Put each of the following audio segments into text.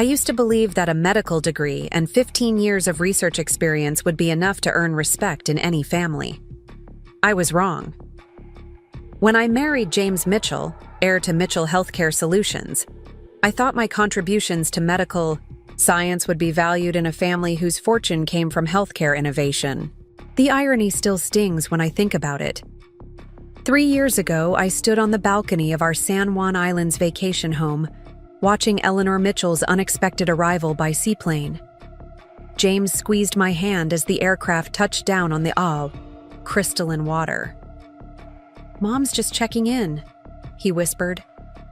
I used to believe that a medical degree and 15 years of research experience would be enough to earn respect in any family. I was wrong. When I married James Mitchell, heir to Mitchell Healthcare Solutions, I thought my contributions to medical science would be valued in a family whose fortune came from healthcare innovation. The irony still stings when I think about it. 3 years ago, I stood on the balcony of our San Juan Islands vacation home, watching Eleanor Mitchell's unexpected arrival by seaplane. James squeezed my hand as the aircraft touched down on the crystalline water. "Mom's just checking in," he whispered,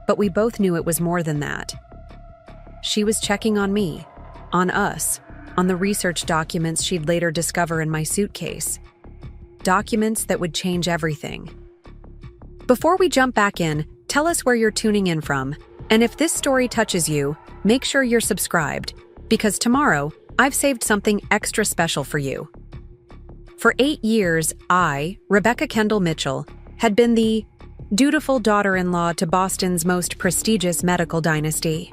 but we both knew it was more than that. She was checking on me, on us, on the research documents she'd later discover in my suitcase. Documents that would change everything. Before we jump back in, tell us where you're tuning in from, and if this story touches you, make sure you're subscribed, because tomorrow, I've saved something extra special for you. For 8 years, I, Rebecca Kendall Mitchell, had been the dutiful daughter-in-law to Boston's most prestigious medical dynasty.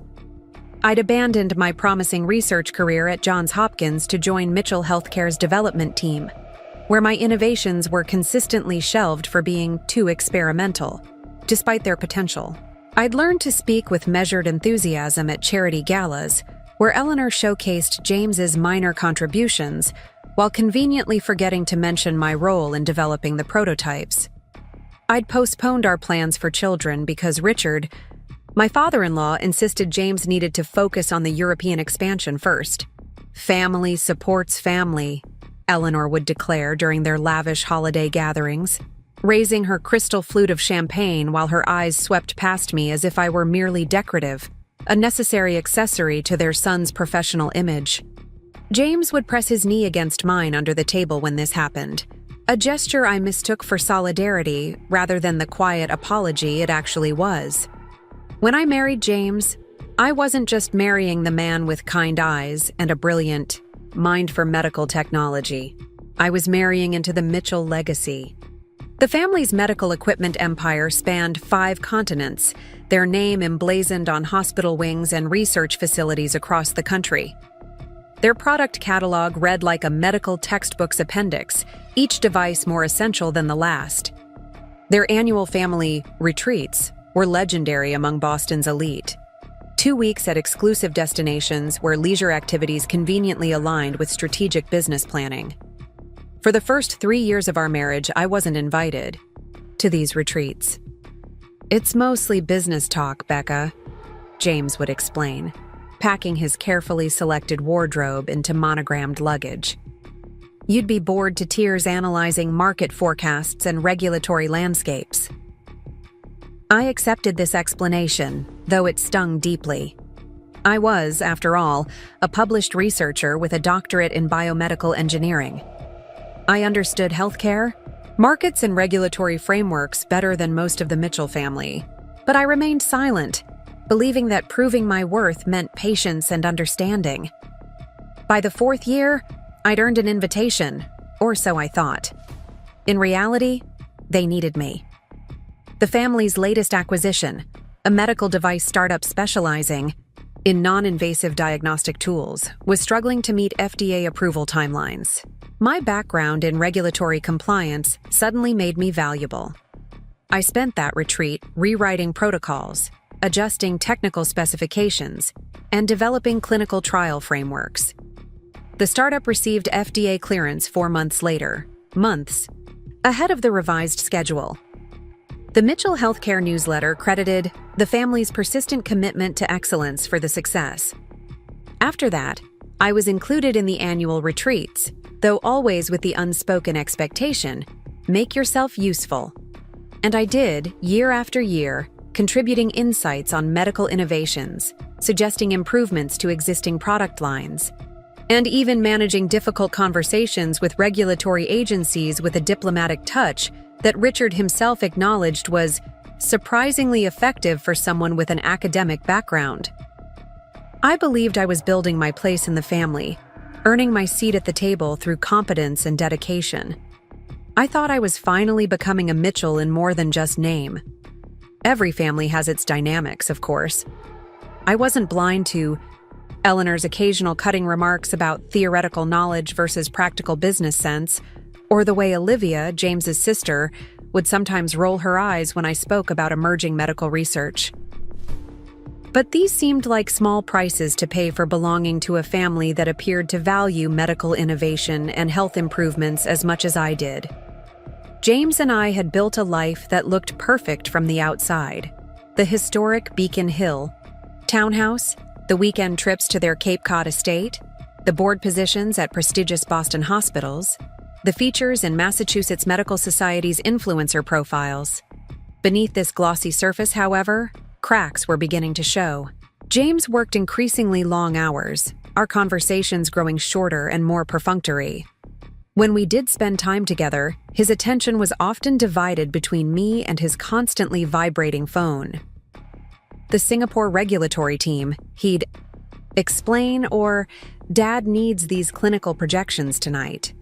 I'd abandoned my promising research career at Johns Hopkins to join Mitchell Healthcare's development team, where my innovations were consistently shelved for being too experimental, despite their potential. I'd learned to speak with measured enthusiasm at charity galas, where Eleanor showcased James's minor contributions, while conveniently forgetting to mention my role in developing the prototypes. I'd postponed our plans for children because Richard, my father-in-law, insisted James needed to focus on the European expansion first. "Family supports family," Eleanor would declare during their lavish holiday gatherings, raising her crystal flute of champagne while her eyes swept past me as if I were merely decorative, a necessary accessory to their son's professional image. James would press his knee against mine under the table when this happened, a gesture I mistook for solidarity rather than the quiet apology it actually was. When I married James, I wasn't just marrying the man with kind eyes and a brilliant mind for medical technology. I was marrying into the Mitchell legacy. The family's medical equipment empire spanned 5 continents, their name emblazoned on hospital wings and research facilities across the country. Their product catalog read like a medical textbook's appendix, each device more essential than the last. Their annual family retreats were legendary among Boston's elite. 2 weeks at exclusive destinations where leisure activities conveniently aligned with strategic business planning. For the first 3 years of our marriage, I wasn't invited to these retreats. "It's mostly business talk, Becca," James would explain, packing his carefully selected wardrobe into monogrammed luggage. "You'd be bored to tears analyzing market forecasts and regulatory landscapes." I accepted this explanation, though it stung deeply. I was, after all, a published researcher with a doctorate in biomedical engineering. I understood healthcare, markets, and regulatory frameworks better than most of the Mitchell family, but I remained silent, believing that proving my worth meant patience and understanding. By the 4th year, I'd earned an invitation, or so I thought. In reality, they needed me. The family's latest acquisition, a medical device startup specializing in non-invasive diagnostic tools, was struggling to meet FDA approval timelines. My background in regulatory compliance suddenly made me valuable. I spent that retreat rewriting protocols, adjusting technical specifications, and developing clinical trial frameworks. The startup received FDA clearance 4 months later, months ahead of the revised schedule. The Mitchell Healthcare newsletter credited the family's persistent commitment to excellence for the success. After that, I was included in the annual retreats, though always with the unspoken expectation, make yourself useful. And I did, year after year, contributing insights on medical innovations, suggesting improvements to existing product lines, and even managing difficult conversations with regulatory agencies with a diplomatic touch that Richard himself acknowledged was surprisingly effective for someone with an academic background. I believed I was building my place in the family, earning my seat at the table through competence and dedication. I thought I was finally becoming a Mitchell in more than just name. Every family has its dynamics, of course. I wasn't blind to Eleanor's occasional cutting remarks about theoretical knowledge versus practical business sense, or the way Olivia, James's sister, would sometimes roll her eyes when I spoke about emerging medical research. But these seemed like small prices to pay for belonging to a family that appeared to value medical innovation and health improvements as much as I did. James and I had built a life that looked perfect from the outside. The historic Beacon Hill townhouse, the weekend trips to their Cape Cod estate, the board positions at prestigious Boston hospitals, the features in Massachusetts Medical Society's influencer profiles. Beneath this glossy surface, however, cracks were beginning to show. James worked increasingly long hours, our conversations growing shorter and more perfunctory. When we did spend time together, his attention was often divided between me and his constantly vibrating phone. The Singapore regulatory team, he'd explain, or Dad needs these clinical projections tonight.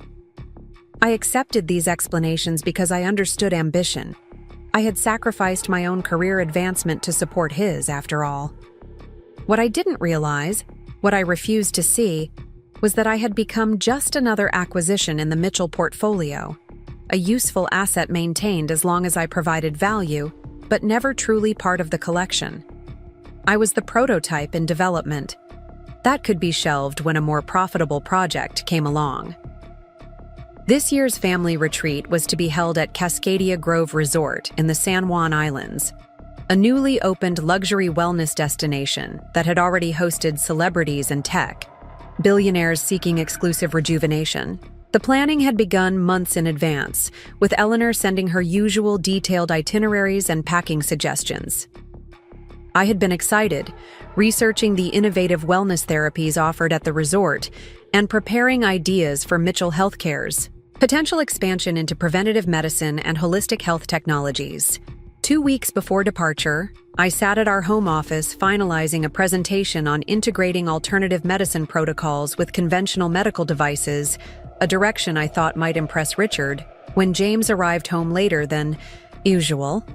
I accepted these explanations because I understood ambition. I had sacrificed my own career advancement to support his, after all. What I didn't realize, what I refused to see, was that I had become just another acquisition in the Mitchell portfolio, a useful asset maintained as long as I provided value, but never truly part of the collection. I was the prototype in development. That could be shelved when a more profitable project came along. This year's family retreat was to be held at Cascadia Grove Resort in the San Juan Islands, a newly opened luxury wellness destination that had already hosted celebrities and tech, billionaires seeking exclusive rejuvenation. The planning had begun months in advance, with Eleanor sending her usual detailed itineraries and packing suggestions. I had been excited, researching the innovative wellness therapies offered at the resort and preparing ideas for Mitchell Healthcare's potential expansion into preventative medicine and holistic health technologies. 2 weeks before departure, I sat at our home office finalizing a presentation on integrating alternative medicine protocols with conventional medical devices, a direction I thought might impress Richard, when James arrived home later than usual.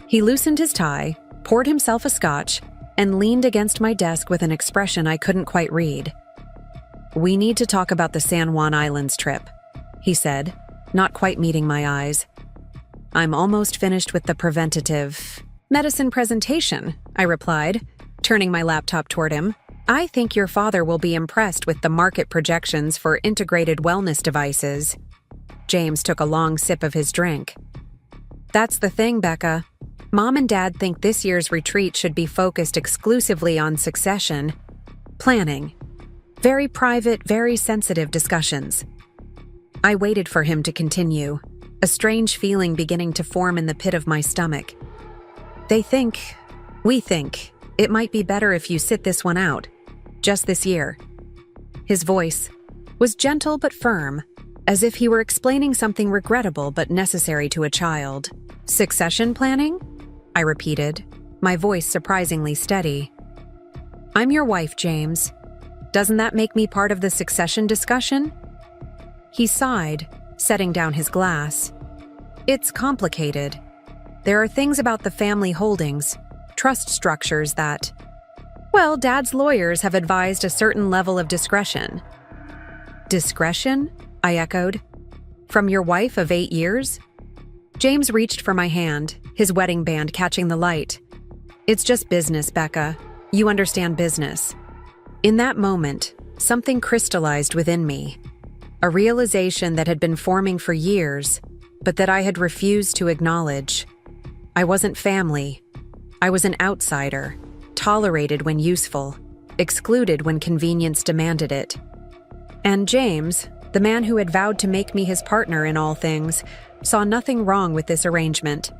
He loosened his tie, poured himself a scotch, and leaned against my desk with an expression I couldn't quite read. "We need to talk about the San Juan Islands trip," he said, not quite meeting my eyes. "I'm almost finished with the preventative medicine presentation," I replied, turning my laptop toward him. "I think your father will be impressed with the market projections for integrated wellness devices." James took a long sip of his drink. "That's the thing, Becca. Mom and Dad think this year's retreat should be focused exclusively on succession planning. Very private, very sensitive discussions." I waited for him to continue, a strange feeling beginning to form in the pit of my stomach. We think, it might be better if you sit this one out, just this year." His voice was gentle but firm, as if he were explaining something regrettable but necessary to a child. "Succession planning?" I repeated, my voice surprisingly steady. "I'm your wife, James. Doesn't that make me part of the succession discussion?" He sighed, setting down his glass. "It's complicated. There are things about the family holdings, trust structures that, well, Dad's lawyers have advised a certain level of discretion." "Discretion?" I echoed. "From your wife of 8 years?" James reached for my hand, his wedding band catching the light. "It's just business, Becca. You understand business." In that moment, something crystallized within me. A realization that had been forming for years, but that I had refused to acknowledge. I wasn't family. I was an outsider, tolerated when useful, excluded when convenience demanded it. And James, the man who had vowed to make me his partner in all things, saw nothing wrong with this arrangement.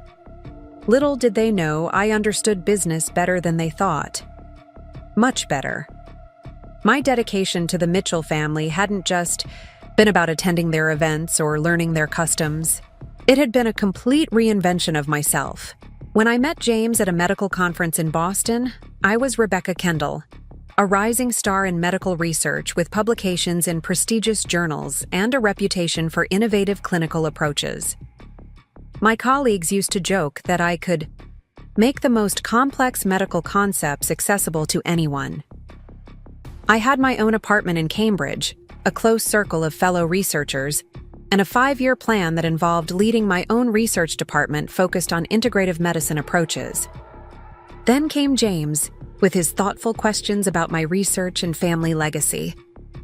Little did they know I understood business better than they thought. Much better. My dedication to the Mitchell family hadn't just been about attending their events or learning their customs. It had been a complete reinvention of myself. When I met James at a medical conference in Boston, I was Rebecca Kendall, a rising star in medical research with publications in prestigious journals and a reputation for innovative clinical approaches. My colleagues used to joke that I could make the most complex medical concepts accessible to anyone. I had my own apartment in Cambridge, a close circle of fellow researchers, and a 5-year plan that involved leading my own research department focused on integrative medicine approaches. Then came James, with his thoughtful questions about my research and family legacy.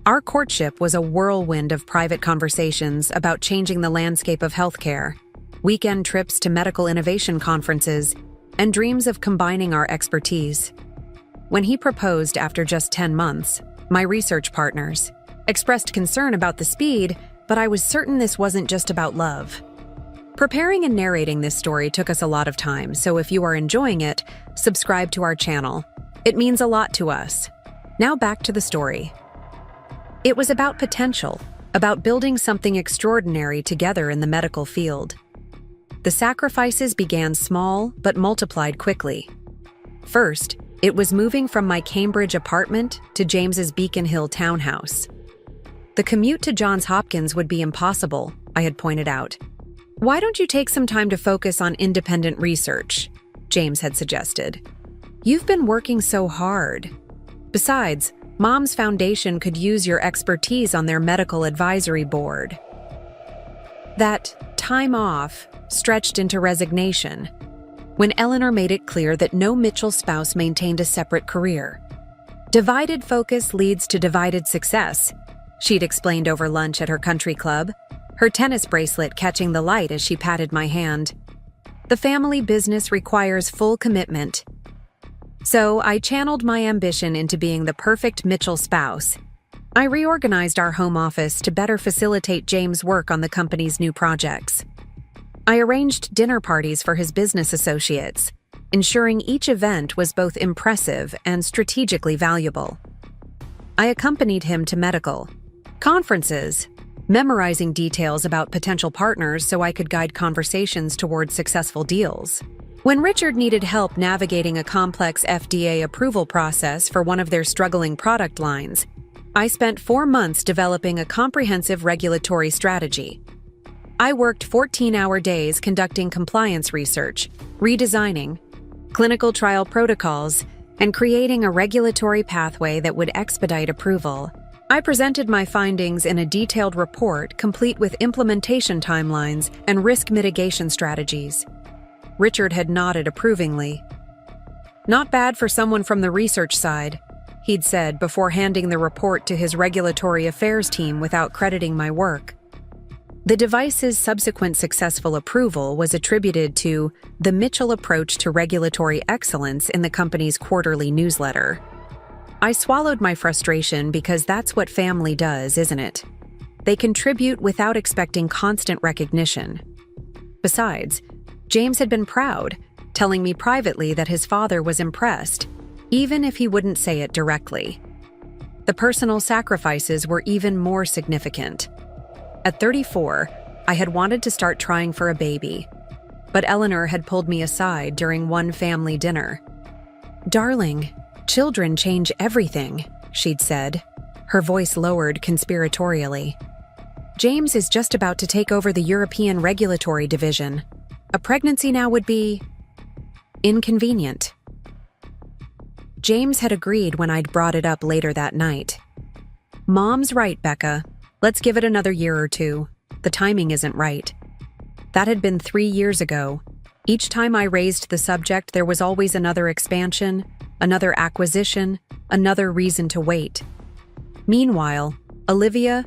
Our courtship was a whirlwind of private conversations about changing the landscape of healthcare, weekend trips to medical innovation conferences, and dreams of combining our expertise. When he proposed after just 10 months, my research partners expressed concern about the speed, but I was certain this wasn't just about love. Preparing and narrating this story took us a lot of time, so if you are enjoying it, subscribe to our channel. It means a lot to us. Now back to the story. It was about potential, about building something extraordinary together in the medical field. The sacrifices began small but multiplied quickly. First, it was moving from my Cambridge apartment to James's Beacon Hill townhouse. The commute to Johns Hopkins would be impossible, I had pointed out. "Why don't you take some time to focus on independent research?" James had suggested. "You've been working so hard. Besides, Mom's Foundation could use your expertise on their medical advisory board." That time off stretched into resignation when Eleanor made it clear that no Mitchell spouse maintained a separate career. "Divided focus leads to divided success," she'd explained over lunch at her country club, her tennis bracelet catching the light as she patted my hand. "The family business requires full commitment." So I channeled my ambition into being the perfect Mitchell spouse. I reorganized our home office to better facilitate James' work on the company's new projects. I arranged dinner parties for his business associates, ensuring each event was both impressive and strategically valuable. I accompanied him to medical conferences, memorizing details about potential partners so I could guide conversations toward successful deals. When Richard needed help navigating a complex FDA approval process for one of their struggling product lines, I spent 4 months developing a comprehensive regulatory strategy. I worked 14-hour days conducting compliance research, redesigning clinical trial protocols, and creating a regulatory pathway that would expedite approval. I presented my findings in a detailed report complete with implementation timelines and risk mitigation strategies. Richard had nodded approvingly. "Not bad for someone from the research side," he'd said before handing the report to his regulatory affairs team without crediting my work. The device's subsequent successful approval was attributed to the Mitchell approach to regulatory excellence in the company's quarterly newsletter. I swallowed my frustration because that's what family does, isn't it? They contribute without expecting constant recognition. Besides, James had been proud, telling me privately that his father was impressed, even if he wouldn't say it directly. The personal sacrifices were even more significant. At 34, I had wanted to start trying for a baby, but Eleanor had pulled me aside during one family dinner. "Darling, children change everything," she'd said, her voice lowered conspiratorially. "James is just about to take over the European regulatory division. A pregnancy now would be inconvenient." James had agreed when I'd brought it up later that night. "Mom's right, Becca. Let's give it another year or two. The timing isn't right." That had been 3 years ago. Each time I raised the subject, there was always another expansion, another acquisition, another reason to wait. Meanwhile, Olivia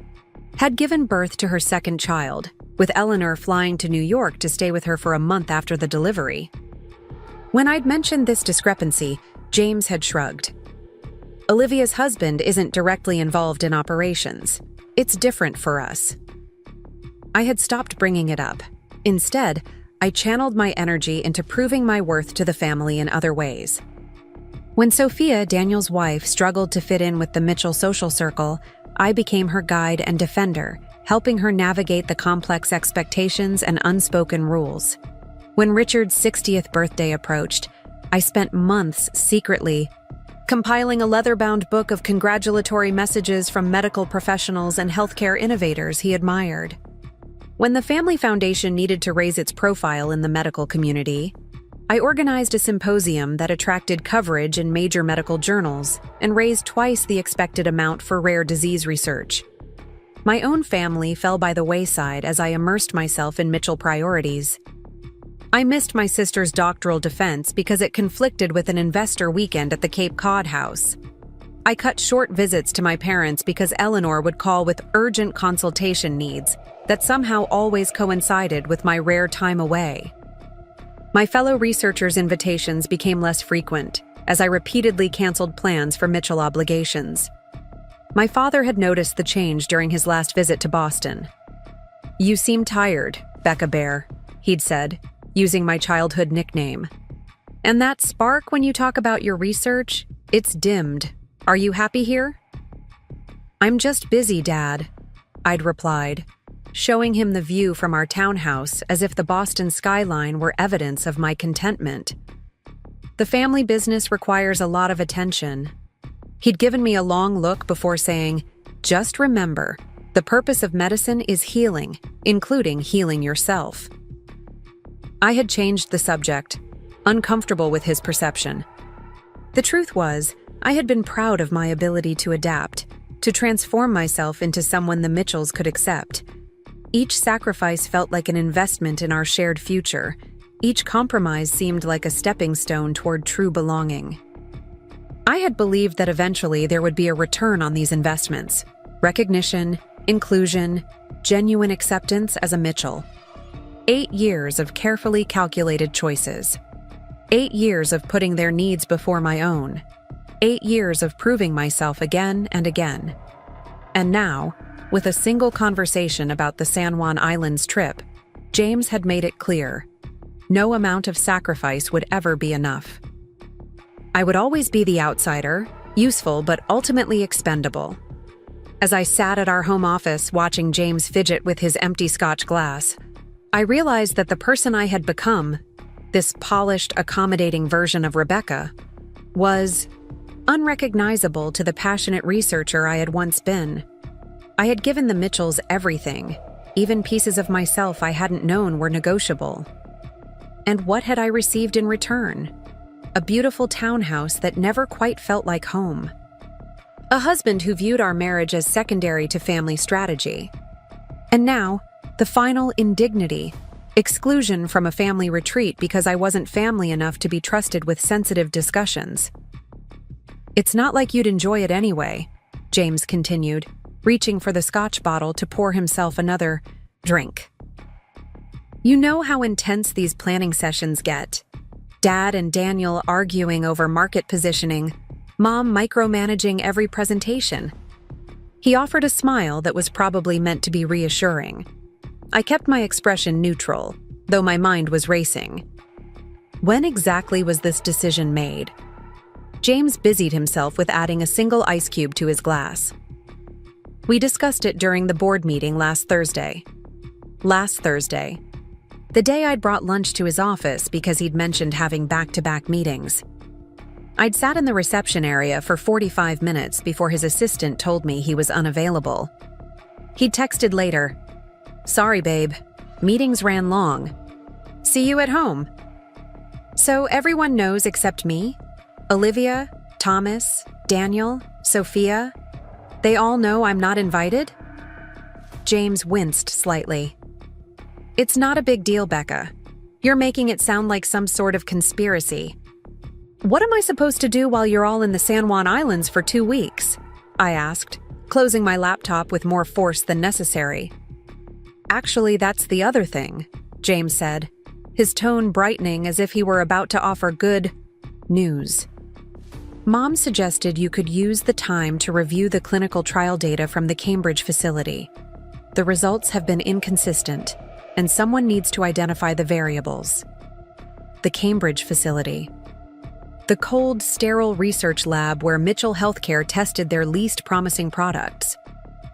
had given birth to her second child, with Eleanor flying to New York to stay with her for a month after the delivery. When I'd mentioned this discrepancy, James had shrugged. "Olivia's husband isn't directly involved in operations. It's different for us." I had stopped bringing it up. Instead, I channeled my energy into proving my worth to the family in other ways. When Sophia, Daniel's wife, struggled to fit in with the Mitchell social circle, I became her guide and defender, helping her navigate the complex expectations and unspoken rules. When Richard's 60th birthday approached, I spent months secretly compiling a leather-bound book of congratulatory messages from medical professionals and healthcare innovators he admired. When the Family Foundation needed to raise its profile in the medical community, I organized a symposium that attracted coverage in major medical journals and raised twice the expected amount for rare disease research. My own family fell by the wayside as I immersed myself in Mitchell priorities. I missed my sister's doctoral defense because it conflicted with an investor weekend at the Cape Cod house. I cut short visits to my parents because Eleanor would call with urgent consultation needs that somehow always coincided with my rare time away. My fellow researchers' invitations became less frequent as I repeatedly canceled plans for Mitchell obligations. My father had noticed the change during his last visit to Boston. "You seem tired, Becca Bear," he'd said, using my childhood nickname. "And that spark when you talk about your research, it's dimmed. Are you happy here?" "I'm just busy, Dad," I'd replied, showing him the view from our townhouse as if the Boston skyline were evidence of my contentment. "The family business requires a lot of attention." He'd given me a long look before saying, "Just remember, the purpose of medicine is healing, including healing yourself." I had changed the subject, uncomfortable with his perception. The truth was, I had been proud of my ability to adapt, to transform myself into someone the Mitchells could accept. Each sacrifice felt like an investment in our shared future. Each compromise seemed like a stepping stone toward true belonging. I had believed that eventually there would be a return on these investments: recognition, inclusion, genuine acceptance as a Mitchell. 8 years of carefully calculated choices. 8 years of putting their needs before my own. 8 years of proving myself again and again. And now, with a single conversation about the San Juan Islands trip, James had made it clear: no amount of sacrifice would ever be enough. I would always be the outsider, useful but ultimately expendable. As I sat at our home office watching James fidget with his empty Scotch glass, I realized that the person I had become, this polished, accommodating version of Rebecca, was unrecognizable to the passionate researcher I had once been. I had given the Mitchells everything, even pieces of myself I hadn't known were negotiable. And what had I received in return? A beautiful townhouse that never quite felt like home. A husband who viewed our marriage as secondary to family strategy. And now, the final indignity: exclusion from a family retreat because I wasn't family enough to be trusted with sensitive discussions. "It's not like you'd enjoy it anyway," James continued, reaching for the Scotch bottle to pour himself another drink. "You know how intense these planning sessions get. Dad and Daniel arguing over market positioning, Mom micromanaging every presentation." He offered a smile that was probably meant to be reassuring. I kept my expression neutral, though my mind was racing. When exactly was this decision made? James busied himself with adding a single ice cube to his glass. "We discussed it during the board meeting last Thursday." Last Thursday. The day I'd brought lunch to his office because he'd mentioned having back-to-back meetings. I'd sat in the reception area for 45 minutes before his assistant told me he was unavailable. He'd texted later, "Sorry, babe. Meetings ran long. See you at home." So everyone knows except me? Olivia, Thomas, Daniel, Sophia? They all know I'm not invited? James winced slightly. "It's not a big deal, Becca. You're making it sound like some sort of conspiracy. What am I supposed to do while you're all in the San Juan Islands for 2 weeks?" I asked, closing my laptop with more force than necessary. "Actually, that's the other thing," James said, his tone brightening as if he were about to offer good news. "Mom suggested you could use the time to review the clinical trial data from the Cambridge facility. The results have been inconsistent, and someone needs to identify the variables." The Cambridge facility. The cold, sterile research lab where Mitchell Healthcare tested their least promising products.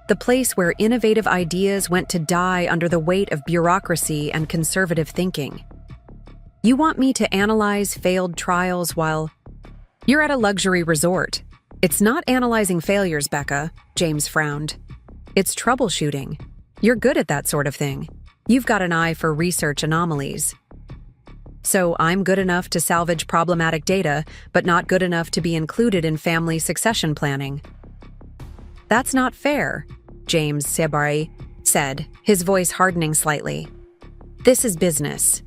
The place where innovative ideas went to die under the weight of bureaucracy and conservative thinking. "You want me to analyze failed trials while you're at a luxury resort? It's not analyzing failures, Becca," James frowned. "It's troubleshooting. You're good at that sort of thing. You've got an eye for research anomalies." So I'm good enough to salvage problematic data, but not good enough to be included in family succession planning. That's not fair, James Sebari said, his voice hardening slightly. This is business.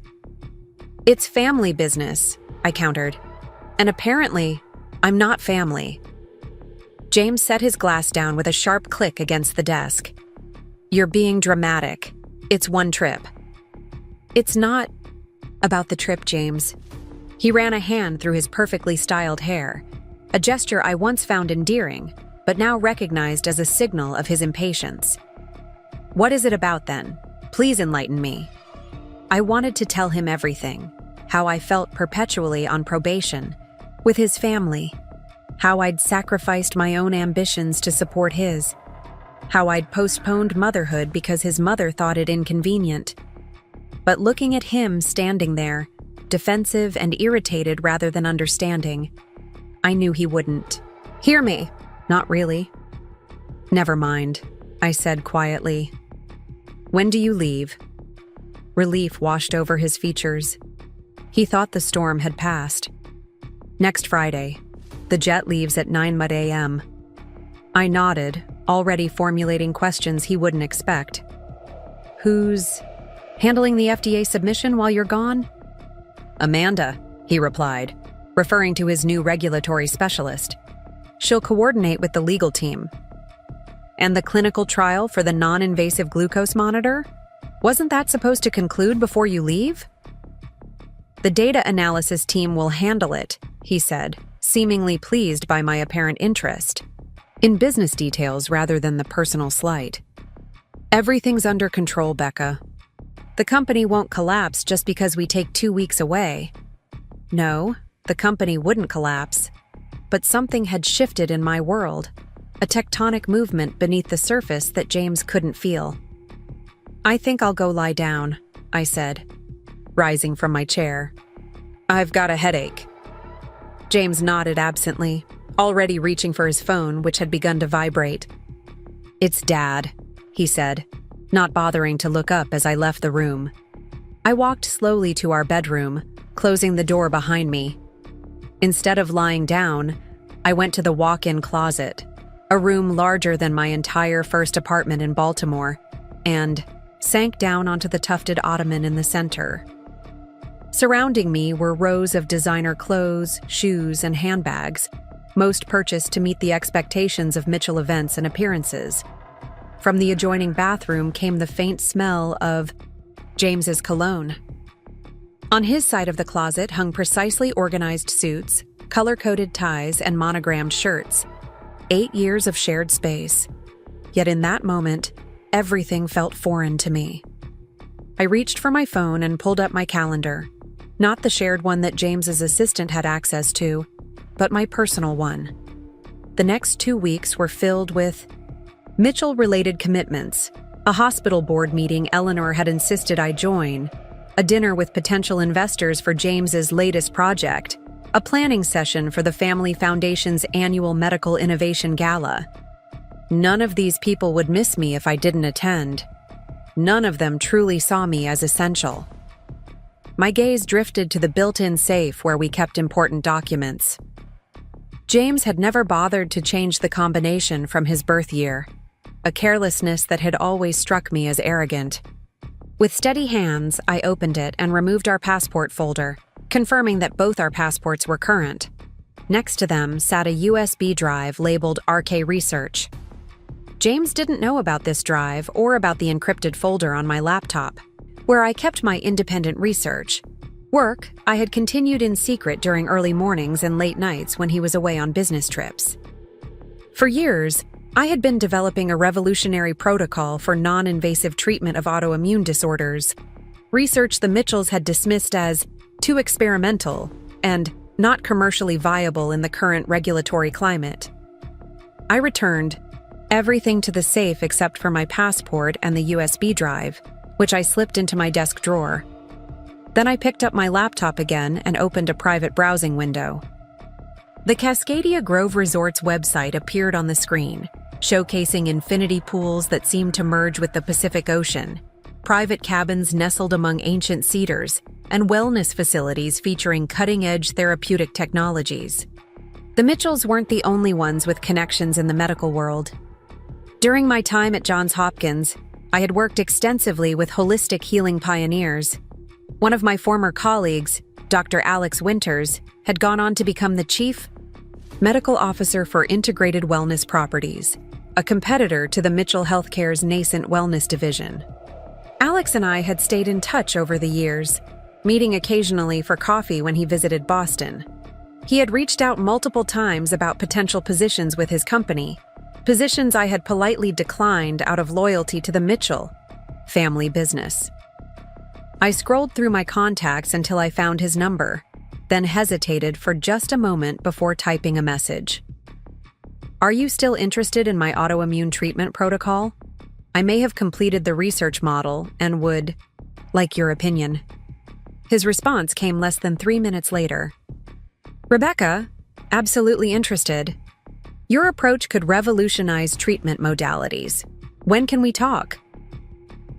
It's family business, I countered. And apparently, I'm not family. James set his glass down with a sharp click against the desk. You're being dramatic. It's one trip. It's not about the trip, James. He ran a hand through his perfectly styled hair, a gesture I once found endearing, but now recognized as a signal of his impatience. What is it about then? Please enlighten me. I wanted to tell him everything, how I felt perpetually on probation, with his family, how I'd sacrificed my own ambitions to support his, how I'd postponed motherhood because his mother thought it inconvenient. But looking at him standing there, defensive and irritated rather than understanding, I knew he wouldn't. Hear me. Not really. Never mind, I said quietly. When do you leave? Relief washed over his features. He thought the storm had passed. Next Friday. The jet leaves at 9 a.m. I nodded, already formulating questions he wouldn't expect. Who's handling the FDA submission while you're gone? Amanda, he replied, referring to his new regulatory specialist. She'll coordinate with the legal team. And the clinical trial for the non-invasive glucose monitor? Wasn't that supposed to conclude before you leave? The data analysis team will handle it, he said, seemingly pleased by my apparent interest, in business details rather than the personal slight. Everything's under control, Becca. The company won't collapse just because we take 2 weeks away. No, the company wouldn't collapse. But something had shifted in my world, a tectonic movement beneath the surface that James couldn't feel. I think I'll go lie down, I said, rising from my chair. I've got a headache. James nodded absently, already reaching for his phone, which had begun to vibrate. It's Dad, he said, not bothering to look up as I left the room. I walked slowly to our bedroom, closing the door behind me. Instead of lying down, I went to the walk-in closet, a room larger than my entire first apartment in Baltimore, and sank down onto the tufted ottoman in the center. Surrounding me were rows of designer clothes, shoes, and handbags, most purchased to meet the expectations of Mitchell events and appearances. From the adjoining bathroom came the faint smell of James's cologne. On his side of the closet hung precisely organized suits, color-coded ties, and monogrammed shirts. 8 years of shared space. Yet in that moment, everything felt foreign to me. I reached for my phone and pulled up my calendar. Not the shared one that James's assistant had access to, but my personal one. The next 2 weeks were filled with Mitchell-related commitments, a hospital board meeting Eleanor had insisted I join, a dinner with potential investors for James's latest project, a planning session for the Family Foundation's annual Medical Innovation Gala. None of these people would miss me if I didn't attend. None of them truly saw me as essential. My gaze drifted to the built-in safe where we kept important documents. James had never bothered to change the combination from his birth year, a carelessness that had always struck me as arrogant. With steady hands, I opened it and removed our passport folder, confirming that both our passports were current. Next to them sat a USB drive labeled RK Research. James didn't know about this drive or about the encrypted folder on my laptop, where I kept my independent research. Work I had continued in secret during early mornings and late nights when he was away on business trips. For years, I had been developing a revolutionary protocol for non-invasive treatment of autoimmune disorders, research the Mitchells had dismissed as too experimental and not commercially viable in the current regulatory climate. I returned everything to the safe except for my passport and the USB drive, which I slipped into my desk drawer. Then I picked up my laptop again and opened a private browsing window. The Cascadia Grove Resort's website appeared on the screen, showcasing infinity pools that seemed to merge with the Pacific Ocean, private cabins nestled among ancient cedars, and wellness facilities featuring cutting-edge therapeutic technologies. The Mitchells weren't the only ones with connections in the medical world. During my time at Johns Hopkins, I had worked extensively with holistic healing pioneers. One of my former colleagues, Dr. Alex Winters, had gone on to become the Chief Medical Officer for Integrated Wellness Properties, a competitor to the Mitchell Healthcare's nascent wellness division. Alex and I had stayed in touch over the years, meeting occasionally for coffee when he visited Boston. He had reached out multiple times about potential positions with his company, positions I had politely declined out of loyalty to the Mitchell family business. I scrolled through my contacts until I found his number, then hesitated for just a moment before typing a message. "Are you still interested in my autoimmune treatment protocol? I may have completed the research model and would like your opinion." His response came less than 3 minutes later. "Rebecca, absolutely interested. Your approach could revolutionize treatment modalities. When can we talk?"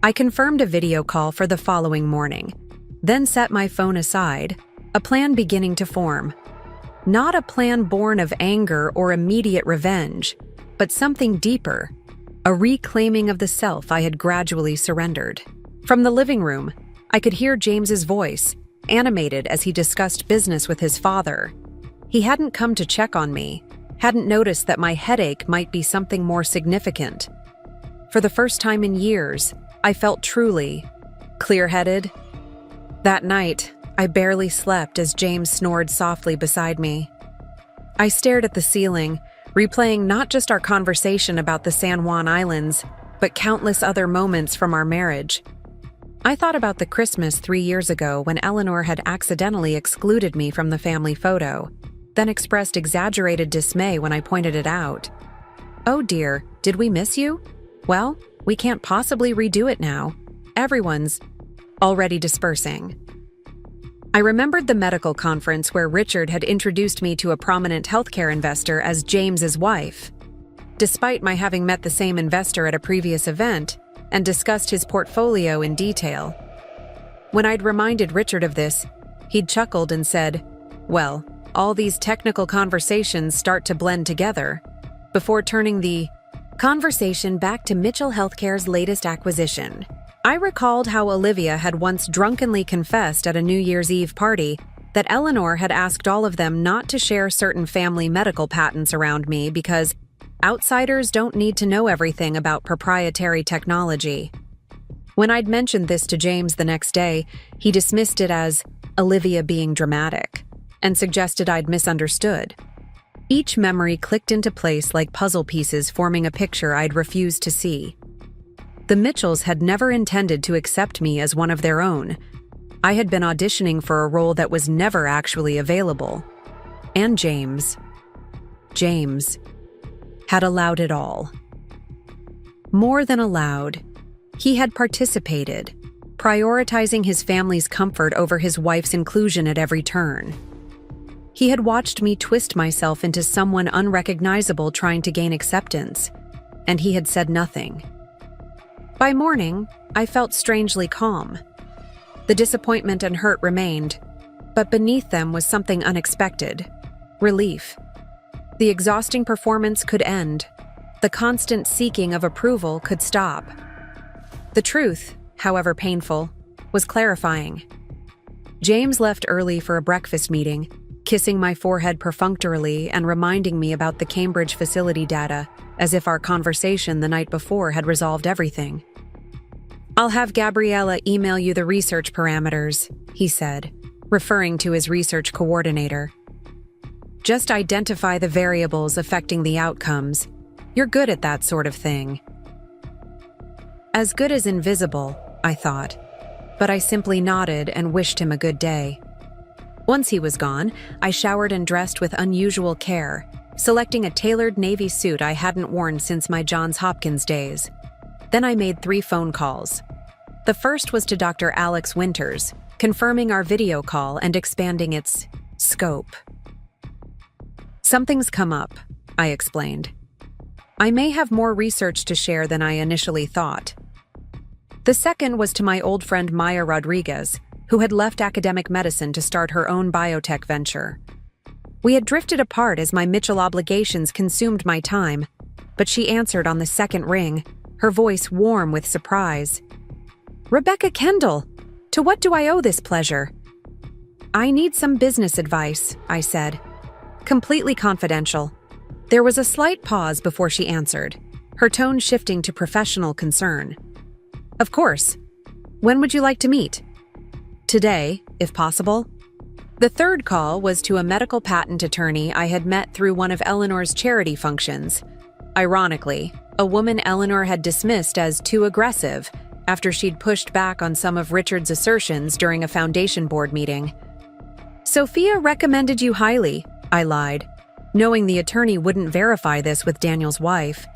I confirmed a video call for the following morning, then set my phone aside, a plan beginning to form. Not a plan born of anger or immediate revenge, but something deeper, a reclaiming of the self I had gradually surrendered. From the living room, I could hear James's voice, animated as he discussed business with his father. He hadn't come to check on me, hadn't noticed that my headache might be something more significant. For the first time in years, I felt truly clear-headed. That night, I barely slept as James snored softly beside me. I stared at the ceiling, replaying not just our conversation about the San Juan Islands, but countless other moments from our marriage. I thought about the Christmas 3 years ago when Eleanor had accidentally excluded me from the family photo, then expressed exaggerated dismay when I pointed it out. "Oh dear, did we miss you? Well, we can't possibly redo it now. Everyone's already dispersing." I remembered the medical conference where Richard had introduced me to a prominent healthcare investor as James's wife. Despite my having met the same investor at a previous event and discussed his portfolio in detail. When I'd reminded Richard of this, he'd chuckled and said, "Well, all these technical conversations start to blend together," before turning the conversation back to Mitchell Healthcare's latest acquisition. I recalled how Olivia had once drunkenly confessed at a New Year's Eve party that Eleanor had asked all of them not to share certain family medical patents around me because outsiders don't need to know everything about proprietary technology. When I'd mentioned this to James the next day, he dismissed it as Olivia being dramatic and suggested I'd misunderstood. Each memory clicked into place like puzzle pieces forming a picture I'd refused to see. The Mitchells had never intended to accept me as one of their own. I had been auditioning for a role that was never actually available. And James had allowed it all. More than allowed, he had participated, prioritizing his family's comfort over his wife's inclusion at every turn. He had watched me twist myself into someone unrecognizable trying to gain acceptance, and he had said nothing. By morning, I felt strangely calm. The disappointment and hurt remained, but beneath them was something unexpected: relief. The exhausting performance could end. The constant seeking of approval could stop. The truth, however painful, was clarifying. James left early for a breakfast meeting, kissing my forehead perfunctorily and reminding me about the Cambridge facility data, as if our conversation the night before had resolved everything. "I'll have Gabriella email you the research parameters," he said, referring to his research coordinator. "Just identify the variables affecting the outcomes. You're good at that sort of thing." As good as invisible, I thought, but I simply nodded and wished him a good day. Once he was gone, I showered and dressed with unusual care, selecting a tailored navy suit I hadn't worn since my Johns Hopkins days. Then I made 3 phone calls. The first was to Dr. Alex Winters, confirming our video call and expanding its scope. "Something's come up," I explained. "I may have more research to share than I initially thought." The second was to my old friend Maya Rodriguez, who had left academic medicine to start her own biotech venture. We had drifted apart as my Mitchell obligations consumed my time, but she answered on the second ring, her voice warm with surprise. "Rebecca Kendall, to what do I owe this pleasure?" "I need some business advice," I said. "Completely confidential." There was a slight pause before she answered, her tone shifting to professional concern. "Of course. When would you like to meet?" "Today, if possible." The third call was to a medical patent attorney I had met through one of Eleanor's charity functions. Ironically, a woman Eleanor had dismissed as too aggressive after she'd pushed back on some of Richard's assertions during a foundation board meeting. "Sophia recommended you highly," I lied, knowing the attorney wouldn't verify this with Daniel's wife.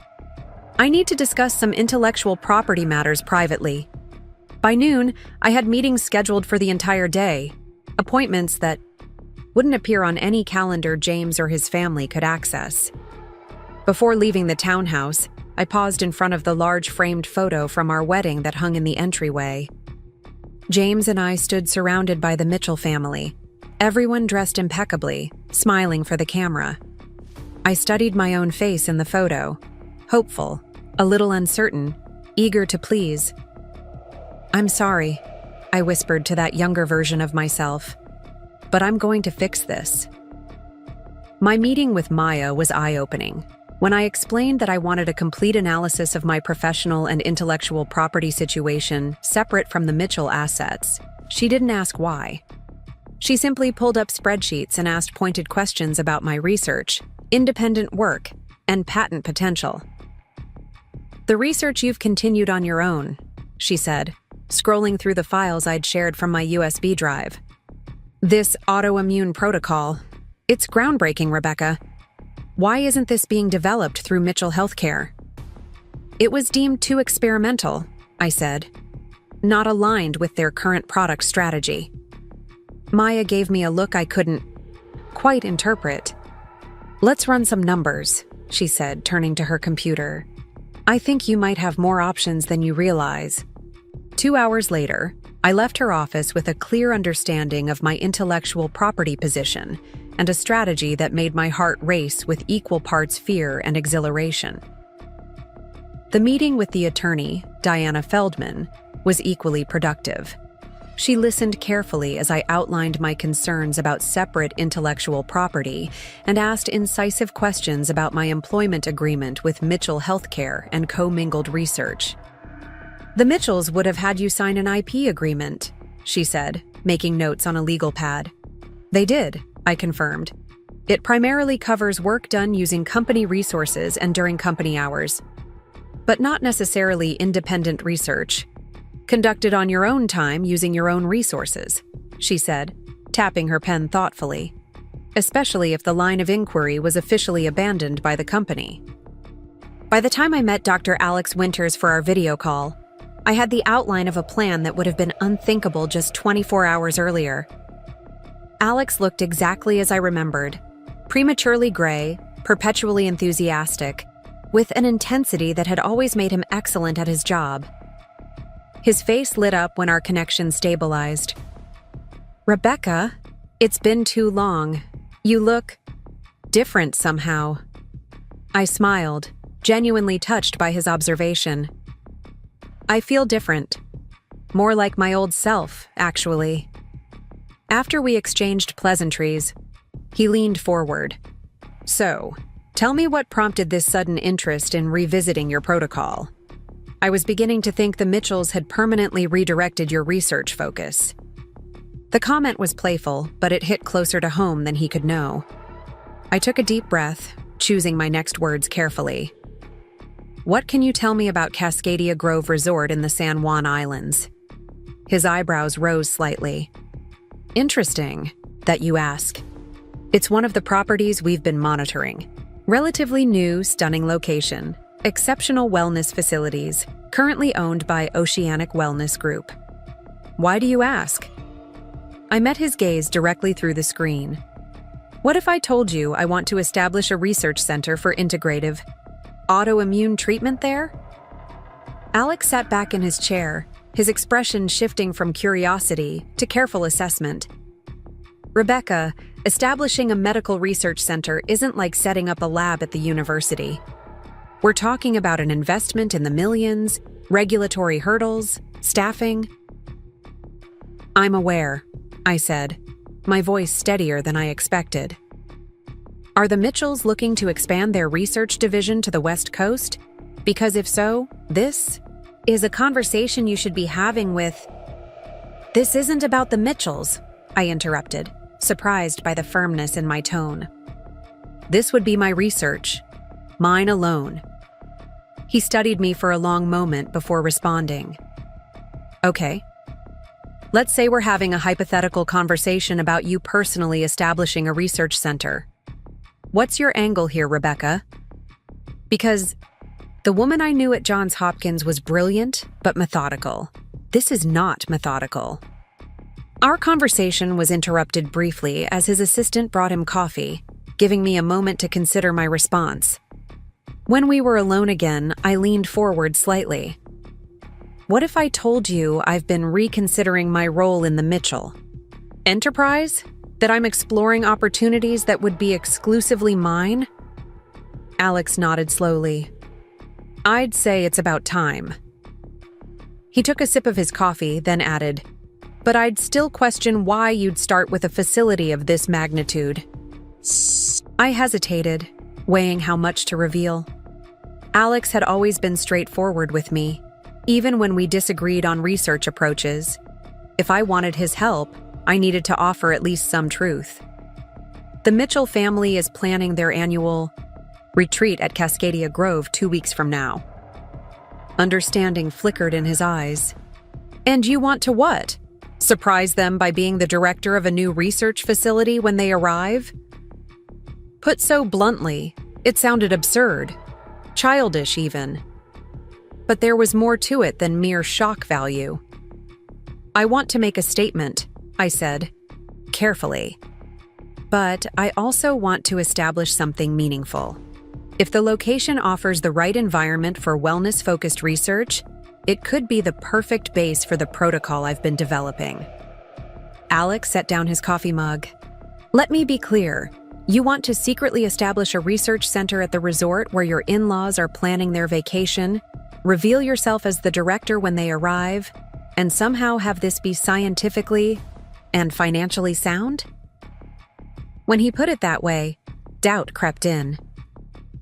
"I need to discuss some intellectual property matters privately." By noon, I had meetings scheduled for the entire day, appointments that wouldn't appear on any calendar James or his family could access. Before leaving the townhouse, I paused in front of the large framed photo from our wedding that hung in the entryway. James and I stood surrounded by the Mitchell family, everyone dressed impeccably, smiling for the camera. I studied my own face in the photo, hopeful, a little uncertain, eager to please. "I'm sorry," I whispered to that younger version of myself, "but I'm going to fix this." My meeting with Maya was eye-opening. When I explained that I wanted a complete analysis of my professional and intellectual property situation separate from the Mitchell assets, she didn't ask why. She simply pulled up spreadsheets and asked pointed questions about my research, independent work, and patent potential. "The research you've continued on your own," she said, scrolling through the files I'd shared from my USB drive. "This autoimmune protocol, it's groundbreaking, Rebecca. Why isn't this being developed through Mitchell Healthcare?" "It was deemed too experimental," I said, "not aligned with their current product strategy." Maya gave me a look I couldn't quite interpret. "Let's run some numbers," she said, turning to her computer. "I think you might have more options than you realize." 2 hours later, I left her office with a clear understanding of my intellectual property position and a strategy that made my heart race with equal parts fear and exhilaration. The meeting with the attorney, Diana Feldman, was equally productive. She listened carefully as I outlined my concerns about separate intellectual property and asked incisive questions about my employment agreement with Mitchell Healthcare and commingled research. "The Mitchells would have had you sign an IP agreement," she said, making notes on a legal pad. "They did," I confirmed. "It primarily covers work done using company resources and during company hours, but not necessarily independent research. Conducted on your own time using your own resources," she said, tapping her pen thoughtfully, "especially if the line of inquiry was officially abandoned by the company." By the time I met Dr. Alex Winters for our video call, I had the outline of a plan that would have been unthinkable just 24 hours earlier. Alex looked exactly as I remembered, prematurely gray, perpetually enthusiastic, with an intensity that had always made him excellent at his job. His face lit up when our connection stabilized. "Rebecca, it's been too long. You look different somehow." I smiled, genuinely touched by his observation. "I feel different. More like my old self, actually." After we exchanged pleasantries, he leaned forward. "So, tell me what prompted this sudden interest in revisiting your protocol. I was beginning to think the Mitchells had permanently redirected your research focus." The comment was playful, but it hit closer to home than he could know. I took a deep breath, choosing my next words carefully. "What can you tell me about Cascadia Grove Resort in the San Juan Islands?" His eyebrows rose slightly. "Interesting that you ask. It's one of the properties we've been monitoring. Relatively new, stunning location. Exceptional wellness facilities, currently owned by Oceanic Wellness Group." "Why do you ask?" I met his gaze directly through the screen. "What if I told you I want to establish a research center for integrative autoimmune treatment there?" Alex sat back in his chair, his expression shifting from curiosity to careful assessment. Rebecca, establishing a medical research center isn't like setting up a lab at the university. We're talking about an investment in the millions, regulatory hurdles, staffing. I'm aware, I said, my voice steadier than I expected. Are the Mitchells looking to expand their research division to the West Coast? Because if so, this is a conversation you should be having with... This isn't about the Mitchells, I interrupted, surprised by the firmness in my tone. This would be my research, mine alone. He studied me for a long moment before responding. Okay. Let's say we're having a hypothetical conversation about you personally establishing a research center. What's your angle here, Rebecca? Because the woman I knew at Johns Hopkins was brilliant, but methodical. This is not methodical. Our conversation was interrupted briefly as his assistant brought him coffee, giving me a moment to consider my response. When we were alone again, I leaned forward slightly. What if I told you I've been reconsidering my role in the Mitchell enterprise? That I'm exploring opportunities that would be exclusively mine? Alex nodded slowly. I'd say it's about time. He took a sip of his coffee, then added, but I'd still question why you'd start with a facility of this magnitude. I hesitated, weighing how much to reveal. Alex had always been straightforward with me, even when we disagreed on research approaches. If I wanted his help, I needed to offer at least some truth. The Mitchell family is planning their annual retreat at Cascadia Grove 2 weeks from now. Understanding flickered in his eyes. And you want to what? Surprise them by being the director of a new research facility when they arrive? Put so bluntly, it sounded absurd, childish even. But there was more to it than mere shock value. I want to make a statement, I said, carefully. But I also want to establish something meaningful. If the location offers the right environment for wellness-focused research, it could be the perfect base for the protocol I've been developing. Alex set down his coffee mug. Let me be clear. You want to secretly establish a research center at the resort where your in-laws are planning their vacation, reveal yourself as the director when they arrive, and somehow have this be scientifically and financially sound? When he put it that way, doubt crept in.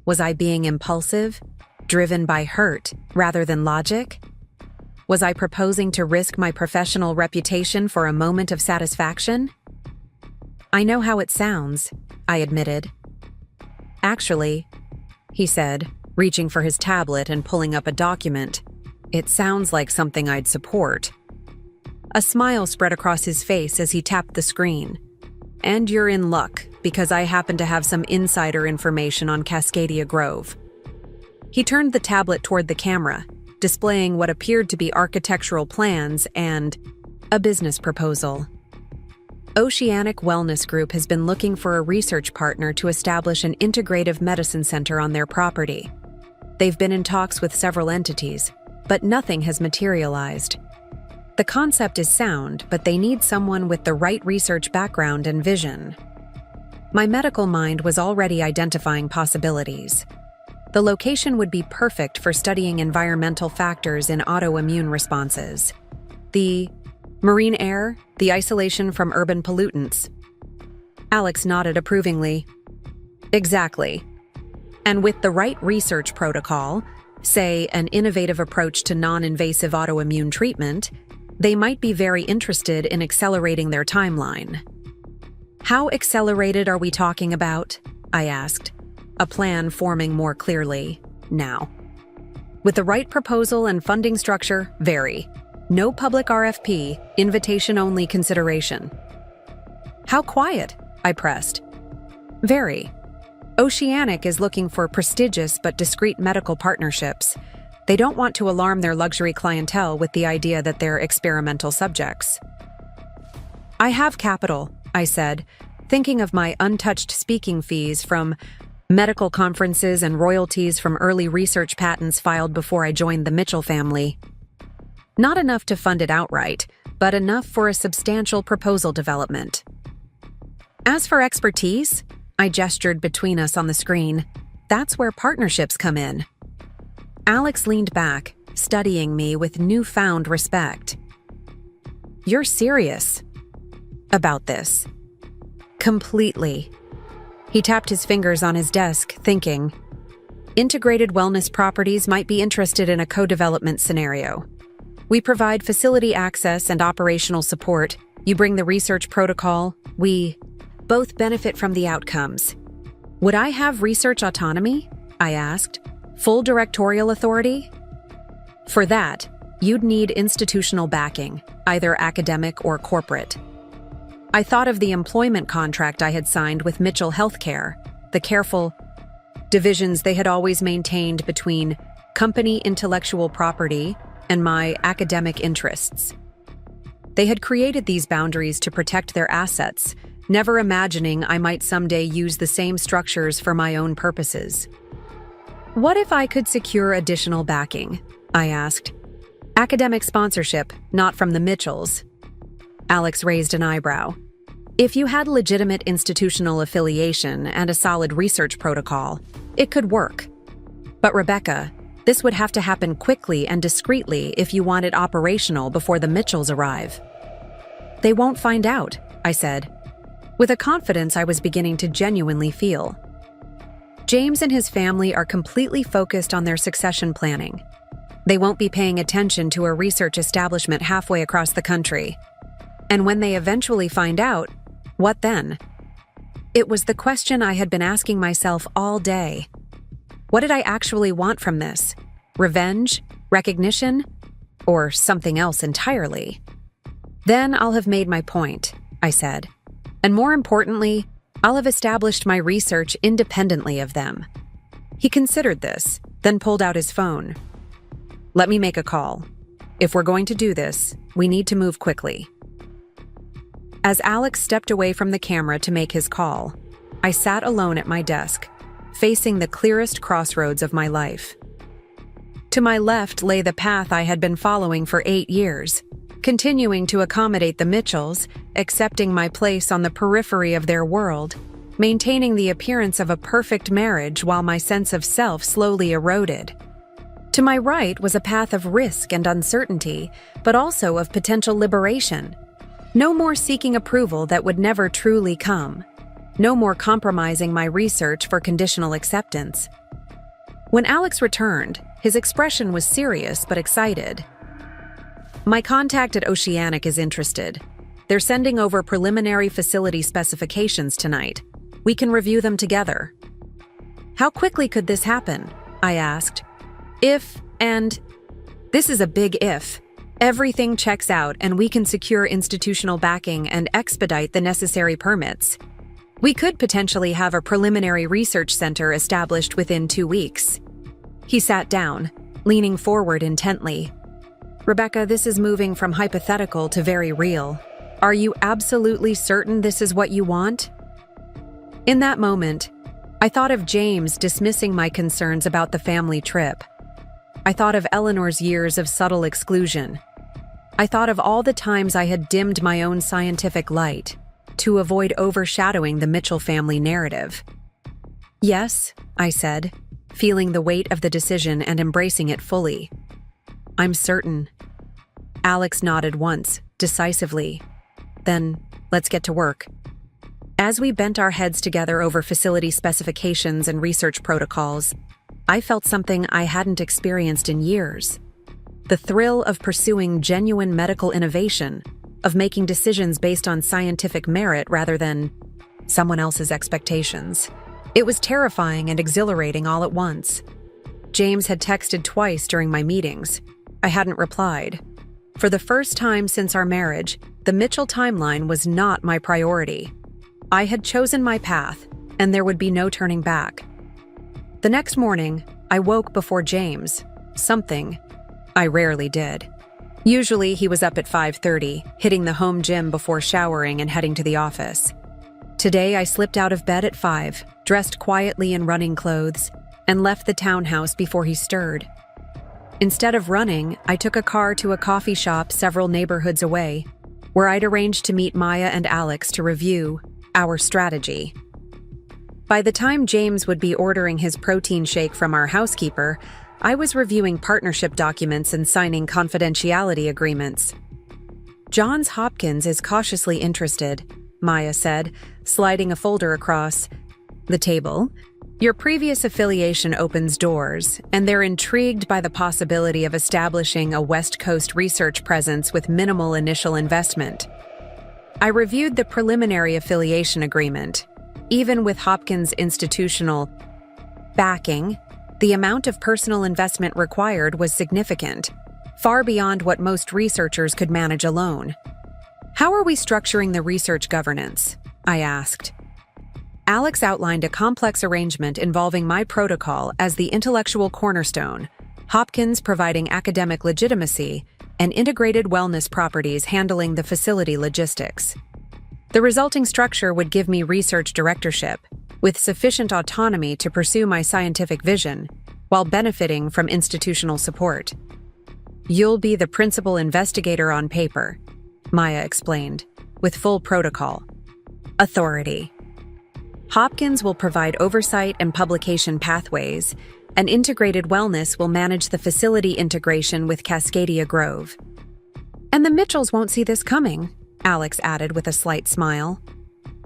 Was I being impulsive, driven by hurt rather than logic? Was I proposing to risk my professional reputation for a moment of satisfaction? I know how it sounds, I admitted. Actually, he said, reaching for his tablet and pulling up a document, it sounds like something I'd support. A smile spread across his face as he tapped the screen. And you're in luck, because I happen to have some insider information on Cascadia Grove. He turned the tablet toward the camera, displaying what appeared to be architectural plans and a business proposal. Oceanic Wellness Group has been looking for a research partner to establish an integrative medicine center on their property. They've been in talks with several entities, but nothing has materialized. The concept is sound, but they need someone with the right research background and vision. My medical mind was already identifying possibilities. The location would be perfect for studying environmental factors in autoimmune responses. The marine air, the isolation from urban pollutants. Alex nodded approvingly. Exactly. And with the right research protocol, say an innovative approach to non-invasive autoimmune treatment, they might be very interested in accelerating their timeline. How accelerated are we talking about? I asked, a plan forming more clearly now. With the right proposal and funding structure, very. No public RFP, invitation-only consideration. How quiet? I pressed. Very. Oceanic is looking for prestigious but discreet medical partnerships. They don't want to alarm their luxury clientele with the idea that they're experimental subjects. I have capital, I said, thinking of my untouched speaking fees from medical conferences and royalties from early research patents filed before I joined the Mitchell family. Not enough to fund it outright, but enough for a substantial proposal development. As for expertise, I gestured between us on the screen. That's where partnerships come in. Alex leaned back, studying me with newfound respect. You're serious about this? Completely. He tapped his fingers on his desk, thinking. Integrated Wellness Properties might be interested in a co-development scenario. We provide facility access and operational support. You bring the research protocol. We both benefit from the outcomes. Would I have research autonomy? I asked. Full directorial authority? For that, you'd need institutional backing, either academic or corporate. I thought of the employment contract I had signed with Mitchell Healthcare, the careful divisions they had always maintained between company intellectual property and my academic interests. They had created these boundaries to protect their assets, never imagining I might someday use the same structures for my own purposes. What if I could secure additional backing? I asked. Academic sponsorship, not from the Mitchells. Alex raised an eyebrow. If you had legitimate institutional affiliation and a solid research protocol, it could work. But Rebecca, this would have to happen quickly and discreetly if you want it operational before the Mitchells arrive. They won't find out, I said, with a confidence I was beginning to genuinely feel. James and his family are completely focused on their succession planning. They won't be paying attention to a research establishment halfway across the country. And when they eventually find out, what then? It was the question I had been asking myself all day. What did I actually want from this? Revenge? Recognition? Or something else entirely? Then I'll have made my point, I said. And more importantly, I'll have established my research independently of them. He considered this, then pulled out his phone. Let me make a call. If we're going to do this, we need to move quickly. As Alex stepped away from the camera to make his call, I sat alone at my desk, facing the clearest crossroads of my life. To my left lay the path I had been following for 8 years, continuing to accommodate the Mitchells, accepting my place on the periphery of their world, maintaining the appearance of a perfect marriage while my sense of self slowly eroded. To my right was a path of risk and uncertainty, but also of potential liberation. No more seeking approval that would never truly come. No more compromising my research for conditional acceptance. When Alex returned, his expression was serious but excited. My contact at Oceanic is interested. They're sending over preliminary facility specifications tonight. We can review them together. How quickly could this happen? I asked. This is a big if. Everything checks out and we can secure institutional backing and expedite the necessary permits. We could potentially have a preliminary research center established within 2 weeks. He sat down, leaning forward intently. Rebecca, this is moving from hypothetical to very real. Are you absolutely certain this is what you want? In that moment, I thought of James dismissing my concerns about the family trip. I thought of Eleanor's years of subtle exclusion. I thought of all the times I had dimmed my own scientific light to avoid overshadowing the Mitchell family narrative. Yes, I said, feeling the weight of the decision and embracing it fully. I'm certain. Alex nodded once, decisively. Then, let's get to work. As we bent our heads together over facility specifications and research protocols, I felt something I hadn't experienced in years. The thrill of pursuing genuine medical innovation, of making decisions based on scientific merit rather than someone else's expectations. It was terrifying and exhilarating all at once. James had texted twice during my meetings. I hadn't replied. For the first time since our marriage, the Mitchell timeline was not my priority. I had chosen my path, and there would be no turning back. The next morning, I woke before James. Something I rarely did. Usually, he was up at 5:30, hitting the home gym before showering and heading to the office. Today, I slipped out of bed at 5, dressed quietly in running clothes, and left the townhouse before he stirred. Instead of running, I took a car to a coffee shop several neighborhoods away, where I'd arranged to meet Maya and Alex to review our strategy. By the time James would be ordering his protein shake from our housekeeper, I was reviewing partnership documents and signing confidentiality agreements. Johns Hopkins is cautiously interested, Maya said, sliding a folder across the table. Your previous affiliation opens doors, and they're intrigued by the possibility of establishing a West Coast research presence with minimal initial investment. I reviewed the preliminary affiliation agreement. Even with Hopkins' institutional backing, the amount of personal investment required was significant, far beyond what most researchers could manage alone. How are we structuring the research governance? I asked. Alex outlined a complex arrangement involving my protocol as the intellectual cornerstone, Hopkins providing academic legitimacy, and integrated wellness properties handling the facility logistics. The resulting structure would give me research directorship, with sufficient autonomy to pursue my scientific vision, while benefiting from institutional support. You'll be the principal investigator on paper, Maya explained, with full protocol authority. Hopkins will provide oversight and publication pathways, and integrated wellness will manage the facility integration with Cascadia Grove. And the Mitchells won't see this coming, Alex added with a slight smile.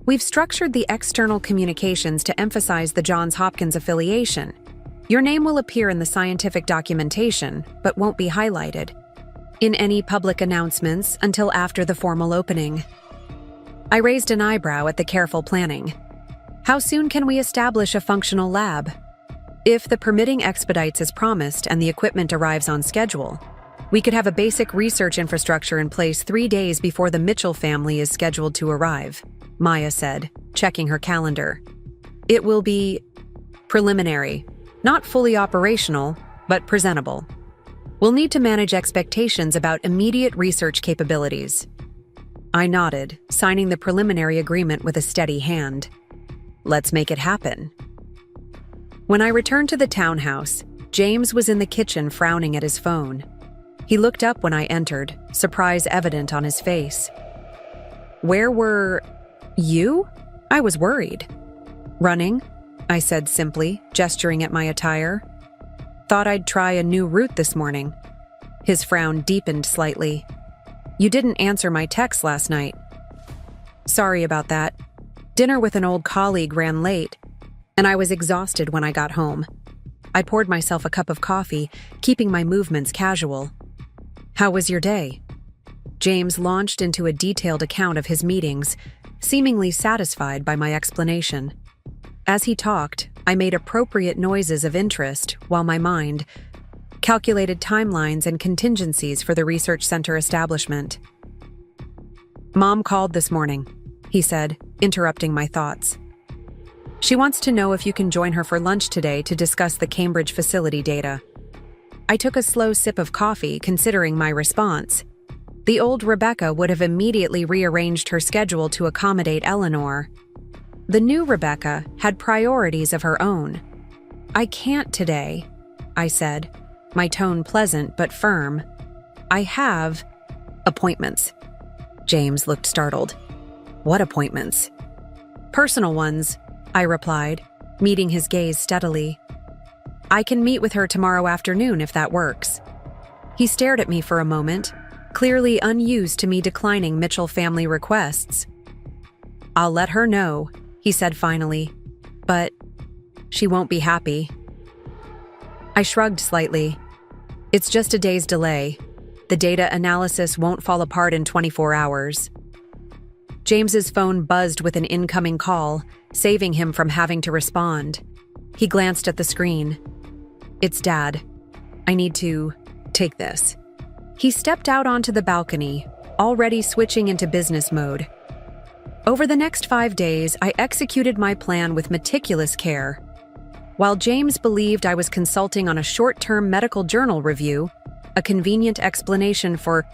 We've structured the external communications to emphasize the Johns Hopkins affiliation. Your name will appear in the scientific documentation, but won't be highlighted in any public announcements until after the formal opening. I raised an eyebrow at the careful planning. How soon can we establish a functional lab? If the permitting expedites as promised and the equipment arrives on schedule, we could have a basic research infrastructure in place 3 days before the Mitchell family is scheduled to arrive, Maya said, checking her calendar. It will be preliminary, not fully operational, but presentable. We'll need to manage expectations about immediate research capabilities. I nodded, signing the preliminary agreement with a steady hand. Let's make it happen. When I returned to the townhouse, James was in the kitchen frowning at his phone. He looked up when I entered, surprise evident on his face. Where were you? I was worried. Running, I said simply, gesturing at my attire. Thought I'd try a new route this morning. His frown deepened slightly. You didn't answer my text last night. Sorry about that. Dinner with an old colleague ran late, and I was exhausted when I got home. I poured myself a cup of coffee, keeping my movements casual. How was your day? James launched into a detailed account of his meetings, seemingly satisfied by my explanation. As he talked, I made appropriate noises of interest while my mind calculated timelines and contingencies for the research center establishment. Mom called this morning, he said, interrupting my thoughts. She wants to know if you can join her for lunch today to discuss the Cambridge facility data. I took a slow sip of coffee, considering my response. The old Rebecca would have immediately rearranged her schedule to accommodate Eleanor. The new Rebecca had priorities of her own. I can't today, I said, my tone pleasant but firm. I have appointments. James looked startled. What appointments? Personal ones, I replied, meeting his gaze steadily. I can meet with her tomorrow afternoon if that works. He stared at me for a moment, clearly unused to me declining Mitchell family requests. I'll let her know, he said finally, but she won't be happy. I shrugged slightly. It's just a day's delay. The data analysis won't fall apart in 24 hours. James's phone buzzed with an incoming call, saving him from having to respond. He glanced at the screen. It's Dad. I need to take this. He stepped out onto the balcony, already switching into business mode. Over the next 5 days, I executed my plan with meticulous care. While James believed I was consulting on a short-term medical journal review, a convenient explanation for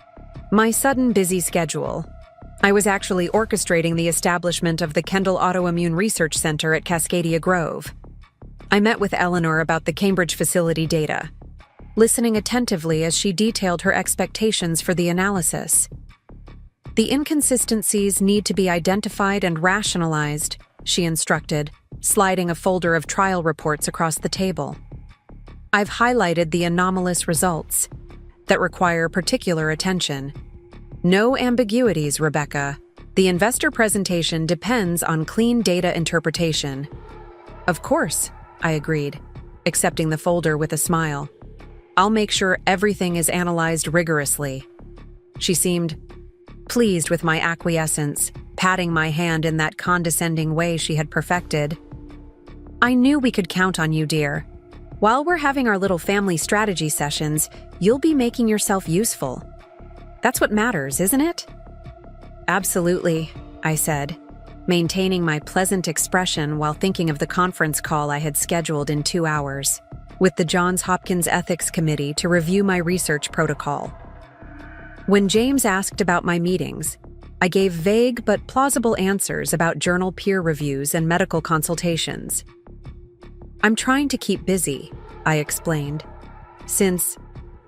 my sudden busy schedule, I was actually orchestrating the establishment of the Kendall Autoimmune Research Center at Cascadia Grove. I met with Eleanor about the Cambridge facility data. listening attentively as she detailed her expectations for the analysis. "The inconsistencies need to be identified and rationalized," she instructed, sliding a folder of trial reports across the table. "I've highlighted the anomalous results that require particular attention. No ambiguities, Rebecca. The investor presentation depends on clean data interpretation." "Of course," I agreed, accepting the folder with a smile. "I'll make sure everything is analyzed rigorously." She seemed pleased with my acquiescence, patting my hand in that condescending way she had perfected. "I knew we could count on you, dear. While we're having our little family strategy sessions, you'll be making yourself useful. That's what matters, isn't it?" "Absolutely," I said, maintaining my pleasant expression while thinking of the conference call I had scheduled in 2 hours with the Johns Hopkins Ethics Committee to review my research protocol. When James asked about my meetings, I gave vague but plausible answers about journal peer reviews and medical consultations. "I'm trying to keep busy," I explained, "since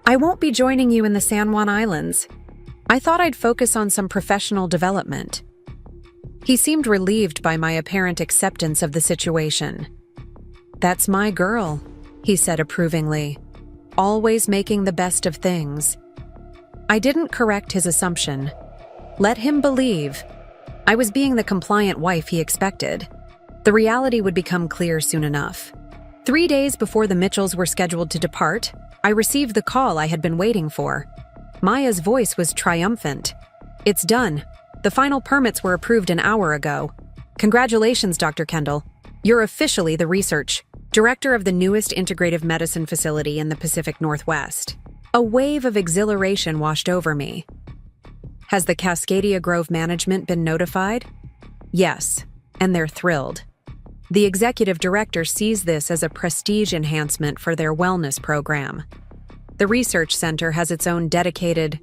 I won't be joining you in the San Juan Islands. I thought I'd focus on some professional development." He seemed relieved by my apparent acceptance of the situation. "That's my girl," he said approvingly, "always making the best of things." I didn't correct his assumption. Let him believe. I was being the compliant wife he expected. The reality would become clear soon enough. 3 days before the Mitchells were scheduled to depart, I received the call I had been waiting for. Maya's voice was triumphant. "It's done. The final permits were approved an hour ago. Congratulations, Dr. Kendall. You're officially the research director of the newest integrative medicine facility in the Pacific Northwest." A wave of exhilaration washed over me. "Has the Cascadia Grove management been notified?" "Yes, and they're thrilled. The executive director sees this as a prestige enhancement for their wellness program. The research center has its own dedicated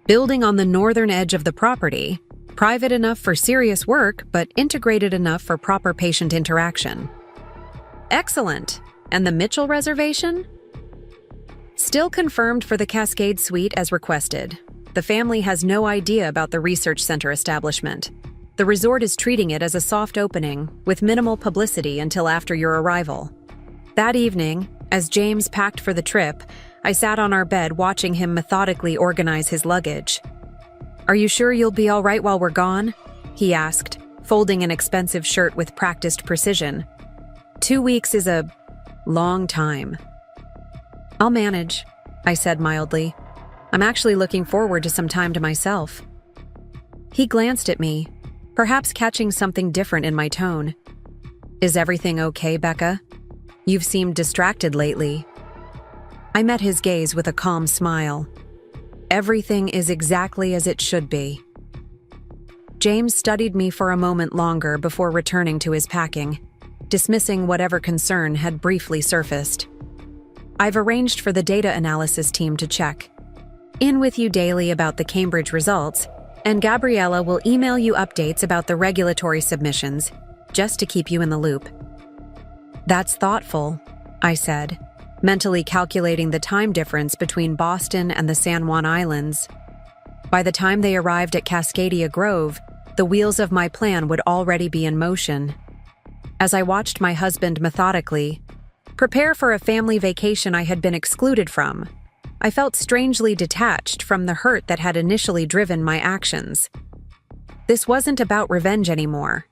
building on the northern edge of the property, private enough for serious work, but integrated enough for proper patient interaction." "Excellent. And the Mitchell reservation?" "Still confirmed for the Cascade Suite as requested. The family has no idea about the research center establishment. The resort is treating it as a soft opening, with minimal publicity until after your arrival." That evening, as James packed for the trip, I sat on our bed watching him methodically organize his luggage. "Are you sure you'll be all right while we're gone?" he asked, folding an expensive shirt with practiced precision. 2 weeks is a long time." "I'll manage," I said mildly. "I'm actually looking forward to some time to myself." He glanced at me, perhaps catching something different in my tone. "Is everything okay, Becca? You've seemed distracted lately." I met his gaze with a calm smile. "Everything is exactly as it should be." James studied me for a moment longer before returning to his packing, dismissing whatever concern had briefly surfaced. "I've arranged for the data analysis team to check in with you daily about the Cambridge results, and Gabriella will email you updates about the regulatory submissions, just to keep you in the loop." "That's thoughtful," I said, mentally calculating the time difference between Boston and the San Juan Islands. By the time they arrived at Cascadia Grove, the wheels of my plan would already be in motion. As I watched my husband methodically prepare for a family vacation I had been excluded from, I felt strangely detached from the hurt that had initially driven my actions. This wasn't about revenge anymore.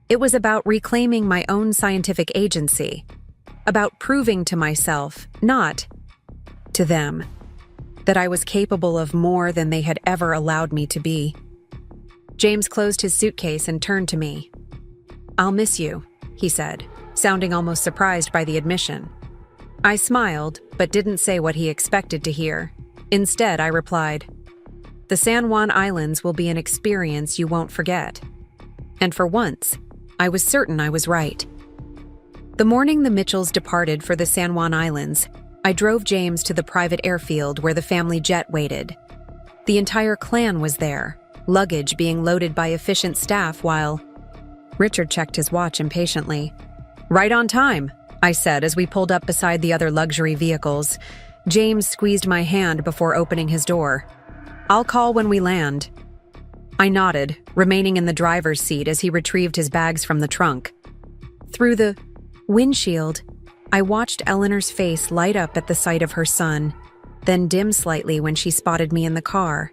It was about reclaiming my own scientific agency, about proving to myself, not to them, that I was capable of more than they had ever allowed me to be. James closed his suitcase and turned to me. "I'll miss you," he said, sounding almost surprised by the admission. I smiled, but didn't say what he expected to hear. Instead, I replied, "The San Juan Islands will be an experience you won't forget." And for once, I was certain I was right. The morning the Mitchells departed for the San Juan Islands, I drove James to the private airfield where the family jet waited. The entire clan was there, luggage being loaded by efficient staff while Richard checked his watch impatiently. "Right on time," I said as we pulled up beside the other luxury vehicles. James squeezed my hand before opening his door. "I'll call when we land." I nodded, remaining in the driver's seat as he retrieved his bags from the trunk. Through the windshield, I watched Eleanor's face light up at the sight of her son, then dim slightly when she spotted me in the car.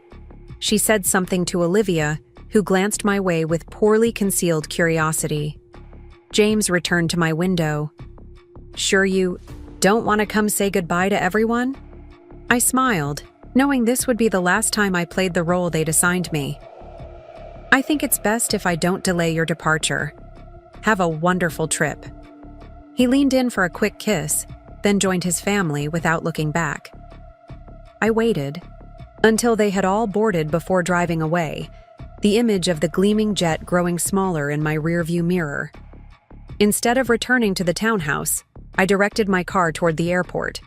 She said something to Olivia, who glanced my way with poorly concealed curiosity. James returned to my window. "Sure you don't want to come say goodbye to everyone?" I smiled, knowing this would be the last time I played the role they'd assigned me. "I think it's best if I don't delay your departure. Have a wonderful trip." He leaned in for a quick kiss, then joined his family without looking back. I waited until they had all boarded before driving away, the image of the gleaming jet growing smaller in my rearview mirror. Instead of returning to the townhouse, I directed my car toward the airport.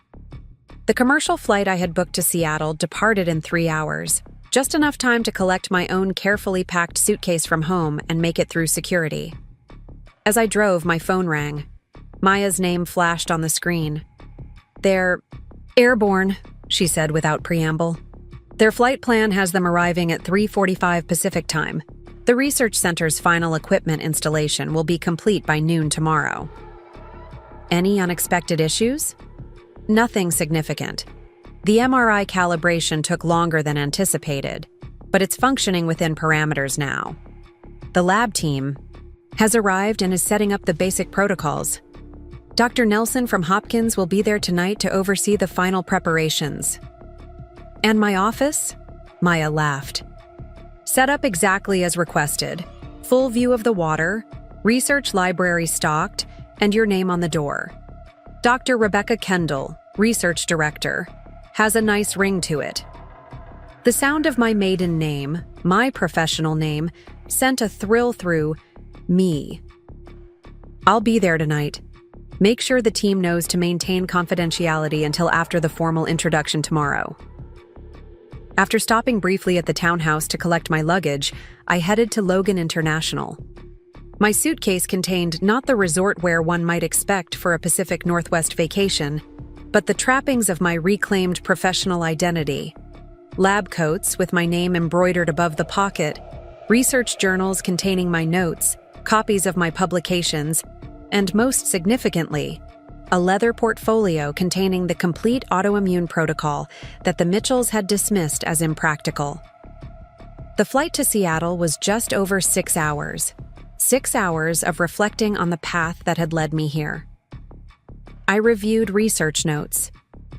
The commercial flight I had booked to Seattle departed in 3 hours, just enough time to collect my own carefully packed suitcase from home and make it through security. As I drove, my phone rang. Maya's name flashed on the screen. "They're airborne," she said without preamble. "Their flight plan has them arriving at 3:45 Pacific time. The research center's final equipment installation will be complete by noon tomorrow." Any unexpected issues? Nothing significant. The MRI calibration took longer than anticipated, but it's functioning within parameters now. The lab team has arrived and is setting up the basic protocols. Dr. Nelson from Hopkins will be there tonight to oversee the final preparations. "And my office?" Maya laughed. "Set up exactly as requested. Full view of the water, research library stocked, and your name on the door. Dr. Rebecca Kendall, Research Director, has a nice ring to it." The sound of my maiden name, my professional name, sent a thrill through me. "I'll be there tonight. Make sure the team knows to maintain confidentiality until after the formal introduction tomorrow." After stopping briefly at the townhouse to collect my luggage, I headed to Logan International. My suitcase contained not the resort wear one might expect for a Pacific Northwest vacation, but the trappings of my reclaimed professional identity. Lab coats with my name embroidered above the pocket, research journals containing my notes, copies of my publications, and most significantly, a leather portfolio containing the complete autoimmune protocol that the Mitchells had dismissed as impractical. The flight to Seattle was just over 6 hours. 6 hours of reflecting on the path that had led me here. I reviewed research notes,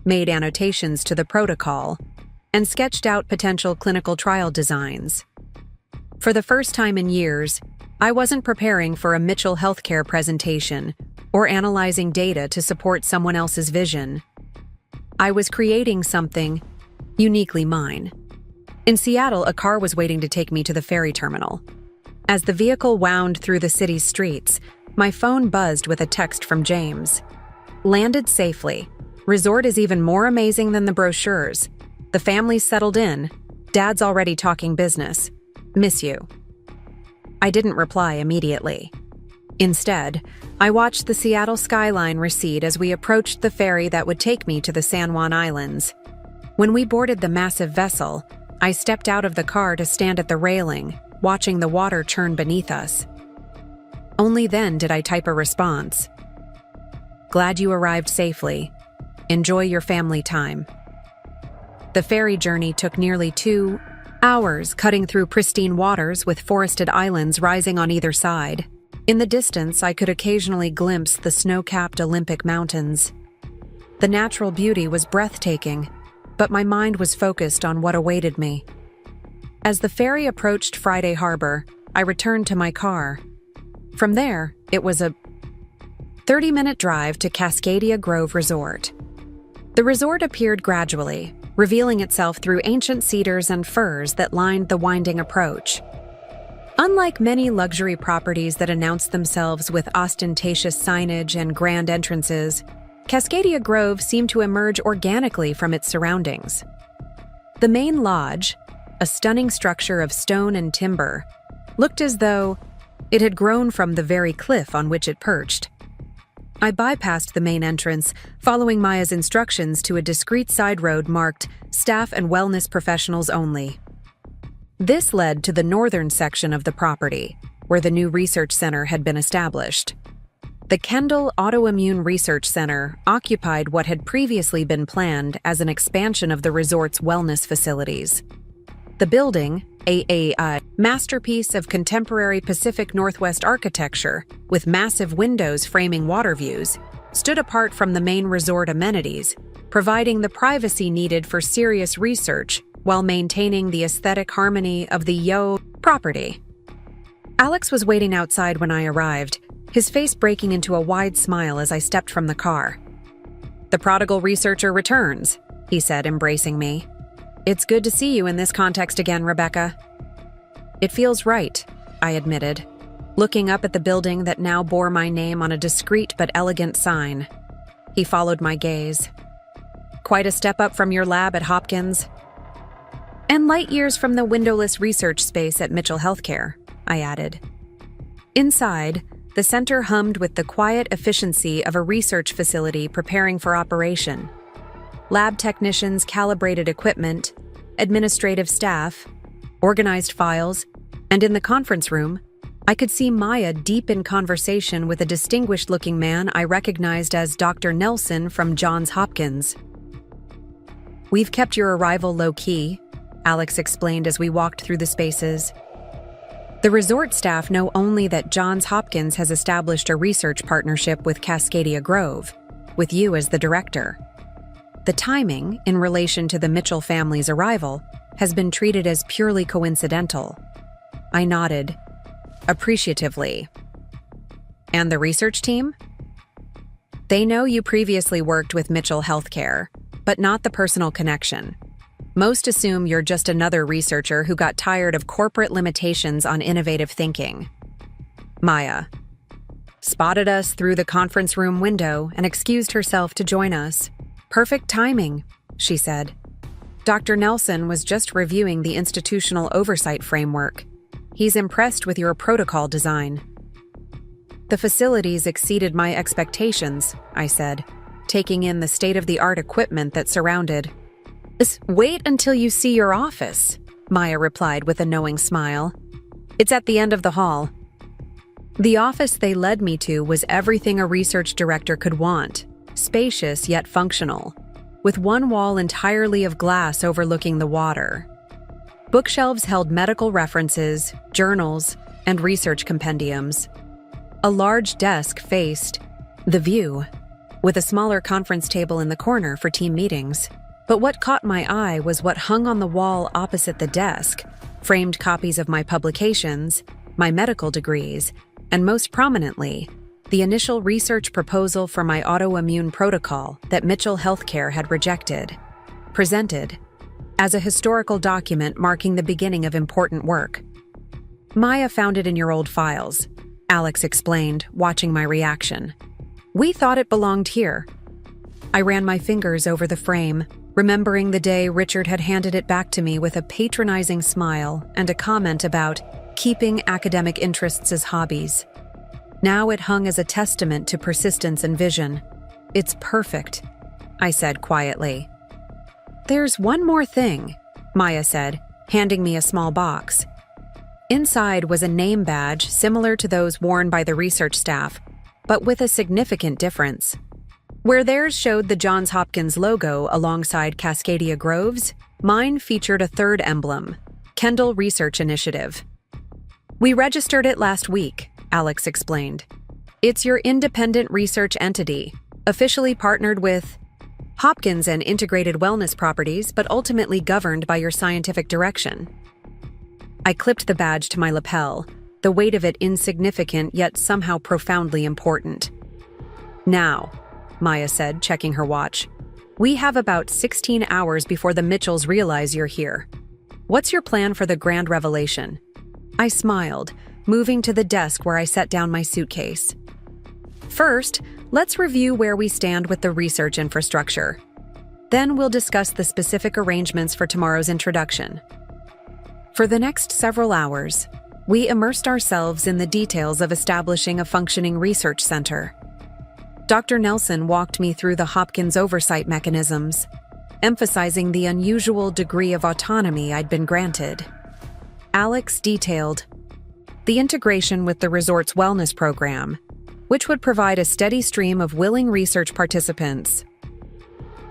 made annotations to the protocol, and sketched out potential clinical trial designs. For the first time in years, I wasn't preparing for a Mitchell healthcare presentation or analyzing data to support someone else's vision. I was creating something uniquely mine. In Seattle, a car was waiting to take me to the ferry terminal. As the vehicle wound through the city's streets, my phone buzzed with a text from James. "Landed safely. Resort is even more amazing than the brochures. The family's settled in. Dad's already talking business. Miss you." I didn't reply immediately. Instead, I watched the Seattle skyline recede as we approached the ferry that would take me to the San Juan Islands. When we boarded the massive vessel, I stepped out of the car to stand at the railing, watching the water churn beneath us. Only then did I type a response. "Glad you arrived safely. Enjoy your family time." The ferry journey took nearly 2 hours, cutting through pristine waters with forested islands rising on either side. In the distance, I could occasionally glimpse the snow-capped Olympic mountains. The natural beauty was breathtaking, but my mind was focused on what awaited me. As the ferry approached Friday Harbor, I returned to my car. From there, it was a 30-minute drive to Cascadia Grove Resort. The resort appeared gradually, revealing itself through ancient cedars and firs that lined the winding approach. Unlike many luxury properties that announce themselves with ostentatious signage and grand entrances, Cascadia Grove seemed to emerge organically from its surroundings. The main lodge, a stunning structure of stone and timber, looked as though it had grown from the very cliff on which it perched. I bypassed the main entrance, following Maya's instructions to a discreet side road marked Staff and Wellness Professionals Only. This led to the northern section of the property, where the new research center had been established. The Kendall Autoimmune Research Center occupied what had previously been planned as an expansion of the resort's wellness facilities. The building, a masterpiece of contemporary Pacific Northwest architecture with massive windows framing water views, stood apart from the main resort amenities, providing the privacy needed for serious research while maintaining the aesthetic harmony of the property. Alex was waiting outside when I arrived, his face breaking into a wide smile as I stepped from the car. "The prodigal researcher returns," he said, embracing me. "It's good to see you in this context again, Rebecca." "It feels right," I admitted, looking up at the building that now bore my name on a discreet but elegant sign. He followed my gaze. "Quite a step up from your lab at Hopkins." "And light years from the windowless research space at Mitchell Healthcare," I added. Inside, the center hummed with the quiet efficiency of a research facility preparing for operation. Lab technicians calibrated equipment, administrative staff, organized files, and in the conference room, I could see Maya deep in conversation with a distinguished-looking man I recognized as Dr. Nelson from Johns Hopkins. "We've kept your arrival low-key," Alex explained as we walked through the spaces. "The resort staff know only that Johns Hopkins has established a research partnership with Cascadia Grove, with you as the director. The timing, in relation to the Mitchell family's arrival, has been treated as purely coincidental." I nodded, appreciatively. "And the research team?" "They know you previously worked with Mitchell Healthcare, but not the personal connection. Most assume you're just another researcher who got tired of corporate limitations on innovative thinking." Maya spotted us through the conference room window and excused herself to join us. "Perfect timing," she said. "Dr. Nelson was just reviewing the institutional oversight framework. He's impressed with your protocol design." "The facilities exceeded my expectations," I said, taking in the state-of-the-art equipment that surrounded. "Wait until you see your office," Maya replied with a knowing smile. "It's at the end of the hall." The office they led me to was everything a research director could want, spacious yet functional, with one wall entirely of glass overlooking the water. Bookshelves held medical references, journals, and research compendiums. A large desk faced the view, with a smaller conference table in the corner for team meetings. But what caught my eye was what hung on the wall opposite the desk: framed copies of my publications, my medical degrees, and most prominently, the initial research proposal for my autoimmune protocol that Mitchell Healthcare had rejected, presented as a historical document marking the beginning of important work. "Maya found it in your old files," Alex explained, watching my reaction. "We thought it belonged here." I ran my fingers over the frame, remembering the day Richard had handed it back to me with a patronizing smile and a comment about keeping academic interests as hobbies. Now it hung as a testament to persistence and vision. "It's perfect," I said quietly. "There's one more thing," Maya said, handing me a small box. Inside was a name badge similar to those worn by the research staff, but with a significant difference. Where theirs showed the Johns Hopkins logo alongside Cascadia Grove's, mine featured a third emblem, Kendall Research Initiative. "We registered it last week," Alex explained. "It's your independent research entity, officially partnered with Hopkins and Integrated Wellness Properties, but ultimately governed by your scientific direction." I clipped the badge to my lapel, the weight of it insignificant yet somehow profoundly important. "Now," Maya said, checking her watch, "we have about 16 hours before the Mitchells realize you're here. What's your plan for the grand revelation?" I smiled, moving to the desk where I set down my suitcase. "First, let's review where we stand with the research infrastructure. Then we'll discuss the specific arrangements for tomorrow's introduction." For the next several hours, we immersed ourselves in the details of establishing a functioning research center. Dr. Nelson walked me through the Hopkins oversight mechanisms, emphasizing the unusual degree of autonomy I'd been granted. Alex detailed the integration with the resort's wellness program, which would provide a steady stream of willing research participants.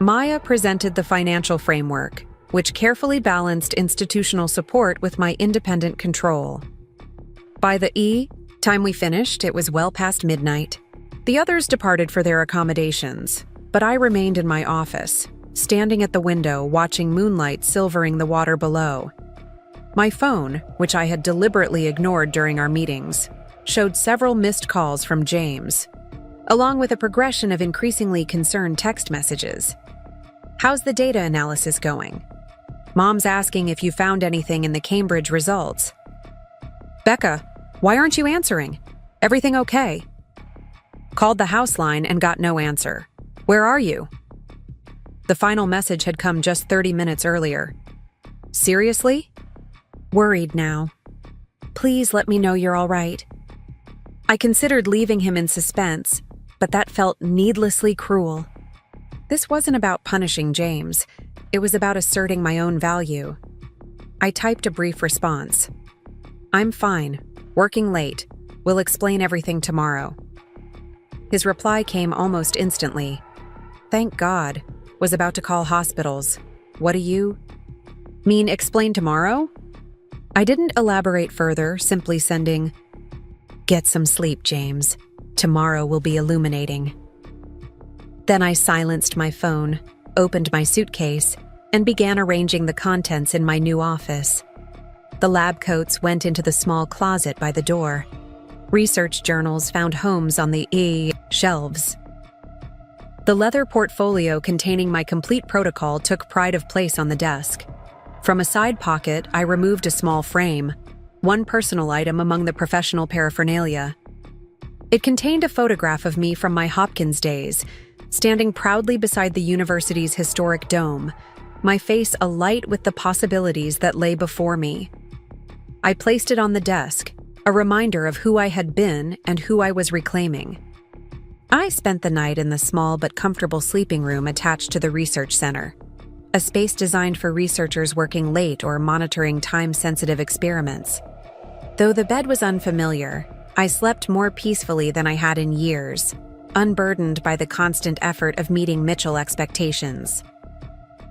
Maya presented the financial framework, which carefully balanced institutional support with my independent control. By the time we finished, it was well past midnight. The others departed for their accommodations, but I remained in my office, standing at the window watching moonlight silvering the water below. My phone, which I had deliberately ignored during our meetings, showed several missed calls from James, along with a progression of increasingly concerned text messages. "How's the data analysis going? Mom's asking if you found anything in the Cambridge results. Becca, why aren't you answering? Everything okay?" Called the house line and got no answer. "Where are you?" The final message had come just 30 minutes earlier. "Seriously? Worried now. Please let me know you're all right." I considered leaving him in suspense, but that felt needlessly cruel. This wasn't about punishing James. It was about asserting my own value. I typed a brief response. "I'm fine. Working late. We'll explain everything tomorrow." His reply came almost instantly. "Thank God. Was about to call hospitals. What do you mean, explain tomorrow?" I didn't elaborate further, simply sending, "Get some sleep, James. Tomorrow will be illuminating." Then I silenced my phone, opened my suitcase, and began arranging the contents in my new office. The lab coats went into the small closet by the door. Research journals found homes on the shelves. The leather portfolio containing my complete protocol took pride of place on the desk. From a side pocket, I removed a small frame, one personal item among the professional paraphernalia. It contained a photograph of me from my Hopkins days, standing proudly beside the university's historic dome, my face alight with the possibilities that lay before me. I placed it on the desk, a reminder of who I had been and who I was reclaiming. I spent the night in the small but comfortable sleeping room attached to the research center, a space designed for researchers working late or monitoring time-sensitive experiments. Though the bed was unfamiliar, I slept more peacefully than I had in years, unburdened by the constant effort of meeting Mitchell expectations.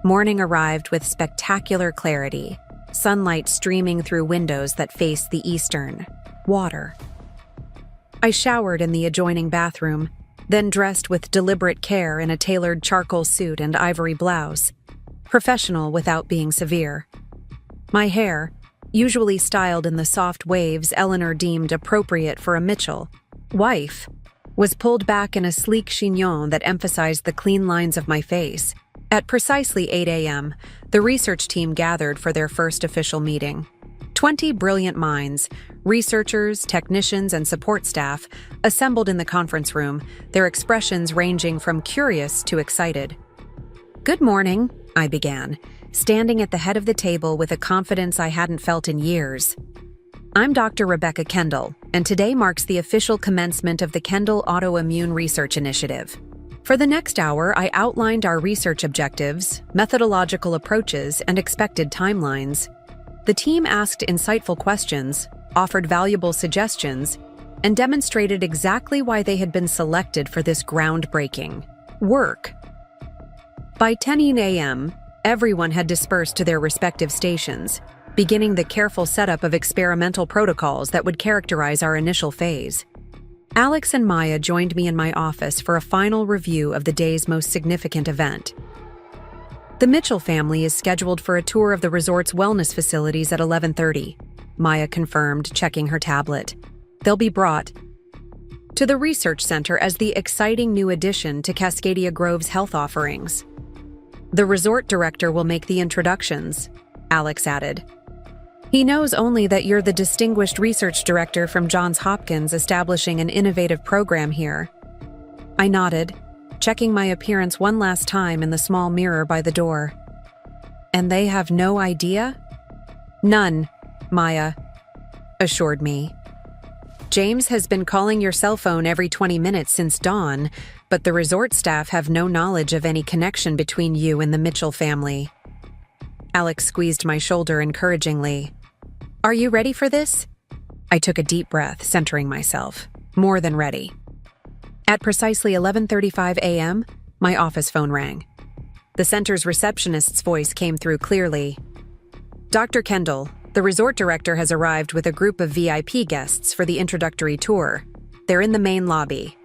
Morning arrived with spectacular clarity, sunlight streaming through windows that faced the eastern water. I showered in the adjoining bathroom, then dressed with deliberate care in a tailored charcoal suit and ivory blouse, professional without being severe. My hair, usually styled in the soft waves Eleanor deemed appropriate for a Mitchell wife, was pulled back in a sleek chignon that emphasized the clean lines of my face. At precisely 8 a.m., the research team gathered for their first official meeting. 20 brilliant minds, researchers, technicians, and support staff, assembled in the conference room, their expressions ranging from curious to excited. "Good morning," I began, standing at the head of the table with a confidence I hadn't felt in years. "I'm Dr. Rebecca Kendall, and today marks the official commencement of the Kendall Autoimmune Research Initiative. For the next hour, I outlined our research objectives, methodological approaches, and expected timelines. The team asked insightful questions, offered valuable suggestions, and demonstrated exactly why they had been selected for this groundbreaking work. By 10 a.m., everyone had dispersed to their respective stations, beginning the careful setup of experimental protocols that would characterize our initial phase. Alex and Maya joined me in my office for a final review of the day's most significant event. The Mitchell family is scheduled for a tour of the resort's wellness facilities at 11:30, Maya confirmed, checking her tablet. They'll be brought to the research center as the exciting new addition to Cascadia Grove's health offerings. The resort director will make the introductions, Alex added. He knows only that you're the distinguished research director from Johns Hopkins establishing an innovative program here. I nodded, checking my appearance one last time in the small mirror by the door. And they have no idea? None, Maya assured me. James has been calling your cell phone every 20 minutes since dawn, but the resort staff have no knowledge of any connection between you and the Mitchell family. Alex squeezed my shoulder encouragingly. Are you ready for this? I took a deep breath, centering myself. More than ready. At precisely 11:35 a.m., my office phone rang. The center's receptionist's voice came through clearly. Dr. Kendall, the resort director has arrived with a group of VIP guests for the introductory tour. They're in the main lobby.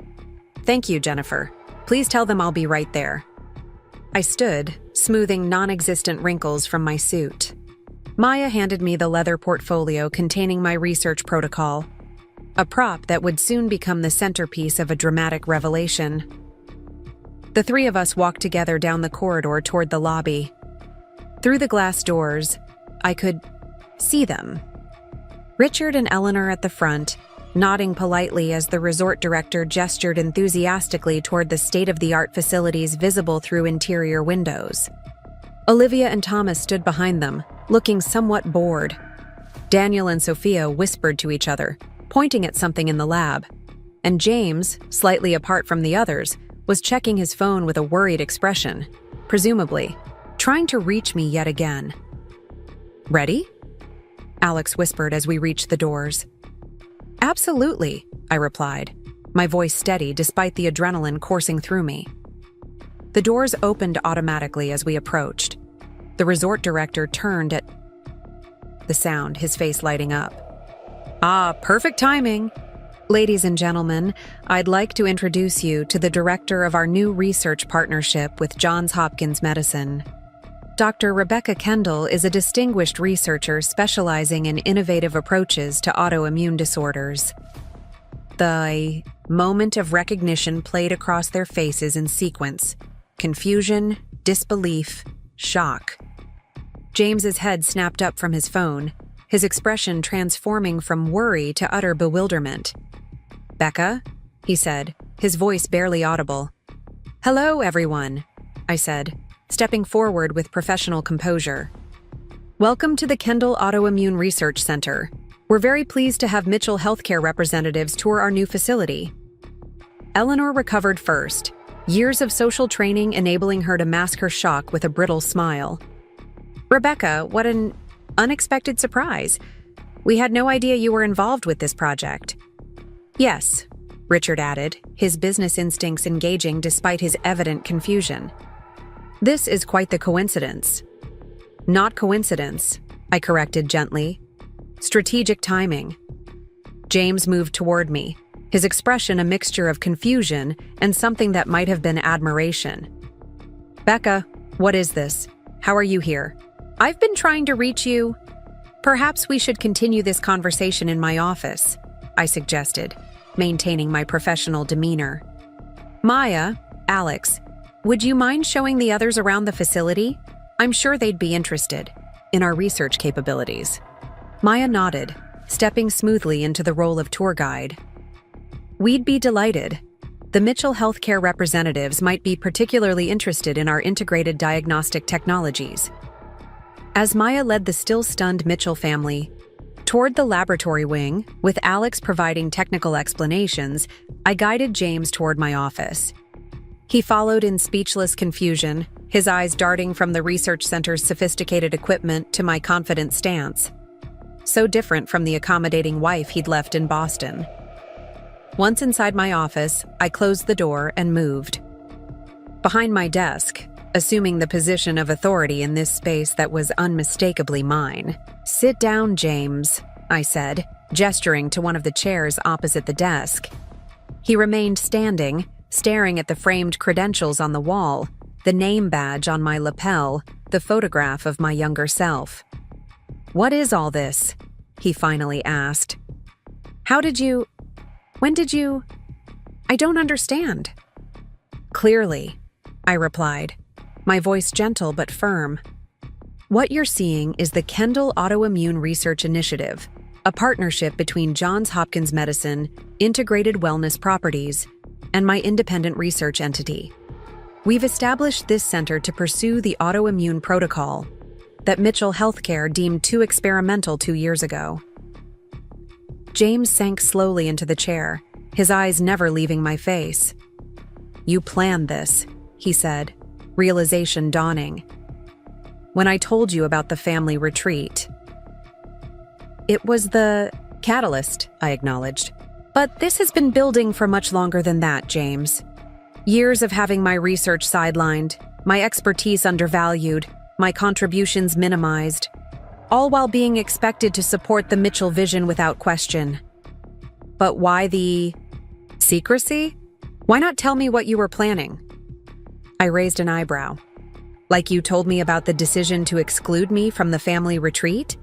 Thank you, Jennifer. Please tell them I'll be right there. I stood, smoothing non-existent wrinkles from my suit. Maya handed me the leather portfolio containing my research protocol, a prop that would soon become the centerpiece of a dramatic revelation. The three of us walked together down the corridor toward the lobby. Through the glass doors, I could see them. Richard and Eleanor at the front, nodding politely as the resort director gestured enthusiastically toward the state-of-the-art facilities visible through interior windows. Olivia and Thomas stood behind them, looking somewhat bored. Daniel and Sophia whispered to each other, pointing at something in the lab, and James, slightly apart from the others, was checking his phone with a worried expression, presumably trying to reach me yet again. Ready? Alex whispered as we reached the doors. Absolutely, I replied, my voice steady despite the adrenaline coursing through me. The doors opened automatically as we approached. The resort director turned at the sound, his face lighting up. Ah, perfect timing. Ladies and gentlemen, I'd like to introduce you to the director of our new research partnership with Johns Hopkins Medicine. Dr. Rebecca Kendall is a distinguished researcher specializing in innovative approaches to autoimmune disorders. The moment of recognition played across their faces in sequence. Confusion, disbelief, shock. James's head snapped up from his phone, his expression transforming from worry to utter bewilderment. Becca, he said, his voice barely audible. Hello, everyone, I said, stepping forward with professional composure. Welcome to the Kendall Autoimmune Research Center. We're very pleased to have Mitchell Healthcare representatives tour our new facility. Eleanor recovered first, years of social training enabling her to mask her shock with a brittle smile. Rebecca, what an unexpected surprise. We had no idea you were involved with this project. Yes, Richard added, his business instincts engaging despite his evident confusion. This is quite the coincidence. Not coincidence, I corrected gently. Strategic timing. James moved toward me, his expression a mixture of confusion and something that might have been admiration. Becca, what is this? How are you here? I've been trying to reach you. Perhaps we should continue this conversation in my office, I suggested, maintaining my professional demeanor. Maya, Alex, would you mind showing the others around the facility? I'm sure they'd be interested in our research capabilities. Maya nodded, stepping smoothly into the role of tour guide. We'd be delighted. The Mitchell Healthcare representatives might be particularly interested in our integrated diagnostic technologies. As Maya led the still-stunned Mitchell family toward the laboratory wing, with Alex providing technical explanations, I guided James toward my office. He followed in speechless confusion, his eyes darting from the research center's sophisticated equipment to my confident stance. So different from the accommodating wife he'd left in Boston. Once inside my office, I closed the door and moved. Behind my desk, assuming the position of authority in this space that was unmistakably mine. Sit down, James, I said, gesturing to one of the chairs opposite the desk. He remained standing, staring at the framed credentials on the wall, the name badge on my lapel, the photograph of my younger self. What is all this? He finally asked. When did you? I don't understand. Clearly, I replied, my voice gentle but firm. What you're seeing is the Kendall Autoimmune Research Initiative, a partnership between Johns Hopkins Medicine, Integrated Wellness Properties, and my independent research entity. We've established this center to pursue the autoimmune protocol that Mitchell Healthcare deemed too experimental 2 years ago. James sank slowly into the chair, his eyes never leaving my face. "You planned this," he said, realization dawning. "When I told you about the family retreat." "It was the catalyst," I acknowledged. "But this has been building for much longer than that, James. Years of having my research sidelined, my expertise undervalued, my contributions minimized, all while being expected to support the Mitchell vision without question. But why the secrecy? Why not tell me what you were planning?" I raised an eyebrow. "Like you told me about the decision to exclude me from the family retreat?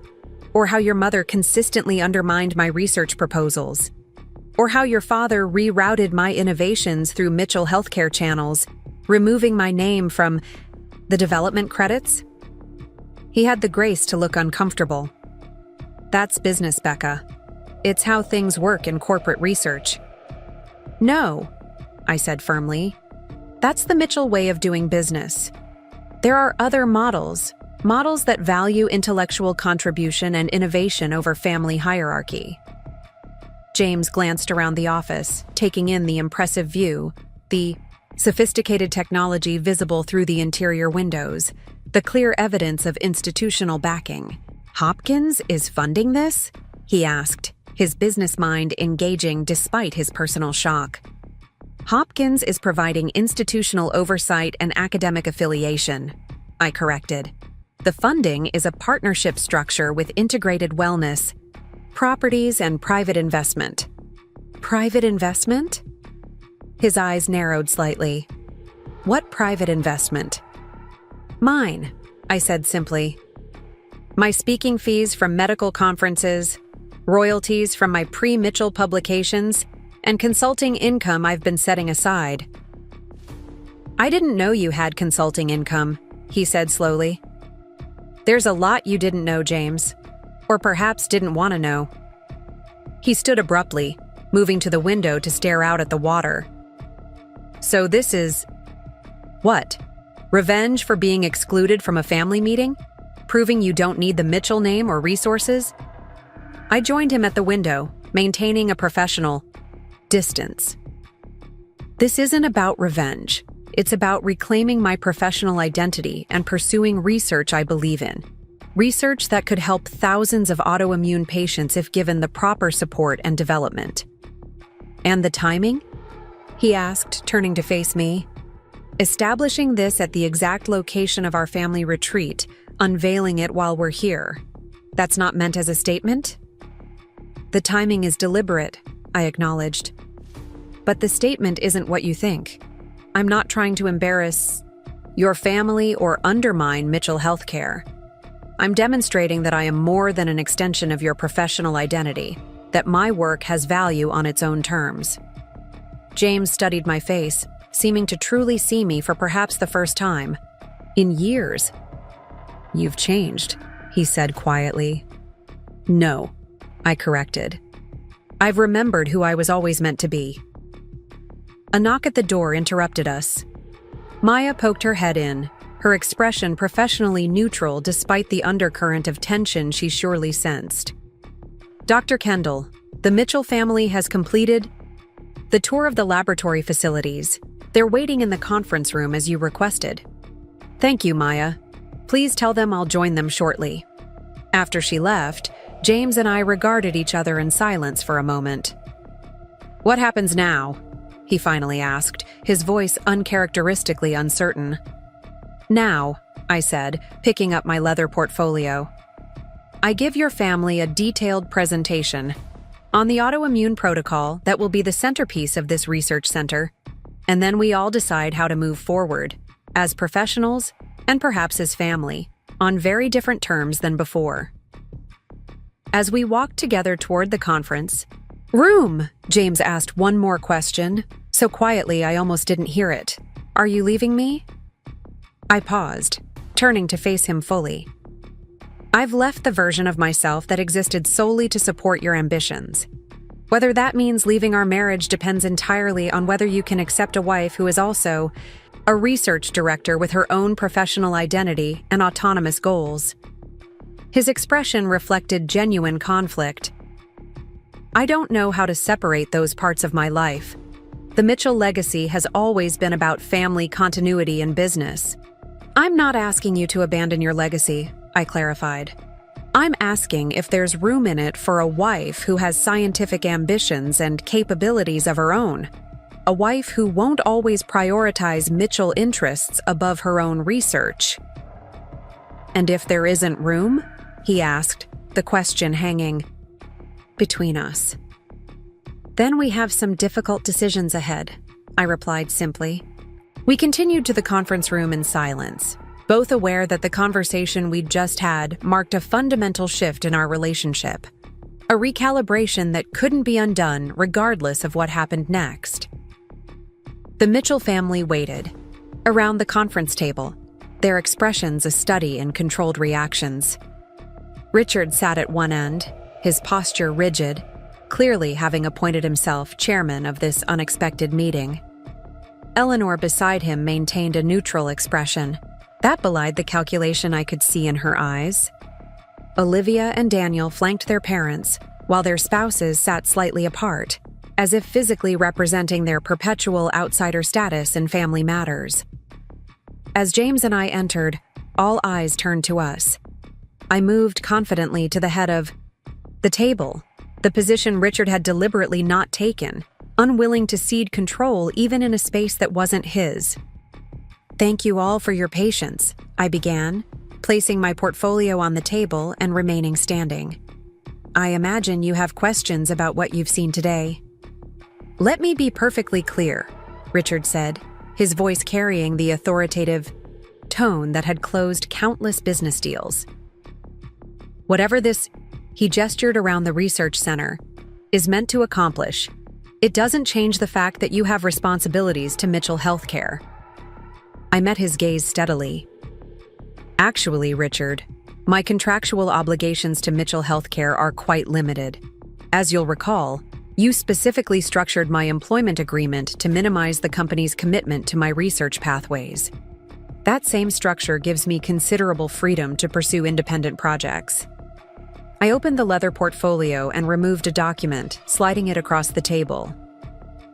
Or how your mother consistently undermined my research proposals? Or how your father rerouted my innovations through Mitchell healthcare channels, removing my name from the development credits?" He had the grace to look uncomfortable. "That's business, Becca. It's how things work in corporate research." "No," I said firmly. "That's the Mitchell way of doing business. There are other models that value intellectual contribution and innovation over family hierarchy." James glanced around the office, taking in the impressive view, the sophisticated technology visible through the interior windows, the clear evidence of institutional backing. "Hopkins is funding this?" he asked, his business mind engaging despite his personal shock. "Hopkins is providing institutional oversight and academic affiliation," I corrected. "The funding is a partnership structure with integrated wellness, properties, and private investment." "Private investment?" His eyes narrowed slightly. "What private investment?" "Mine," I said simply. "My speaking fees from medical conferences, royalties from my pre-Mitchell publications, and consulting income I've been setting aside." "I didn't know you had consulting income," he said slowly. "There's a lot you didn't know, James. Or perhaps didn't want to know." He stood abruptly, moving to the window to stare out at the water. "So this is what? Revenge for being excluded from a family meeting? Proving you don't need the Mitchell name or resources?" I joined him at the window, maintaining a professional distance. "This isn't about revenge. It's about reclaiming my professional identity and pursuing research I believe in. Research that could help thousands of autoimmune patients if given the proper support and development." "And the timing?" he asked, turning to face me. "Establishing this at the exact location of our family retreat, unveiling it while we're here. That's not meant as a statement?" "The timing is deliberate," I acknowledged. "But the statement isn't what you think. I'm not trying to embarrass your family or undermine Mitchell Healthcare. I'm demonstrating that I am more than an extension of your professional identity, that my work has value on its own terms." James studied my face, seeming to truly see me for perhaps the first time in years. "You've changed," he said quietly. "No," I corrected. "I've remembered who I was always meant to be." A knock at the door interrupted us. Maya poked her head in, her expression professionally neutral despite the undercurrent of tension she surely sensed. "Dr. Kendall, the Mitchell family has completed the tour of the laboratory facilities. They're waiting in the conference room as you requested." "Thank you, Maya. Please tell them I'll join them shortly." After she left, James and I regarded each other in silence for a moment. "What happens now?" he finally asked, his voice uncharacteristically uncertain. "Now," I said, picking up my leather portfolio, "I give your family a detailed presentation on the autoimmune protocol that will be the centerpiece of this research center, and then we all decide how to move forward, as professionals and perhaps as family, on very different terms than before." As we walked together toward the conference room, James asked one more question, so quietly I almost didn't hear it. "Are you leaving me?" I paused, turning to face him fully. "I've left the version of myself that existed solely to support your ambitions. Whether that means leaving our marriage depends entirely on whether you can accept a wife who is also a research director with her own professional identity and autonomous goals." His expression reflected genuine conflict. I don't know how to separate those parts of my life. The Mitchell legacy has always been about family continuity and business. I'm not asking you to abandon your legacy, I clarified. I'm asking if there's room in it for a wife who has scientific ambitions and capabilities of her own. A wife who won't always prioritize Mitchell interests above her own research. And if there isn't room? He asked, the question hanging between us. Then we have some difficult decisions ahead, I replied simply. We continued to the conference room in silence, both aware that the conversation we'd just had marked a fundamental shift in our relationship, a recalibration that couldn't be undone regardless of what happened next. The Mitchell family waited, around the conference table, their expressions a study in controlled reactions. Richard sat at one end, his posture rigid, clearly having appointed himself chairman of this unexpected meeting. Eleanor beside him maintained a neutral expression. That belied the calculation I could see in her eyes. Olivia and Daniel flanked their parents, while their spouses sat slightly apart, as if physically representing their perpetual outsider status in family matters. As James and I entered, all eyes turned to us. I moved confidently to the head of the table, the position Richard had deliberately not taken, unwilling to cede control even in a space that wasn't his. Thank you all for your patience, I began, placing my portfolio on the table and remaining standing. I imagine you have questions about what you've seen today. Let me be perfectly clear, Richard said, his voice carrying the authoritative tone that had closed countless business deals. Whatever this, he gestured around the research center, is meant to accomplish, it doesn't change the fact that you have responsibilities to Mitchell Healthcare. I met his gaze steadily. Actually, Richard, my contractual obligations to Mitchell Healthcare are quite limited. As you'll recall, you specifically structured my employment agreement to minimize the company's commitment to my research pathways. That same structure gives me considerable freedom to pursue independent projects. I opened the leather portfolio and removed a document, sliding it across the table.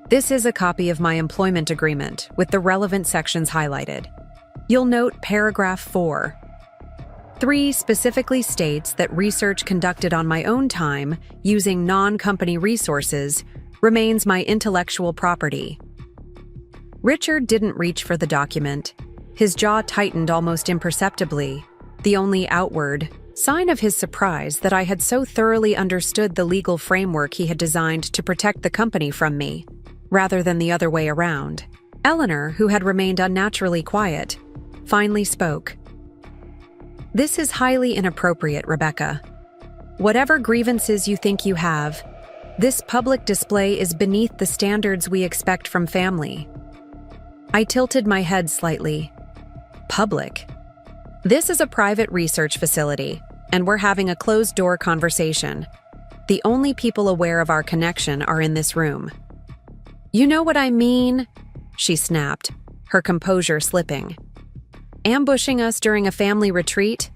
This is a copy of my employment agreement, with the relevant sections highlighted. You'll note paragraph 4. 3 specifically states that research conducted on my own time, using non-company resources, remains my intellectual property. Richard didn't reach for the document. His jaw tightened almost imperceptibly, the only outward sign of his surprise that I had so thoroughly understood the legal framework he had designed to protect the company from me, rather than the other way around. Eleanor, who had remained unnaturally quiet, finally spoke. This is highly inappropriate, Rebecca. Whatever grievances you think you have, this public display is beneath the standards we expect from family. I tilted my head slightly. Public? This is a private research facility, and we're having a closed-door conversation. The only people aware of our connection are in this room. You know what I mean? She snapped, her composure slipping. Ambushing us during a family retreat?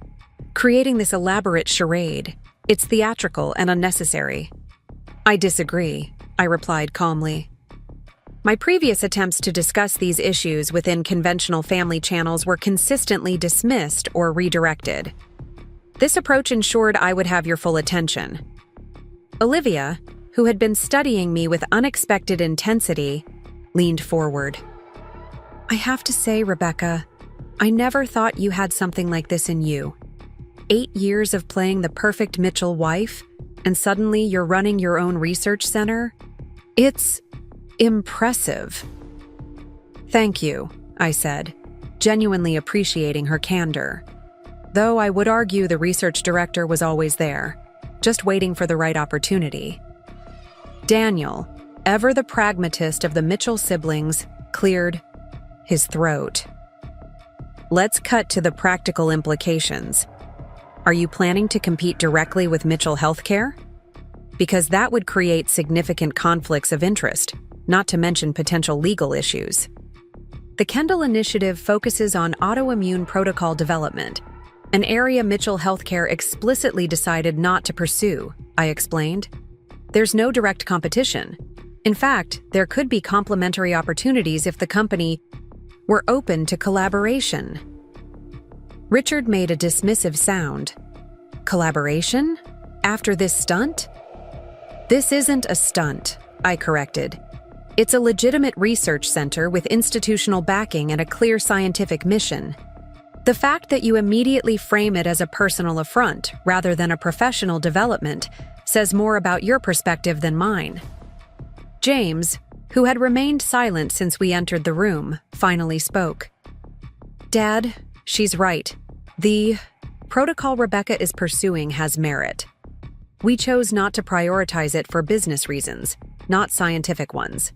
Creating this elaborate charade. It's theatrical and unnecessary. I disagree, I replied calmly. My previous attempts to discuss these issues within conventional family channels were consistently dismissed or redirected. This approach ensured I would have your full attention. Olivia, who had been studying me with unexpected intensity, leaned forward. I have to say, Rebecca, I never thought you had something like this in you. 8 years of playing the perfect Mitchell wife, and suddenly you're running your own research center? It's impressive. Thank you, I said, genuinely appreciating her candor. Though I would argue the research director was always there, just waiting for the right opportunity. Daniel, ever the pragmatist of the Mitchell siblings, cleared his throat. Let's cut to the practical implications. Are you planning to compete directly with Mitchell Healthcare? Because that would create significant conflicts of interest, not to mention potential legal issues. The Kendall Initiative focuses on autoimmune protocol development, an area Mitchell Healthcare explicitly decided not to pursue, I explained. There's no direct competition. In fact, there could be complementary opportunities if the company were open to collaboration. Richard made a dismissive sound. Collaboration? After this stunt? This isn't a stunt, I corrected. It's a legitimate research center with institutional backing and a clear scientific mission. The fact that you immediately frame it as a personal affront rather than a professional development says more about your perspective than mine. James, who had remained silent since we entered the room, finally spoke. Dad, she's right. The protocol Rebecca is pursuing has merit. We chose not to prioritize it for business reasons, not scientific ones.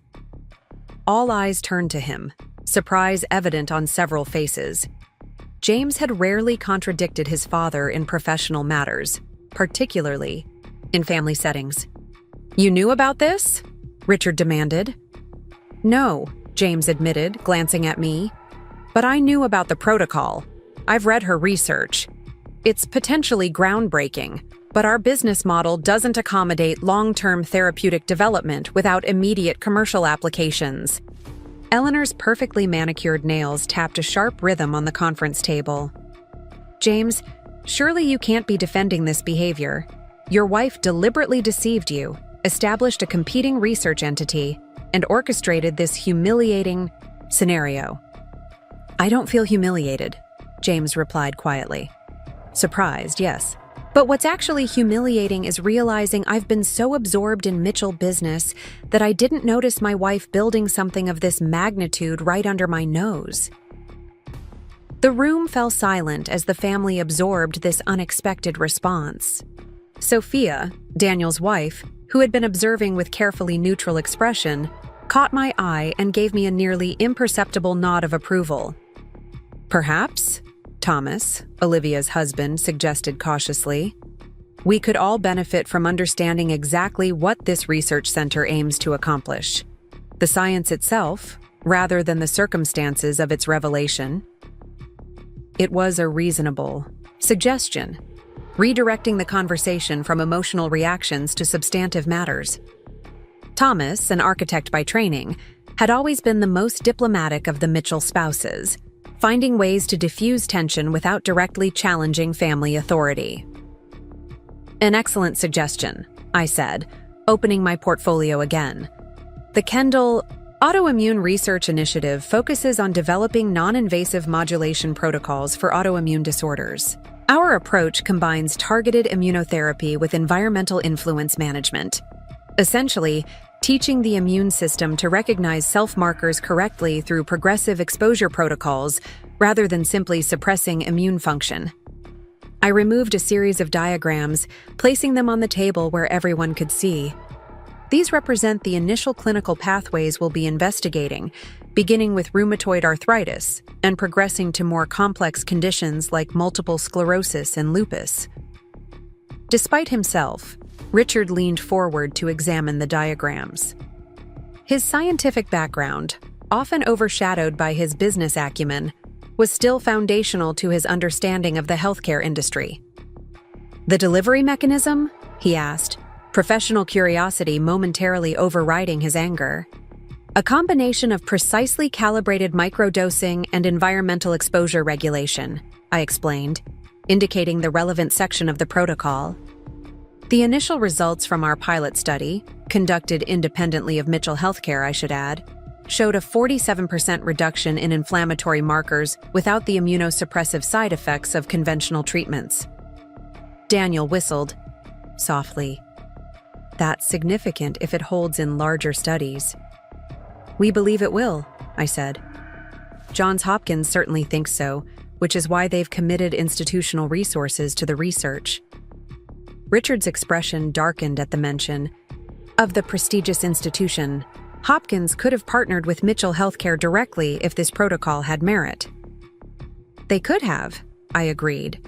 All eyes turned to him, surprise evident on several faces. James had rarely contradicted his father in professional matters, particularly in family settings. You knew about this? Richard demanded. No, James admitted, glancing at me. But I knew about the protocol. I've read her research. It's potentially groundbreaking, but our business model doesn't accommodate long-term therapeutic development without immediate commercial applications. Eleanor's perfectly manicured nails tapped a sharp rhythm on the conference table. James, surely you can't be defending this behavior. Your wife deliberately deceived you, established a competing research entity, and orchestrated this humiliating scenario. I don't feel humiliated, James replied quietly. Surprised, yes. But what's actually humiliating is realizing I've been so absorbed in Mitchell business that I didn't notice my wife building something of this magnitude right under my nose. The room fell silent as the family absorbed this unexpected response. Sophia, Daniel's wife, who had been observing with carefully neutral expression, caught my eye and gave me a nearly imperceptible nod of approval. Perhaps, Thomas, Olivia's husband, suggested cautiously, we could all benefit from understanding exactly what this research center aims to accomplish. The science itself, rather than the circumstances of its revelation. It was a reasonable suggestion, redirecting the conversation from emotional reactions to substantive matters. Thomas, an architect by training, had always been the most diplomatic of the Mitchell spouses, finding ways to diffuse tension without directly challenging family authority. An excellent suggestion, I said, opening my portfolio again. The Kendall Autoimmune Research Initiative focuses on developing non-invasive modulation protocols for autoimmune disorders. Our approach combines targeted immunotherapy with environmental influence management, essentially teaching the immune system to recognize self-markers correctly through progressive exposure protocols rather than simply suppressing immune function. I removed a series of diagrams, placing them on the table where everyone could see. These represent the initial clinical pathways we'll be investigating, beginning with rheumatoid arthritis and progressing to more complex conditions like multiple sclerosis and lupus. Despite himself, Richard leaned forward to examine the diagrams. His scientific background, often overshadowed by his business acumen, was still foundational to his understanding of the healthcare industry. The delivery mechanism? He asked, professional curiosity momentarily overriding his anger. A combination of precisely calibrated microdosing and environmental exposure regulation, I explained, indicating the relevant section of the protocol. The initial results from our pilot study, conducted independently of Mitchell Healthcare, I should add, showed a 47% reduction in inflammatory markers without the immunosuppressive side effects of conventional treatments. Daniel whistled, softly. That's significant if it holds in larger studies. We believe it will, I said. Johns Hopkins certainly thinks so, which is why they've committed institutional resources to the research. Richard's expression darkened at the mention of the prestigious institution. Hopkins could have partnered with Mitchell Healthcare directly if this protocol had merit. They could have, I agreed,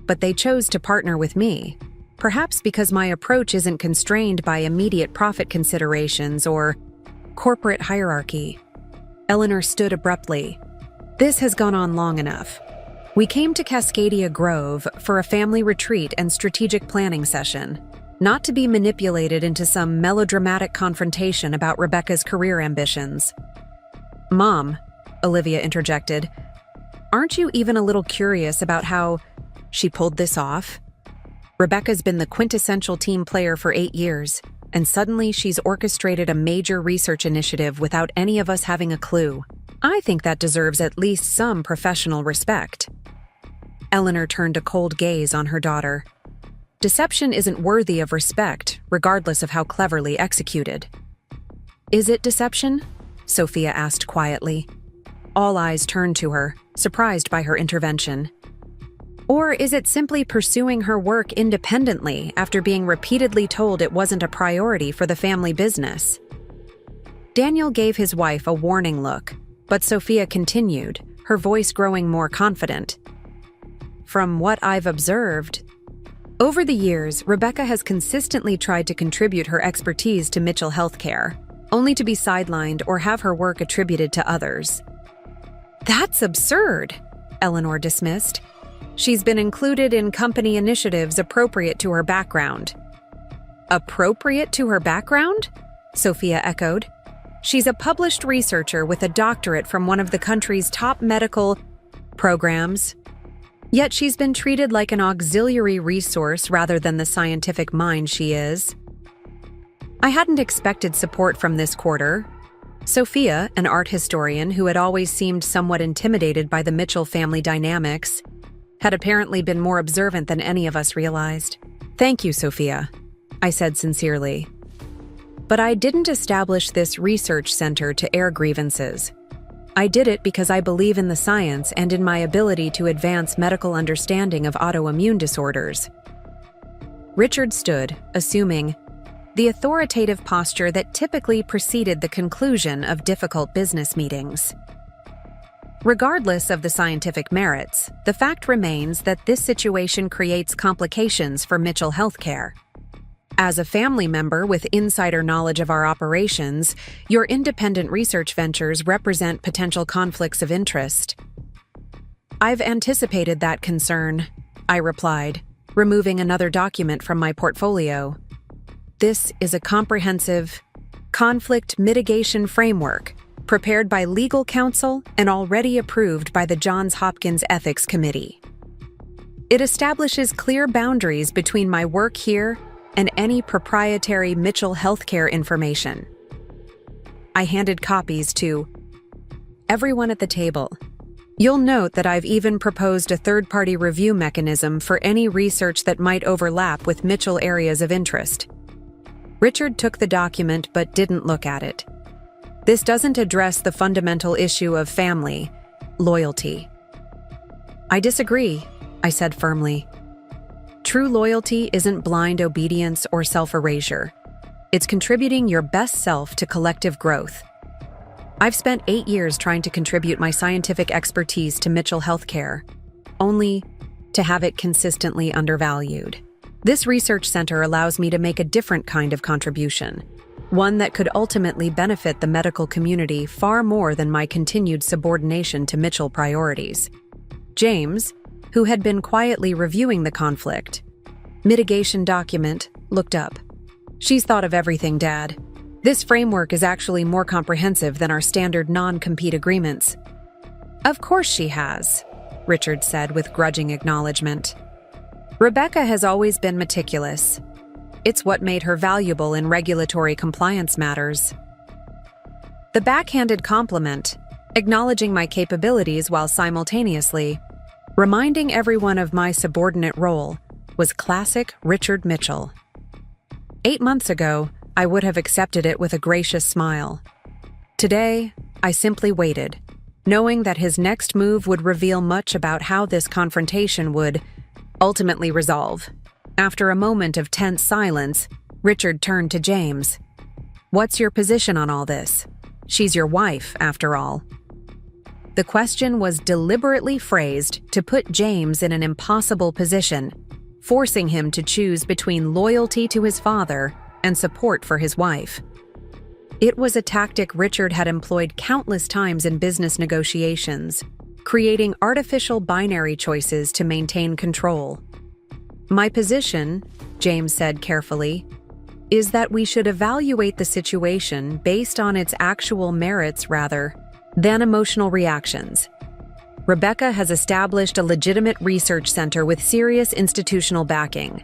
but they chose to partner with me, perhaps because my approach isn't constrained by immediate profit considerations or corporate hierarchy. Eleanor stood abruptly. This has gone on long enough. We came to Cascadia Grove for a family retreat and strategic planning session. not to be manipulated into some melodramatic confrontation about Rebecca's career ambitions. "Mom," Olivia interjected, "aren't you even a little curious about how she pulled this off? Rebecca's been the quintessential team player for 8 years, and suddenly she's orchestrated a major research initiative without any of us having a clue. I think that deserves at least some professional respect." Eleanor turned a cold gaze on her daughter. Deception isn't worthy of respect, regardless of how cleverly executed. "Is it deception?" Sophia asked quietly. All eyes turned to her, surprised by her intervention. "Or is it simply pursuing her work independently after being repeatedly told it wasn't a priority for the family business?" Daniel gave his wife a warning look, but Sophia continued, her voice growing more confident. "From what I've observed, over the years, Rebecca has consistently tried to contribute her expertise to Mitchell Healthcare, only to be sidelined or have her work attributed to others." "That's absurd," Eleanor dismissed. "She's been included in company initiatives appropriate to her background." "Appropriate to her background?" Sophia echoed. "She's a published researcher with a doctorate from one of the country's top medical programs. Yet she's been treated like an auxiliary resource rather than the scientific mind she is." I hadn't expected support from this quarter. Sophia, an art historian who had always seemed somewhat intimidated by the Mitchell family dynamics, had apparently been more observant than any of us realized. "Thank you, Sophia," I said sincerely. "But I didn't establish this research center to air grievances. I did it because I believe in the science and in my ability to advance medical understanding of autoimmune disorders." Richard stood, assuming the authoritative posture that typically preceded the conclusion of difficult business meetings. Regardless of the scientific merits, the fact remains that this situation creates complications for Mitchell Healthcare. As a family member with insider knowledge of our operations, your independent research ventures represent potential conflicts of interest. "I've anticipated that concern," I replied, removing another document from my portfolio. "This is a comprehensive conflict mitigation framework prepared by legal counsel and already approved by the Johns Hopkins Ethics Committee. It establishes clear boundaries between my work here and any proprietary Mitchell Healthcare information." I handed copies to everyone at the table. "You'll note that I've even proposed a third-party review mechanism for any research that might overlap with Mitchell areas of interest." Richard took the document but didn't look at it. "This doesn't address the fundamental issue of family loyalty." "I disagree," I said firmly. "True loyalty isn't blind obedience or self-erasure. It's contributing your best self to collective growth. I've spent 8 years trying to contribute my scientific expertise to Mitchell Healthcare, only to have it consistently undervalued. This research center allows me to make a different kind of contribution, one that could ultimately benefit the medical community far more than my continued subordination to Mitchell priorities." James, who had been quietly reviewing the conflict mitigation document, looked up. "She's thought of everything, Dad. This framework is actually more comprehensive than our standard non-compete agreements." "Of course she has," Richard said with grudging acknowledgement. "Rebecca has always been meticulous. It's what made her valuable in regulatory compliance matters." The backhanded compliment, acknowledging my capabilities while simultaneously reminding everyone of my subordinate role, was classic Richard Mitchell. 8 months ago, I would have accepted it with a gracious smile. Today, I simply waited, knowing that his next move would reveal much about how this confrontation would ultimately resolve. After a moment of tense silence, Richard turned to James. "What's your position on all this? She's your wife, after all." The question was deliberately phrased to put James in an impossible position, forcing him to choose between loyalty to his father and support for his wife. It was a tactic Richard had employed countless times in business negotiations, creating artificial binary choices to maintain control. My position, James said carefully, is that we should evaluate the situation based on its actual merits rather than emotional reactions. Rebecca has established a legitimate research center with serious institutional backing.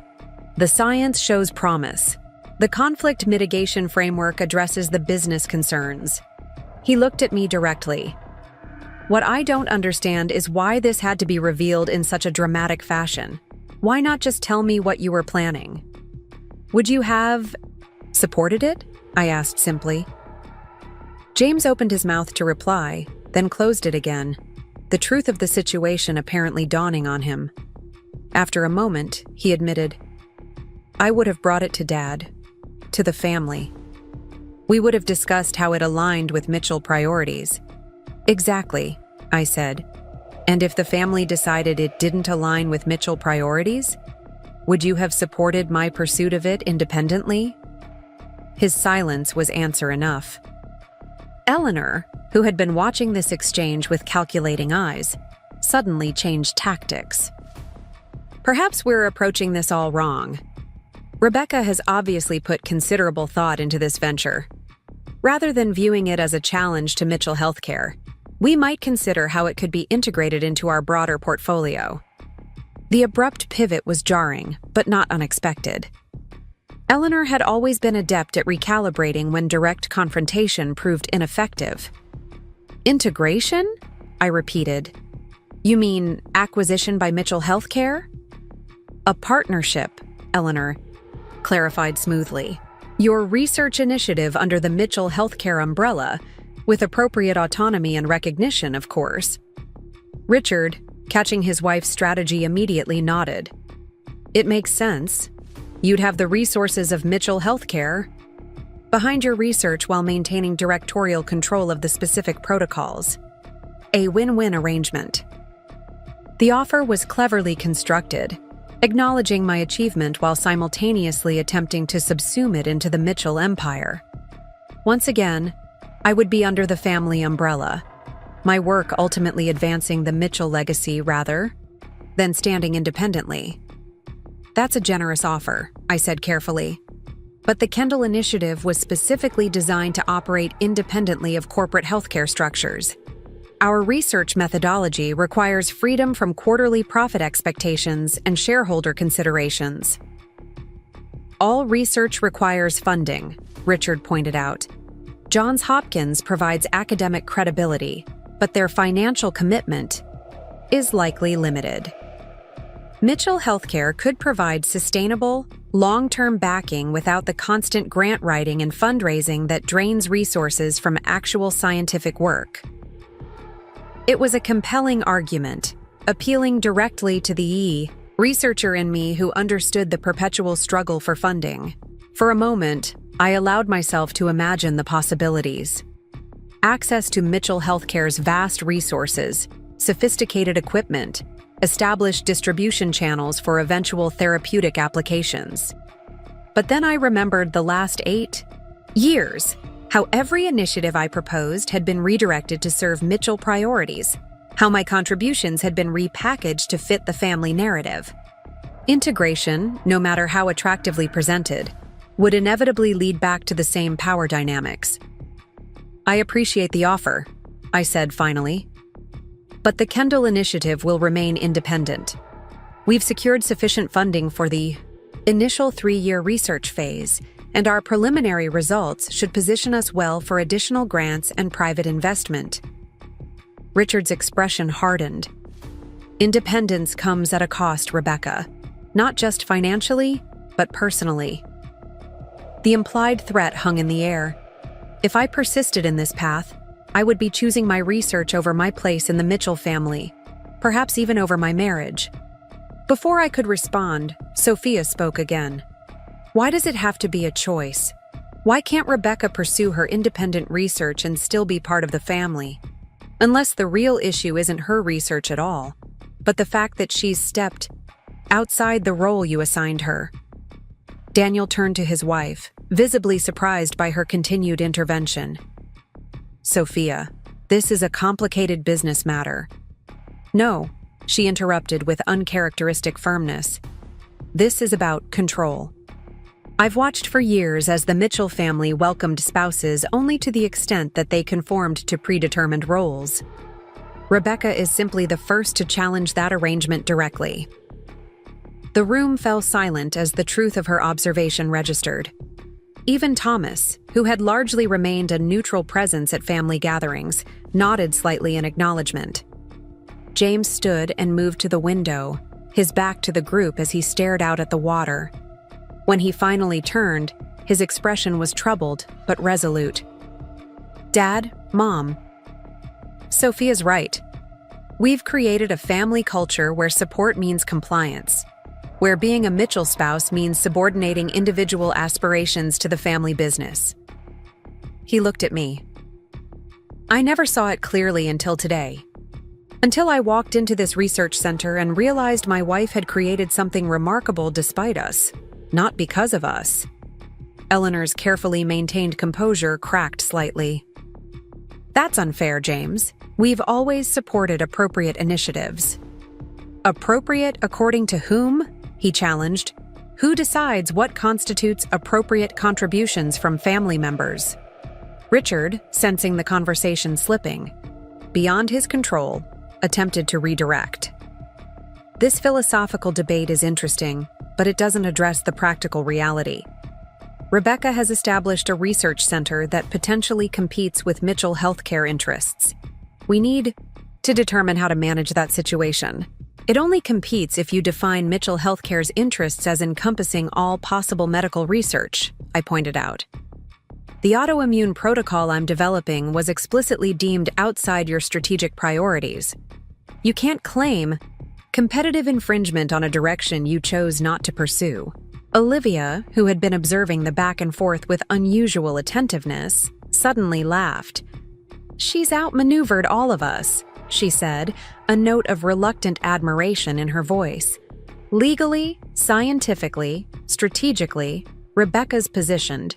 The science shows promise. The conflict mitigation framework addresses the business concerns. He looked at me directly. What I don't understand is why this had to be revealed in such a dramatic fashion. Why not just tell me what you were planning? Would you have supported it? I asked simply. James opened his mouth to reply, then closed it again, the truth of the situation apparently dawning on him. After a moment, he admitted, I would have brought it to Dad, to the family. We would have discussed how it aligned with Mitchell priorities. Exactly, I said. And if the family decided it didn't align with Mitchell priorities, would you have supported my pursuit of it independently? His silence was answer enough. Eleanor, who had been watching this exchange with calculating eyes, suddenly changed tactics. Perhaps we're approaching this all wrong. Rebecca has obviously put considerable thought into this venture. Rather than viewing it as a challenge to Mitchell Healthcare, we might consider how it could be integrated into our broader portfolio. The abrupt pivot was jarring, but not unexpected. Eleanor had always been adept at recalibrating when direct confrontation proved ineffective. Integration? I repeated. You mean acquisition by Mitchell Healthcare? A partnership, Eleanor clarified smoothly. Your research initiative under the Mitchell Healthcare umbrella, with appropriate autonomy and recognition, of course. Richard, catching his wife's strategy, immediately nodded. It makes sense. You'd have the resources of Mitchell Healthcare behind your research while maintaining directorial control of the specific protocols. A win-win arrangement. The offer was cleverly constructed, acknowledging my achievement while simultaneously attempting to subsume it into the Mitchell empire. Once again, I would be under the family umbrella, my work ultimately advancing the Mitchell legacy rather than standing independently. That's a generous offer, I said carefully. But the Kendall Initiative was specifically designed to operate independently of corporate healthcare structures. Our research methodology requires freedom from quarterly profit expectations and shareholder considerations. All research requires funding, Richard pointed out. Johns Hopkins provides academic credibility, but their financial commitment is likely limited. Mitchell Healthcare could provide sustainable, long-term backing without the constant grant writing and fundraising that drains resources from actual scientific work. It was a compelling argument, appealing directly to the researcher in me who understood the perpetual struggle for funding. For a moment, I allowed myself to imagine the possibilities. Access to Mitchell Healthcare's vast resources, sophisticated equipment, established distribution channels for eventual therapeutic applications. But then I remembered the last 8 years, how every initiative I proposed had been redirected to serve Mitchell priorities, how my contributions had been repackaged to fit the family narrative. Integration, no matter how attractively presented, would inevitably lead back to the same power dynamics. I appreciate the offer, I said finally. But the Kendall Initiative will remain independent. We've secured sufficient funding for the initial 3-year research phase, and our preliminary results should position us well for additional grants and private investment. Richard's expression hardened. Independence comes at a cost, Rebecca, not just financially, but personally. The implied threat hung in the air. If I persisted in this path, I would be choosing my research over my place in the Mitchell family, perhaps even over my marriage. Before I could respond, Sophia spoke again. Why does it have to be a choice? Why can't Rebecca pursue her independent research and still be part of the family? Unless the real issue isn't her research at all, but the fact that she's stepped outside the role you assigned her. Daniel turned to his wife, visibly surprised by her continued intervention. Sophia, this is a complicated business matter. No, she interrupted with uncharacteristic firmness. This is about control. I've watched for years as the Mitchell family welcomed spouses only to the extent that they conformed to predetermined roles. Rebecca is simply the first to challenge that arrangement directly. The room fell silent as the truth of her observation registered. Even Thomas, who had largely remained a neutral presence at family gatherings, nodded slightly in acknowledgement. James stood and moved to the window, his back to the group as he stared out at the water. When he finally turned, his expression was troubled but resolute. "Dad, Mom, Sophia's right. We've created a family culture where support means compliance, where being a Mitchell spouse means subordinating individual aspirations to the family business." He looked at me. I never saw it clearly until today. Until I walked into this research center and realized my wife had created something remarkable despite us, not because of us. Eleanor's carefully maintained composure cracked slightly. "That's unfair, James. We've always supported appropriate initiatives." "Appropriate according to whom?" he challenged. "Who decides what constitutes appropriate contributions from family members?" Richard, sensing the conversation slipping, beyond his control, attempted to redirect. "This philosophical debate is interesting, but it doesn't address the practical reality. Rebecca has established a research center that potentially competes with Mitchell healthcare interests. We need to determine how to manage that situation. It only competes if you define Mitchell Healthcare's interests as encompassing all possible medical research," I pointed out. "The autoimmune protocol I'm developing was explicitly deemed outside your strategic priorities. You can't claim competitive infringement on a direction you chose not to pursue." Olivia, who had been observing the back and forth with unusual attentiveness, suddenly laughed. "She's outmaneuvered all of us," she said, a note of reluctant admiration in her voice. "Legally, scientifically, strategically, Rebecca's positioned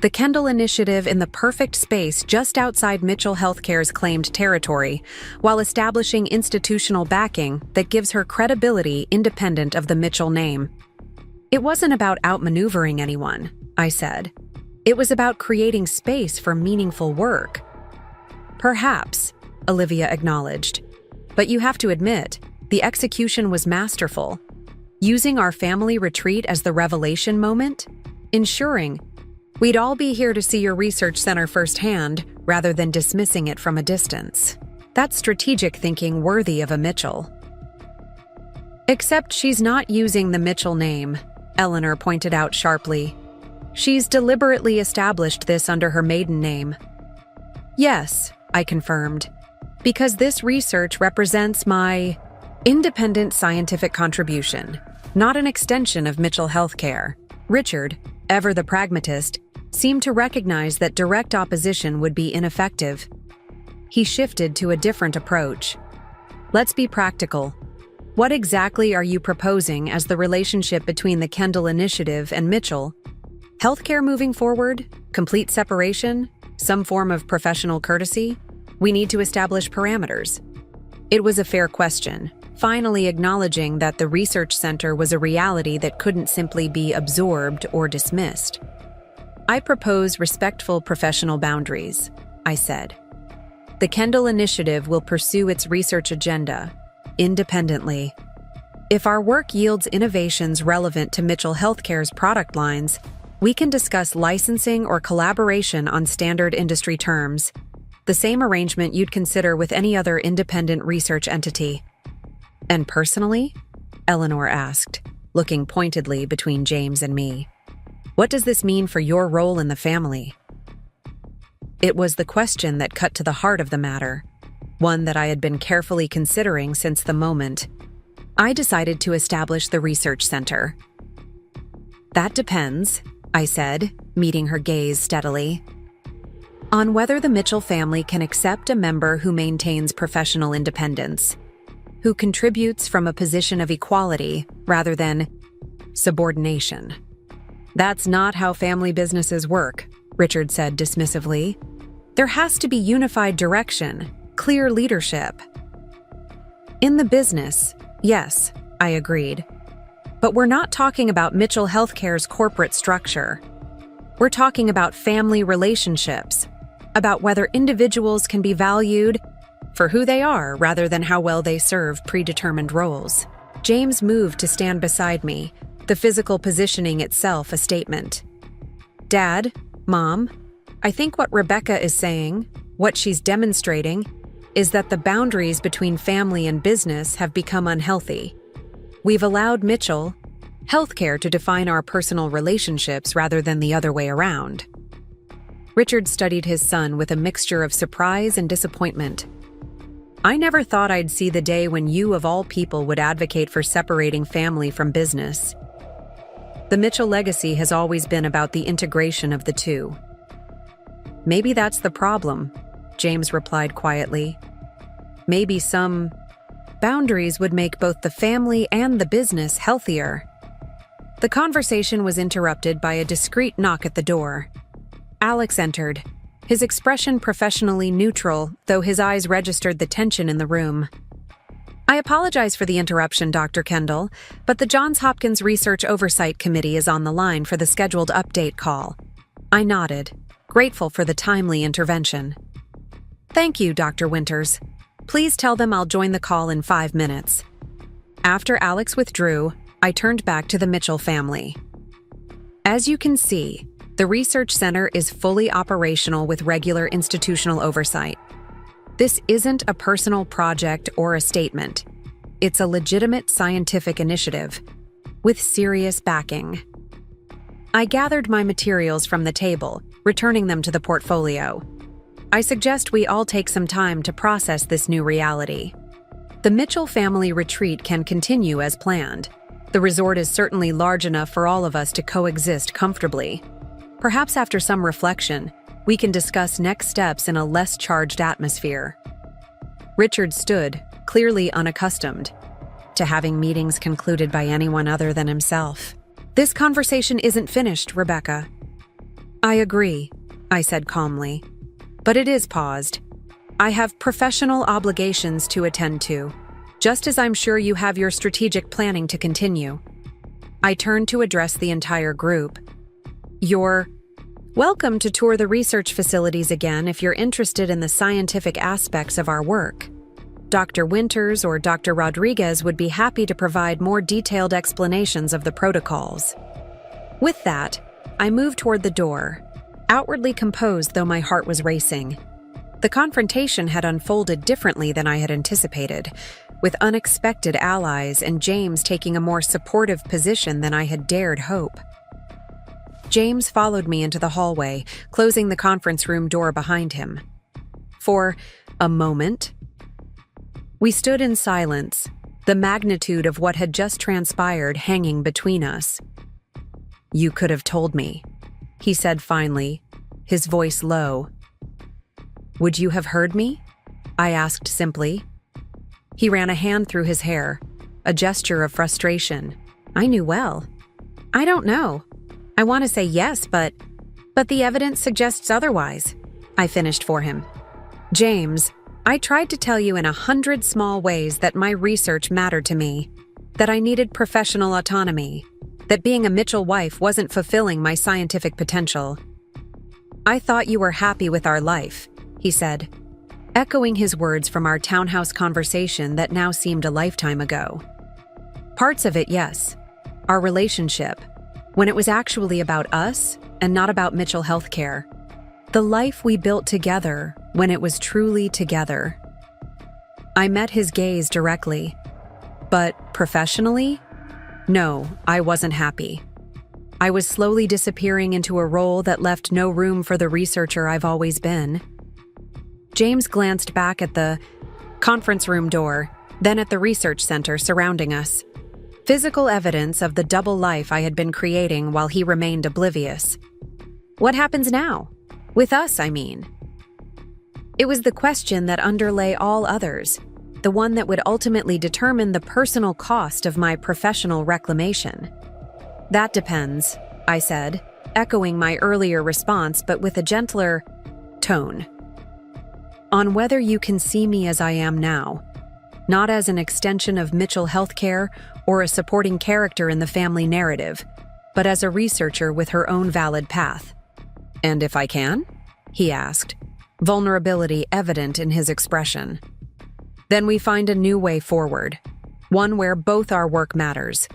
the Kendall Initiative in the perfect space just outside Mitchell Healthcare's claimed territory, while establishing institutional backing that gives her credibility independent of the Mitchell name." "It wasn't about outmaneuvering anyone," I said. "It was about creating space for meaningful work." "Perhaps," Olivia acknowledged. "But you have to admit, the execution was masterful. Using our family retreat as the revelation moment, ensuring we'd all be here to see your research center firsthand rather than dismissing it from a distance. That's strategic thinking worthy of a Mitchell." "Except she's not using the Mitchell name," Eleanor pointed out sharply. "She's deliberately established this under her maiden name." "Yes," I confirmed, "because this research represents my independent scientific contribution, not an extension of Mitchell Healthcare." Richard, ever the pragmatist, seemed to recognize that direct opposition would be ineffective. He shifted to a different approach. "Let's be practical. What exactly are you proposing as the relationship between the Kendall Initiative and Mitchell? Healthcare moving forward? Complete separation? Some form of professional courtesy? We need to establish parameters." It was a fair question, finally acknowledging that the research center was a reality that couldn't simply be absorbed or dismissed. "I propose respectful professional boundaries," I said. "The Kendall Initiative will pursue its research agenda independently. If our work yields innovations relevant to Mitchell Healthcare's product lines, we can discuss licensing or collaboration on standard industry terms, the same arrangement you'd consider with any other independent research entity." "And personally?" Eleanor asked, looking pointedly between James and me. "What does this mean for your role in the family?" It was the question that cut to the heart of the matter, one that I had been carefully considering since the moment I decided to establish the research center. "That depends," I said, meeting her gaze steadily, "on whether the Mitchell family can accept a member who maintains professional independence, who contributes from a position of equality rather than subordination." "That's not how family businesses work," Richard said dismissively. "There has to be unified direction, clear leadership." "In the business, yes," I agreed. But we're not talking about Mitchell Healthcare's corporate structure. We're talking about family relationships, about whether individuals can be valued for who they are rather than how well they serve predetermined roles. James moved to stand beside me, the physical positioning itself a statement. Dad, Mom, I think what Rebecca is saying, what she's demonstrating, is that the boundaries between family and business have become unhealthy. We've allowed Mitchell Healthcare to define our personal relationships rather than the other way around. Richard studied his son with a mixture of surprise and disappointment. I never thought I'd see the day when you, of all people, would advocate for separating family from business. The Mitchell legacy has always been about the integration of the two. Maybe that's the problem, James replied quietly. Maybe some boundaries would make both the family and the business healthier. The conversation was interrupted by a discreet knock at the door. Alex entered, his expression professionally neutral, though his eyes registered the tension in the room. I apologize for the interruption, Dr. Kendall, but the Johns Hopkins Research Oversight Committee is on the line for the scheduled update call. I nodded, grateful for the timely intervention. Thank you, Dr. Winters. Please tell them I'll join the call in 5 minutes. After Alex withdrew, I turned back to the Mitchell family. As you can see, the research center is fully operational with regular institutional oversight. This isn't a personal project or a statement. It's a legitimate scientific initiative, with serious backing. I gathered my materials from the table, returning them to the portfolio. I suggest we all take some time to process this new reality. The Mitchell family retreat can continue as planned. The resort is certainly large enough for all of us to coexist comfortably. Perhaps after some reflection, we can discuss next steps in a less charged atmosphere. Richard stood, clearly unaccustomed to having meetings concluded by anyone other than himself. This conversation isn't finished, Rebecca. I agree, I said calmly. But it is paused. I have professional obligations to attend to, just as I'm sure you have your strategic planning to continue. I turned to address the entire group. You're welcome to tour the research facilities again if you're interested in the scientific aspects of our work. Dr. Winters or Dr. Rodriguez would be happy to provide more detailed explanations of the protocols. With that, I moved toward the door, outwardly composed though my heart was racing. The confrontation had unfolded differently than I had anticipated, with unexpected allies and James taking a more supportive position than I had dared hope. James followed me into the hallway, closing the conference room door behind him. For a moment, we stood in silence, the magnitude of what had just transpired hanging between us. You could have told me, he said finally, his voice low. Would you have heard me? I asked simply. He ran a hand through his hair, a gesture of frustration. I knew well. I don't know. I want to say yes, but the evidence suggests otherwise. I finished for him. James, I tried to tell you in 100 small ways that my research mattered to me, that I needed professional autonomy, that being a Mitchell wife wasn't fulfilling my scientific potential. I thought you were happy with our life, he said, echoing his words from our townhouse conversation that now seemed a lifetime ago. Parts of it, yes. Our relationship, when it was actually about us and not about Mitchell Healthcare. The life we built together when it was truly together. I met his gaze directly. But professionally? No, I wasn't happy. I was slowly disappearing into a role that left no room for the researcher I've always been. James glanced back at the conference room door, then at the research center surrounding us. Physical evidence of the double life I had been creating while he remained oblivious. What happens now? With us, I mean. It was the question that underlay all others, the one that would ultimately determine the personal cost of my professional reclamation. That depends, I said, echoing my earlier response but with a gentler tone. On whether you can see me as I am now, not as an extension of Mitchell Healthcare or a supporting character in the family narrative, but as a researcher with her own valid path. "And if I can?" he asked, vulnerability evident in his expression. "Then we find a new way forward, one where both our work matters,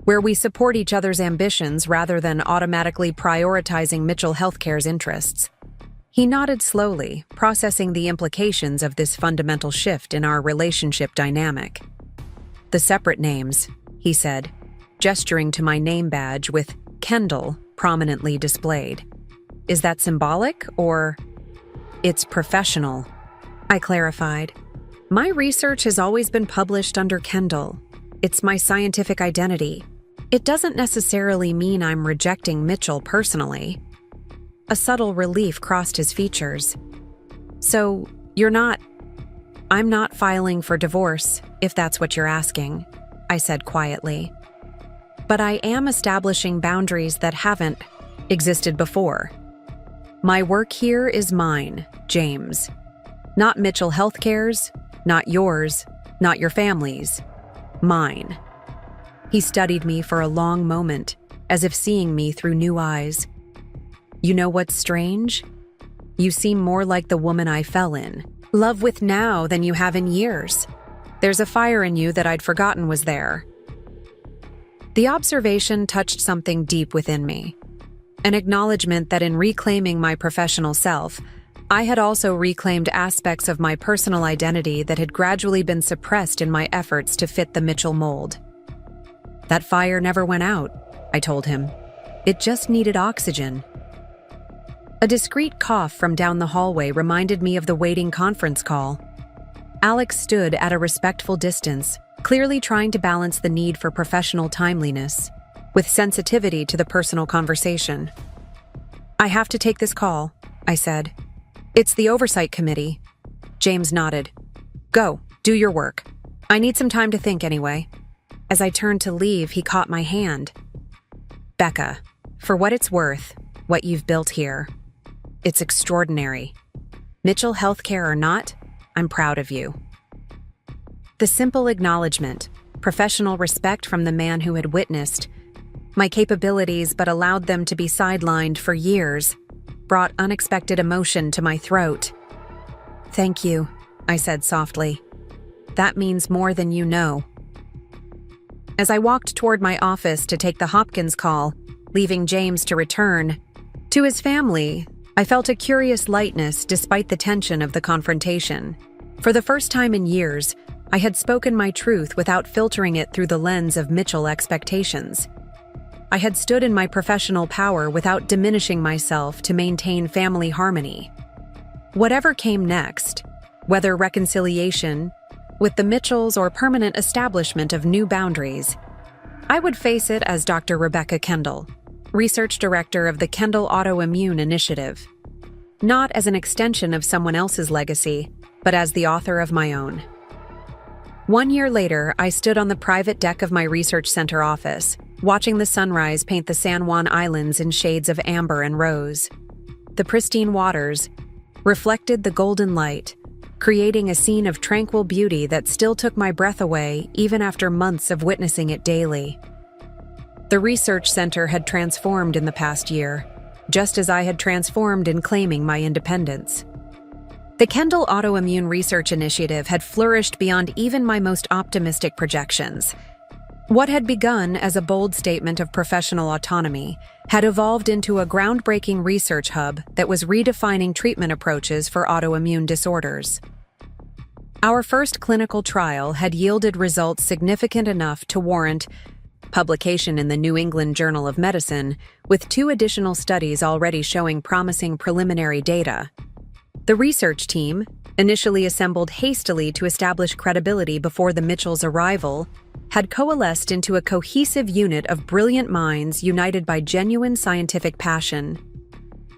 where we support each other's ambitions rather than automatically prioritizing Mitchell Healthcare's interests." He nodded slowly, processing the implications of this fundamental shift in our relationship dynamic. "The separate names," he said, gesturing to my name badge with Kendall prominently displayed. "Is that symbolic, or—" "It's professional," I clarified. "My research has always been published under Kendall. It's my scientific identity. It doesn't necessarily mean I'm rejecting Mitchell personally." A subtle relief crossed his features. "So, I'm not filing for divorce, if that's what you're asking," I said quietly. "But I am establishing boundaries that haven't existed before. My work here is mine, James. Not Mitchell Healthcare's, not yours, not your family's. Mine." He studied me for a long moment, as if seeing me through new eyes. "You know what's strange? You seem more like the woman I fell in love with now than you have in years. There's a fire in you that I'd forgotten was there." The observation touched something deep within me, an acknowledgement that in reclaiming my professional self, I had also reclaimed aspects of my personal identity that had gradually been suppressed in my efforts to fit the Mitchell mold. "That fire never went out," I told him. "It just needed oxygen." A discreet cough from down the hallway reminded me of the waiting conference call. Alex stood at a respectful distance, clearly trying to balance the need for professional timeliness with sensitivity to the personal conversation. "I have to take this call," I said. "It's the oversight committee." James nodded. "Go, do your work. I need some time to think anyway." As I turned to leave, he caught my hand. "Becca, for what it's worth, what you've built here, it's extraordinary. Mitchell Healthcare or not, I'm proud of you." The simple acknowledgement, professional respect from the man who had witnessed my capabilities but allowed them to be sidelined for years, brought unexpected emotion to my throat. "Thank you," I said softly. "That means more than you know." As I walked toward my office to take the Hopkins call, leaving James to return to his family, I felt a curious lightness despite the tension of the confrontation. For the first time in years, I had spoken my truth without filtering it through the lens of Mitchell expectations. I had stood in my professional power without diminishing myself to maintain family harmony. Whatever came next, whether reconciliation with the Mitchells or permanent establishment of new boundaries, I would face it as Dr. Rebecca Kendall, Research Director of the Kendall Autoimmune Initiative, not as an extension of someone else's legacy, but as the author of my own. 1 year later, I stood on the private deck of my research center office, watching the sunrise paint the San Juan Islands in shades of amber and rose. The pristine waters reflected the golden light, creating a scene of tranquil beauty that still took my breath away even after months of witnessing it daily. The research center had transformed in the past year, just as I had transformed in claiming my independence. The Kendall Autoimmune Research Initiative had flourished beyond even my most optimistic projections. What had begun as a bold statement of professional autonomy had evolved into a groundbreaking research hub that was redefining treatment approaches for autoimmune disorders. Our first clinical trial had yielded results significant enough to warrant publication in the New England Journal of Medicine, with 2 additional studies already showing promising preliminary data. The research team, initially assembled hastily to establish credibility before the Mitchells' arrival, had coalesced into a cohesive unit of brilliant minds united by genuine scientific passion.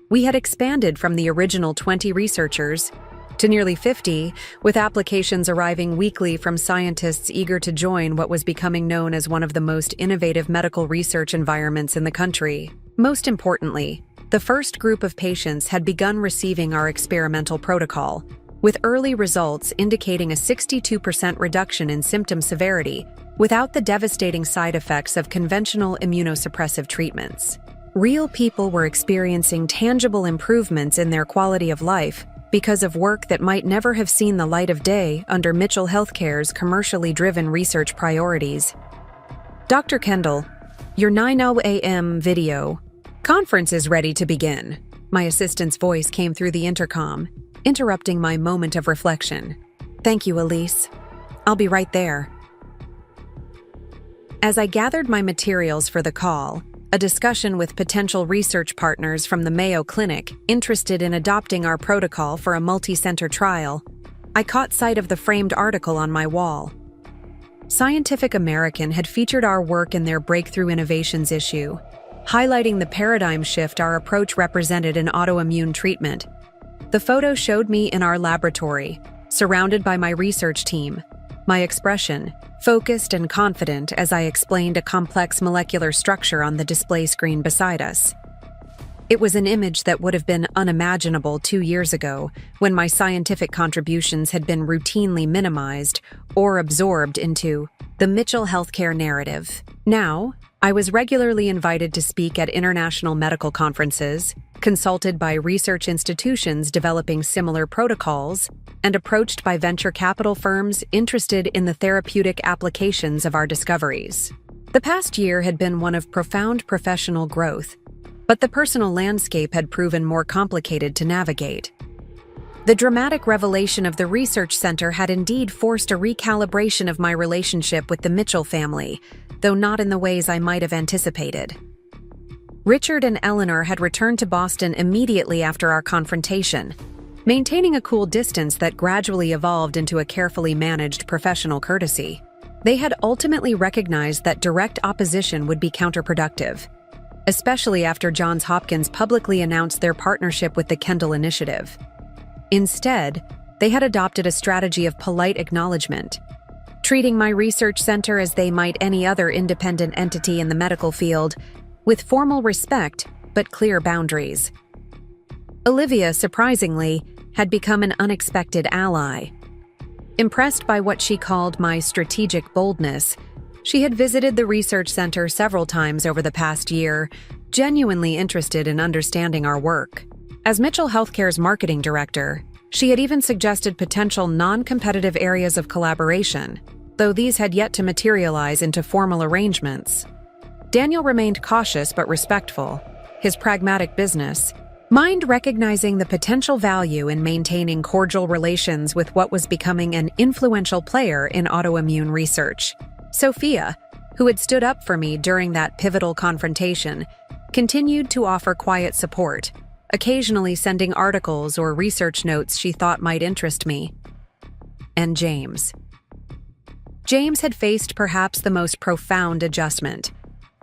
We had expanded from the original 20 researchers to nearly 50, with applications arriving weekly from scientists eager to join what was becoming known as one of the most innovative medical research environments in the country. Most importantly, the first group of patients had begun receiving our experimental protocol, with early results indicating a 62% reduction in symptom severity without the devastating side effects of conventional immunosuppressive treatments. Real people were experiencing tangible improvements in their quality of life because of work that might never have seen the light of day under Mitchell Healthcare's commercially driven research priorities. Dr. Kendall, your 9:00 a.m. video conference is ready to begin. My assistant's voice came through the intercom, interrupting my moment of reflection. Thank you, Elise. I'll be right there. As I gathered my materials for the call, a discussion with potential research partners from the Mayo Clinic interested in adopting our protocol for a multi-center trial, I caught sight of the framed article on my wall. Scientific American had featured our work in their Breakthrough Innovations issue, highlighting the paradigm shift our approach represented in autoimmune treatment. The photo showed me in our laboratory, surrounded by my research team, my expression focused and confident as I explained a complex molecular structure on the display screen beside us. It was an image that would have been unimaginable 2 years ago, when my scientific contributions had been routinely minimized or absorbed into the Mitchell Healthcare narrative. Now, I was regularly invited to speak at international medical conferences, consulted by research institutions developing similar protocols, and approached by venture capital firms interested in the therapeutic applications of our discoveries. The past year had been one of profound professional growth, but the personal landscape had proven more complicated to navigate. The dramatic revelation of the research center had indeed forced a recalibration of my relationship with the Mitchell family, though not in the ways I might have anticipated. Richard and Eleanor had returned to Boston immediately after our confrontation, maintaining a cool distance that gradually evolved into a carefully managed professional courtesy. They had ultimately recognized that direct opposition would be counterproductive, especially after Johns Hopkins publicly announced their partnership with the Kendall Initiative. Instead, they had adopted a strategy of polite acknowledgement, treating my research center as they might any other independent entity in the medical field, with formal respect but clear boundaries. Olivia, surprisingly, had become an unexpected ally. Impressed by what she called my strategic boldness, she had visited the research center several times over the past year, genuinely interested in understanding our work. As Mitchell Healthcare's marketing director, she had even suggested potential non-competitive areas of collaboration, though these had yet to materialize into formal arrangements. Daniel remained cautious but respectful, his pragmatic business mind recognizing the potential value in maintaining cordial relations with what was becoming an influential player in autoimmune research. Sophia, who had stood up for me during that pivotal confrontation, continued to offer quiet support, occasionally sending articles or research notes she thought might interest me. And James. James had faced perhaps the most profound adjustment,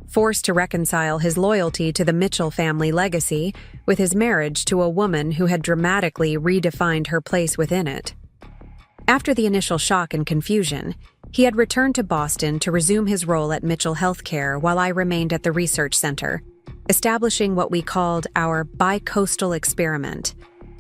forced to reconcile his loyalty to the Mitchell family legacy with his marriage to a woman who had dramatically redefined her place within it. After the initial shock and confusion, he had returned to Boston to resume his role at Mitchell Healthcare while I remained at the research center, establishing what we called our bi-coastal experiment,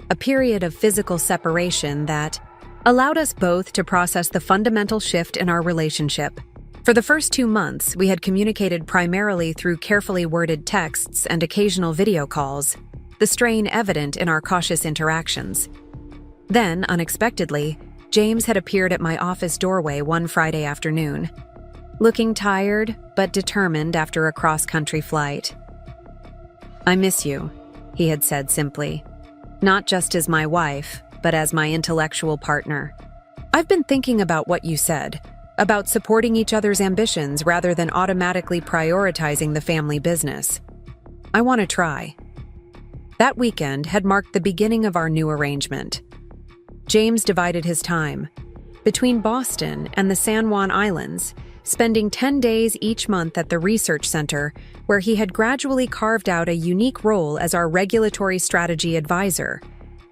a period of physical separation that allowed us both to process the fundamental shift in our relationship. For the first 2 months, we had communicated primarily through carefully worded texts and occasional video calls, the strain evident in our cautious interactions. Then, unexpectedly, James had appeared at my office doorway one Friday afternoon, looking tired but determined after a cross-country flight. "I miss you," he had said simply, "not just as my wife, but as my intellectual partner. I've been thinking about what you said, about supporting each other's ambitions rather than automatically prioritizing the family business. I want to try." That weekend had marked the beginning of our new arrangement. James divided his time between Boston and the San Juan Islands, spending 10 days each month at the research center, where he had gradually carved out a unique role as our regulatory strategy advisor,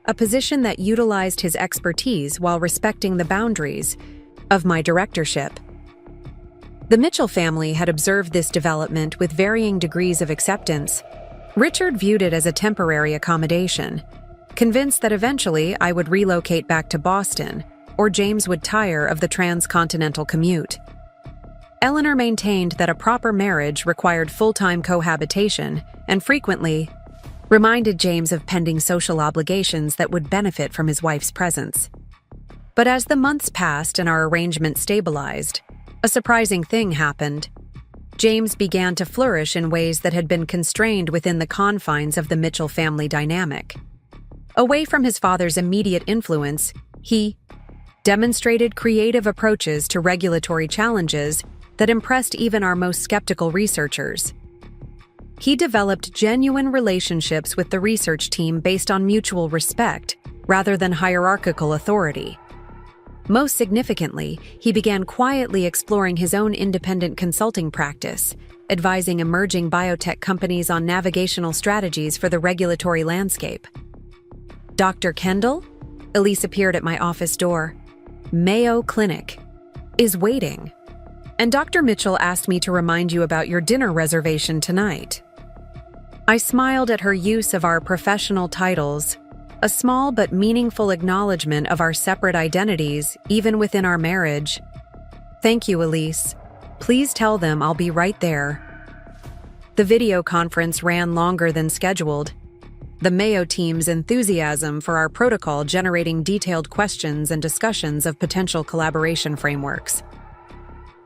a position that utilized his expertise while respecting the boundaries of my directorship. The Mitchell family had observed this development with varying degrees of acceptance. Richard viewed it as a temporary accommodation, convinced that eventually I would relocate back to Boston, or James would tire of the transcontinental commute. Eleanor maintained that a proper marriage required full-time cohabitation and frequently reminded James of pending social obligations that would benefit from his wife's presence. But as the months passed and our arrangement stabilized, a surprising thing happened. James began to flourish in ways that had been constrained within the confines of the Mitchell family dynamic. Away from his father's immediate influence, he demonstrated creative approaches to regulatory challenges that impressed even our most skeptical researchers. He developed genuine relationships with the research team based on mutual respect rather than hierarchical authority. Most significantly, he began quietly exploring his own independent consulting practice, advising emerging biotech companies on navigational strategies for the regulatory landscape. Dr. Kendall? Elise appeared at my office door. Mayo Clinic is waiting. And Dr. Mitchell asked me to remind you about your dinner reservation tonight. I smiled at her use of our professional titles, a small but meaningful acknowledgement of our separate identities, even within our marriage. Thank you, Elise. Please tell them I'll be right there. The video conference ran longer than scheduled, the Mayo team's enthusiasm for our protocol generating detailed questions and discussions of potential collaboration frameworks.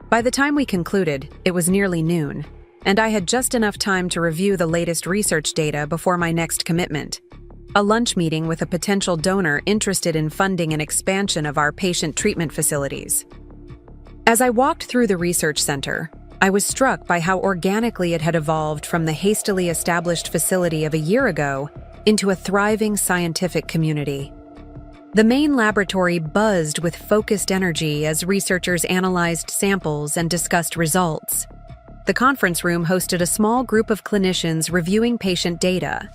By the time we concluded, it was nearly noon, and I had just enough time to review the latest research data before my next commitment, a lunch meeting with a potential donor interested in funding an expansion of our patient treatment facilities. As I walked through the research center, I was struck by how organically it had evolved from the hastily established facility of a year ago into a thriving scientific community. The main laboratory buzzed with focused energy as researchers analyzed samples and discussed results. The conference room hosted a small group of clinicians reviewing patient data.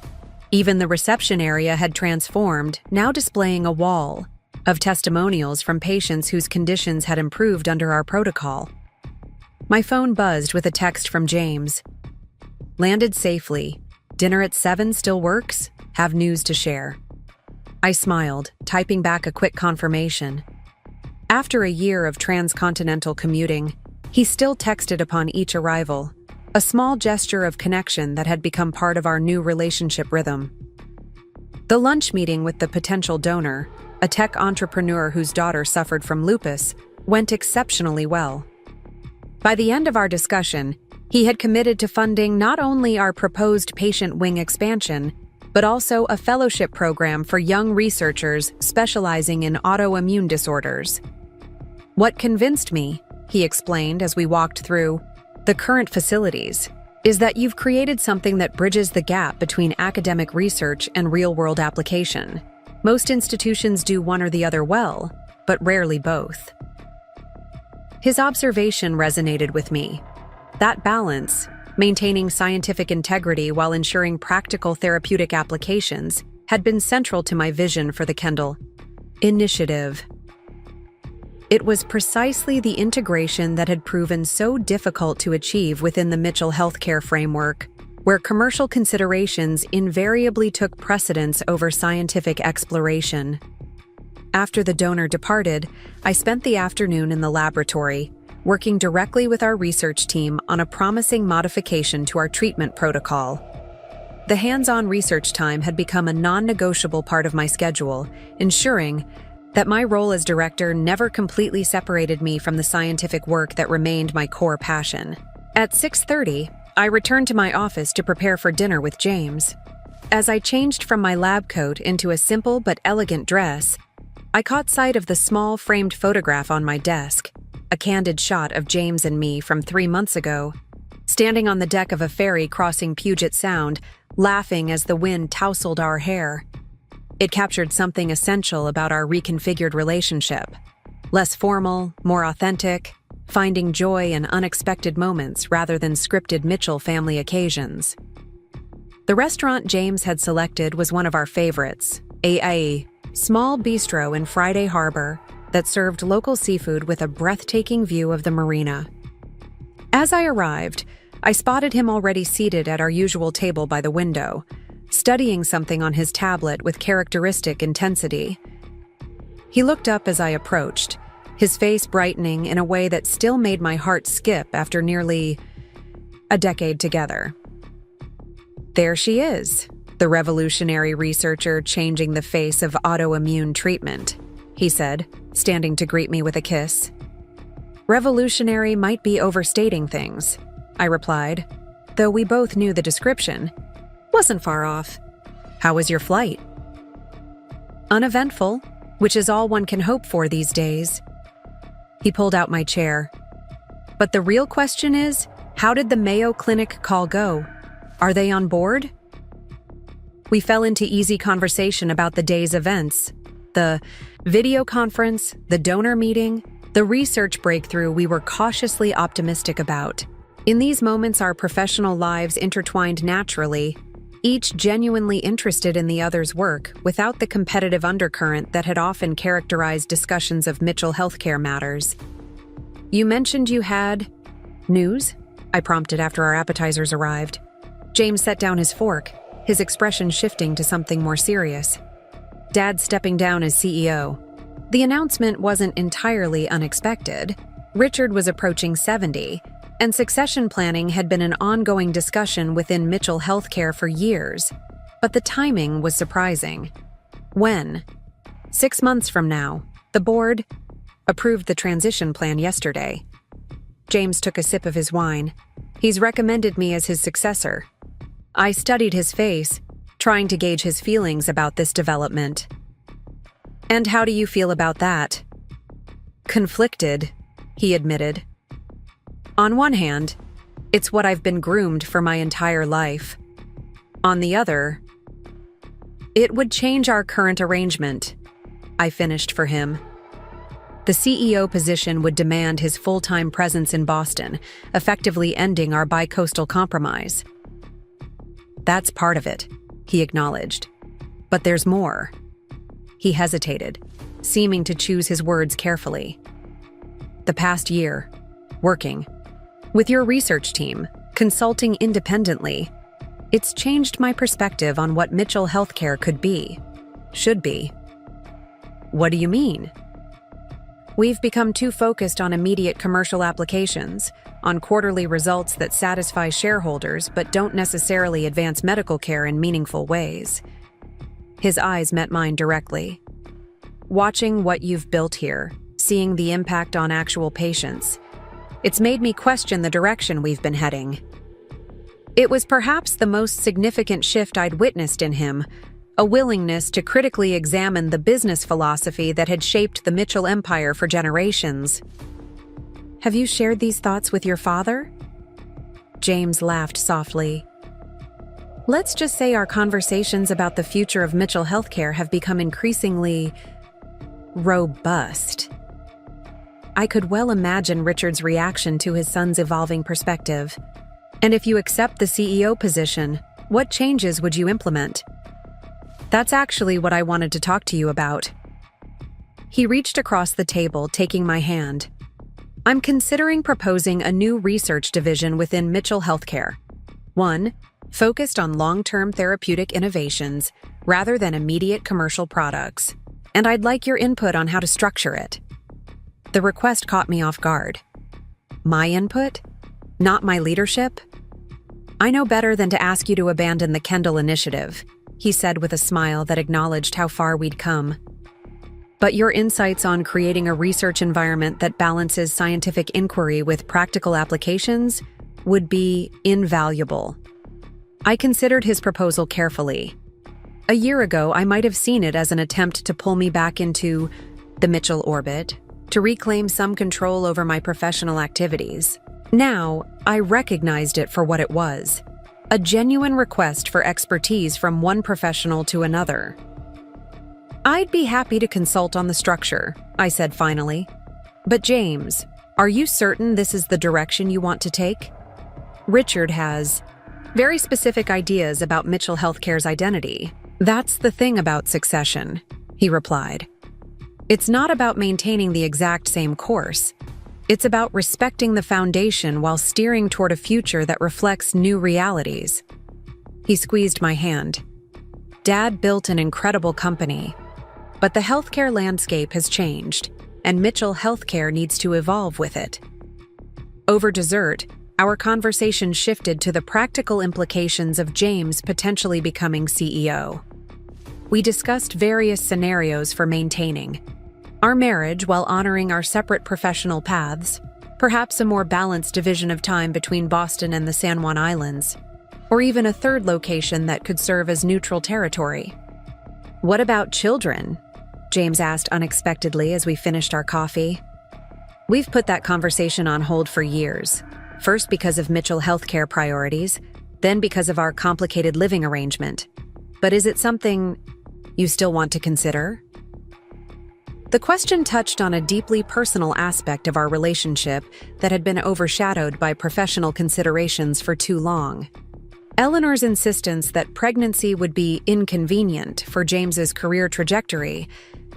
Even the reception area had transformed, now displaying a wall of testimonials from patients whose conditions had improved under our protocol. My phone buzzed with a text from James. Landed safely. Dinner at 7 still works? Have news to share. I smiled, typing back a quick confirmation. After a year of transcontinental commuting, he still texted upon each arrival, a small gesture of connection that had become part of our new relationship rhythm. The lunch meeting with the potential donor, a tech entrepreneur whose daughter suffered from lupus, went exceptionally well. By the end of our discussion, he had committed to funding not only our proposed patient wing expansion, but also a fellowship program for young researchers specializing in autoimmune disorders. What convinced me, he explained as we walked through the current facilities, is that you've created something that bridges the gap between academic research and real-world application. Most institutions do one or the other well, but rarely both. His observation resonated with me. That balance, maintaining scientific integrity while ensuring practical therapeutic applications, had been central to my vision for the Kendall initiative. It was precisely the integration that had proven so difficult to achieve within the Mitchell healthcare framework, where commercial considerations invariably took precedence over scientific exploration. After the donor departed, I spent the afternoon in the laboratory, working directly with our research team on a promising modification to our treatment protocol. The hands-on research time had become a non-negotiable part of my schedule, ensuring that my role as director never completely separated me from the scientific work that remained my core passion. At 6:30, I returned to my office to prepare for dinner with James. As I changed from my lab coat into a simple but elegant dress, I caught sight of the small framed photograph on my desk, a candid shot of James and me from 3 months ago, standing on the deck of a ferry crossing Puget Sound, laughing as the wind tousled our hair. It captured something essential about our reconfigured relationship. Less formal, more authentic, finding joy in unexpected moments rather than scripted Mitchell family occasions. The restaurant James had selected was one of our favorites, a small bistro in Friday Harbor that served local seafood with a breathtaking view of the marina. As I arrived, I spotted him already seated at our usual table by the window, studying something on his tablet with characteristic intensity. He looked up as I approached, his face brightening in a way that still made my heart skip after nearly a decade together. "There she is, the revolutionary researcher changing the face of autoimmune treatment," he said, standing to greet me with a kiss. "Revolutionary might be overstating things," I replied, though we both knew the description wasn't far off. "How was your flight?" "Uneventful, which is all one can hope for these days." He pulled out my chair. "But the real question is, how did the Mayo Clinic call go? Are they on board?" We fell into easy conversation about the day's events, the video conference, the donor meeting, the research breakthrough we were cautiously optimistic about. In these moments, our professional lives intertwined naturally, each genuinely interested in the other's work, without the competitive undercurrent that had often characterized discussions of Mitchell healthcare matters. "You mentioned you had news?" I prompted after our appetizers arrived. James set down his fork, his expression shifting to something more serious. "Dad's stepping down as CEO. The announcement wasn't entirely unexpected. Richard was approaching 70, and succession planning had been an ongoing discussion within Mitchell Healthcare for years. But the timing was surprising. When? 6 months from now. The board approved the transition plan yesterday." James took a sip of his wine. "He's recommended me as his successor." I studied his face, trying to gauge his feelings about this development. "And how do you feel about that?" "Conflicted," he admitted. "On one hand, it's what I've been groomed for my entire life. On the other, it would change our current arrangement," I finished for him. "The CEO position would demand his full-time presence in Boston, effectively ending our bi-coastal compromise." "That's part of it," he acknowledged. "But there's more." He hesitated, seeming to choose his words carefully. "The past year, working with your research team, consulting independently, it's changed my perspective on what Mitchell Healthcare could be, should be." "What do you mean?" "We've become too focused on immediate commercial applications, on quarterly results that satisfy shareholders but don't necessarily advance medical care in meaningful ways." His eyes met mine directly. "Watching what you've built here, seeing the impact on actual patients, it's made me question the direction we've been heading." It was perhaps the most significant shift I'd witnessed in him, a willingness to critically examine the business philosophy that had shaped the Mitchell empire for generations. "Have you shared these thoughts with your father?" James laughed softly. "Let's just say our conversations about the future of Mitchell Healthcare have become increasingly robust." I could well imagine Richard's reaction to his son's evolving perspective. "And if you accept the CEO position, what changes would you implement?" "That's actually what I wanted to talk to you about." He reached across the table, taking my hand. "I'm considering proposing a new research division within Mitchell Healthcare. One, focused on long-term therapeutic innovations rather than immediate commercial products. And I'd like your input on how to structure it." The request caught me off guard. "My input? Not my leadership?" "I know better than to ask you to abandon the Kendall Initiative," he said with a smile that acknowledged how far we'd come. "But your insights on creating a research environment that balances scientific inquiry with practical applications would be invaluable." I considered his proposal carefully. A year ago, I might have seen it as an attempt to pull me back into the Mitchell orbit, to reclaim some control over my professional activities. Now, I recognized it for what it was, a genuine request for expertise from one professional to another. "I'd be happy to consult on the structure," I said finally. "But James, are you certain this is the direction you want to take? Richard has very specific ideas about Mitchell Healthcare's identity." "That's the thing about succession," he replied. "It's not about maintaining the exact same course. It's about respecting the foundation while steering toward a future that reflects new realities." He squeezed my hand, Dad built an incredible company, but the healthcare landscape has changed, and Mitchell Healthcare needs to evolve with it. Over dessert, our conversation shifted to the practical implications of James potentially becoming CEO. We discussed various scenarios for maintaining our marriage while honoring our separate professional paths, perhaps a more balanced division of time between Boston and the San Juan Islands, or even a third location that could serve as neutral territory. "What about children?" James asked unexpectedly as we finished our coffee. "We've put that conversation on hold for years, first because of Mitchell Healthcare priorities, then because of our complicated living arrangement. But is it something you still want to consider?" The question touched on a deeply personal aspect of our relationship that had been overshadowed by professional considerations for too long. Eleanor's insistence that pregnancy would be inconvenient for James's career trajectory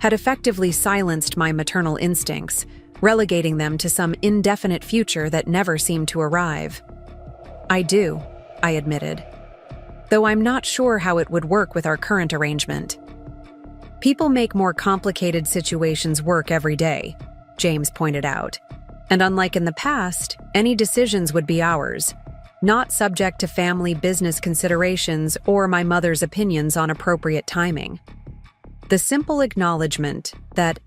had effectively silenced my maternal instincts, relegating them to some indefinite future that never seemed to arrive. "I do," I admitted, "though I'm not sure how it would work with our current arrangement." "People make more complicated situations work every day," James pointed out. "And unlike in the past, any decisions would be ours, not subject to family business considerations or my mother's opinions on appropriate timing." The simple acknowledgement that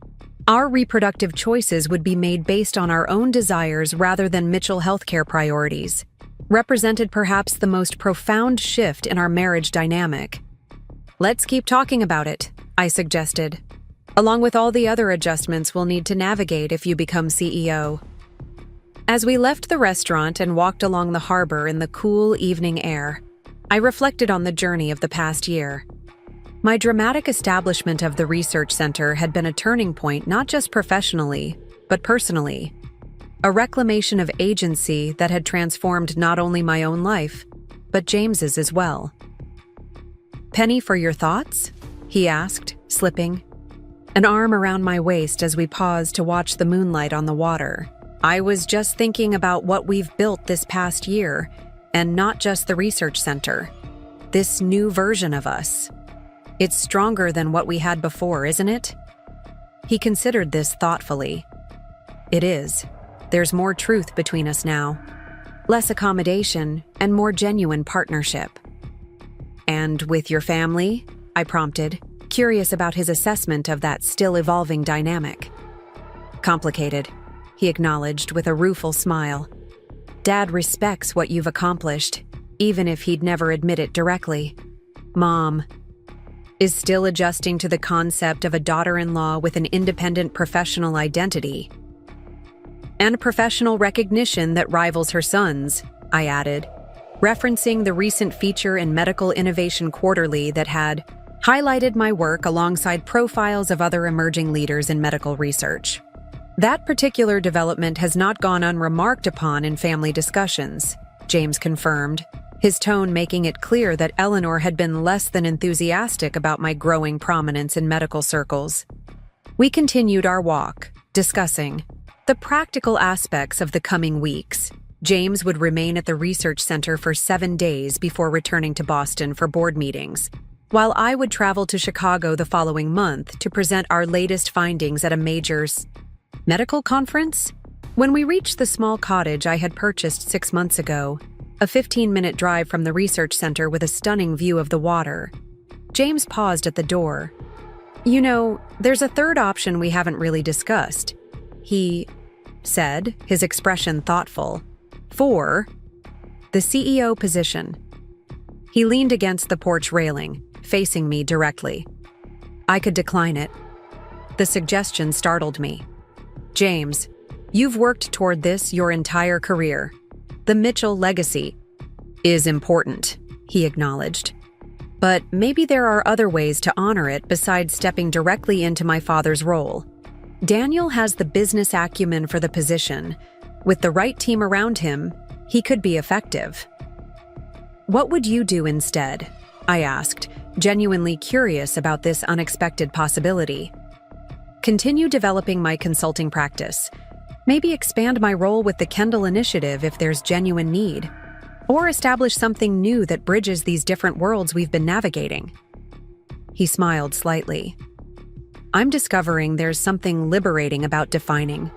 our reproductive choices would be made based on our own desires rather than Mitchell Healthcare priorities represented perhaps the most profound shift in our marriage dynamic. "Let's keep talking about it," I suggested, "along with all the other adjustments we'll need to navigate if you become CEO." As we left the restaurant and walked along the harbor in the cool evening air, I reflected on the journey of the past year. My dramatic establishment of the research center had been a turning point not just professionally, but personally. A reclamation of agency that had transformed not only my own life, but James's as well. "Penny, for your thoughts?" he asked, slipping an arm around my waist as we paused to watch the moonlight on the water. "I was just thinking about what we've built this past year, and not just the research center. This new version of us. It's stronger than what we had before, isn't it?" He considered this thoughtfully. "It is. There's more truth between us now. Less accommodation and more genuine partnership." "And with your family?" I prompted, curious about his assessment of that still-evolving dynamic. "Complicated," he acknowledged with a rueful smile. "Dad respects what you've accomplished, even if he'd never admit it directly. Mom is still adjusting to the concept of a daughter-in-law with an independent professional identity. And professional recognition that rivals her son's," I added, referencing the recent feature in Medical Innovation Quarterly that had highlighted my work alongside profiles of other emerging leaders in medical research. "That particular development has not gone unremarked upon in family discussions," James confirmed, his tone making it clear that Eleanor had been less than enthusiastic about my growing prominence in medical circles. We continued our walk, discussing the practical aspects of the coming weeks. James would remain at the research center for 7 days before returning to Boston for board meetings, while I would travel to Chicago the following month to present our latest findings at a major medical conference. When we reached the small cottage I had purchased 6 months ago, a 15-minute drive from the research center with a stunning view of the water, James paused at the door. "You know, there's a third option we haven't really discussed," he said, his expression thoughtful. "For the CEO position." He leaned against the porch railing, facing me directly. I could decline it. The suggestion startled me. "James, you've worked toward this your entire career. The Mitchell legacy is important," he acknowledged. "But maybe there are other ways to honor it besides stepping directly into my father's role. Daniel has the business acumen for the position. With the right team around him, he could be effective." "What would you do instead?" I asked, genuinely curious about this unexpected possibility. "Continue developing my consulting practice. Maybe expand my role with the Kendall Initiative if there's genuine need. Or establish something new that bridges these different worlds we've been navigating." He smiled slightly. I'm discovering there's something liberating about defining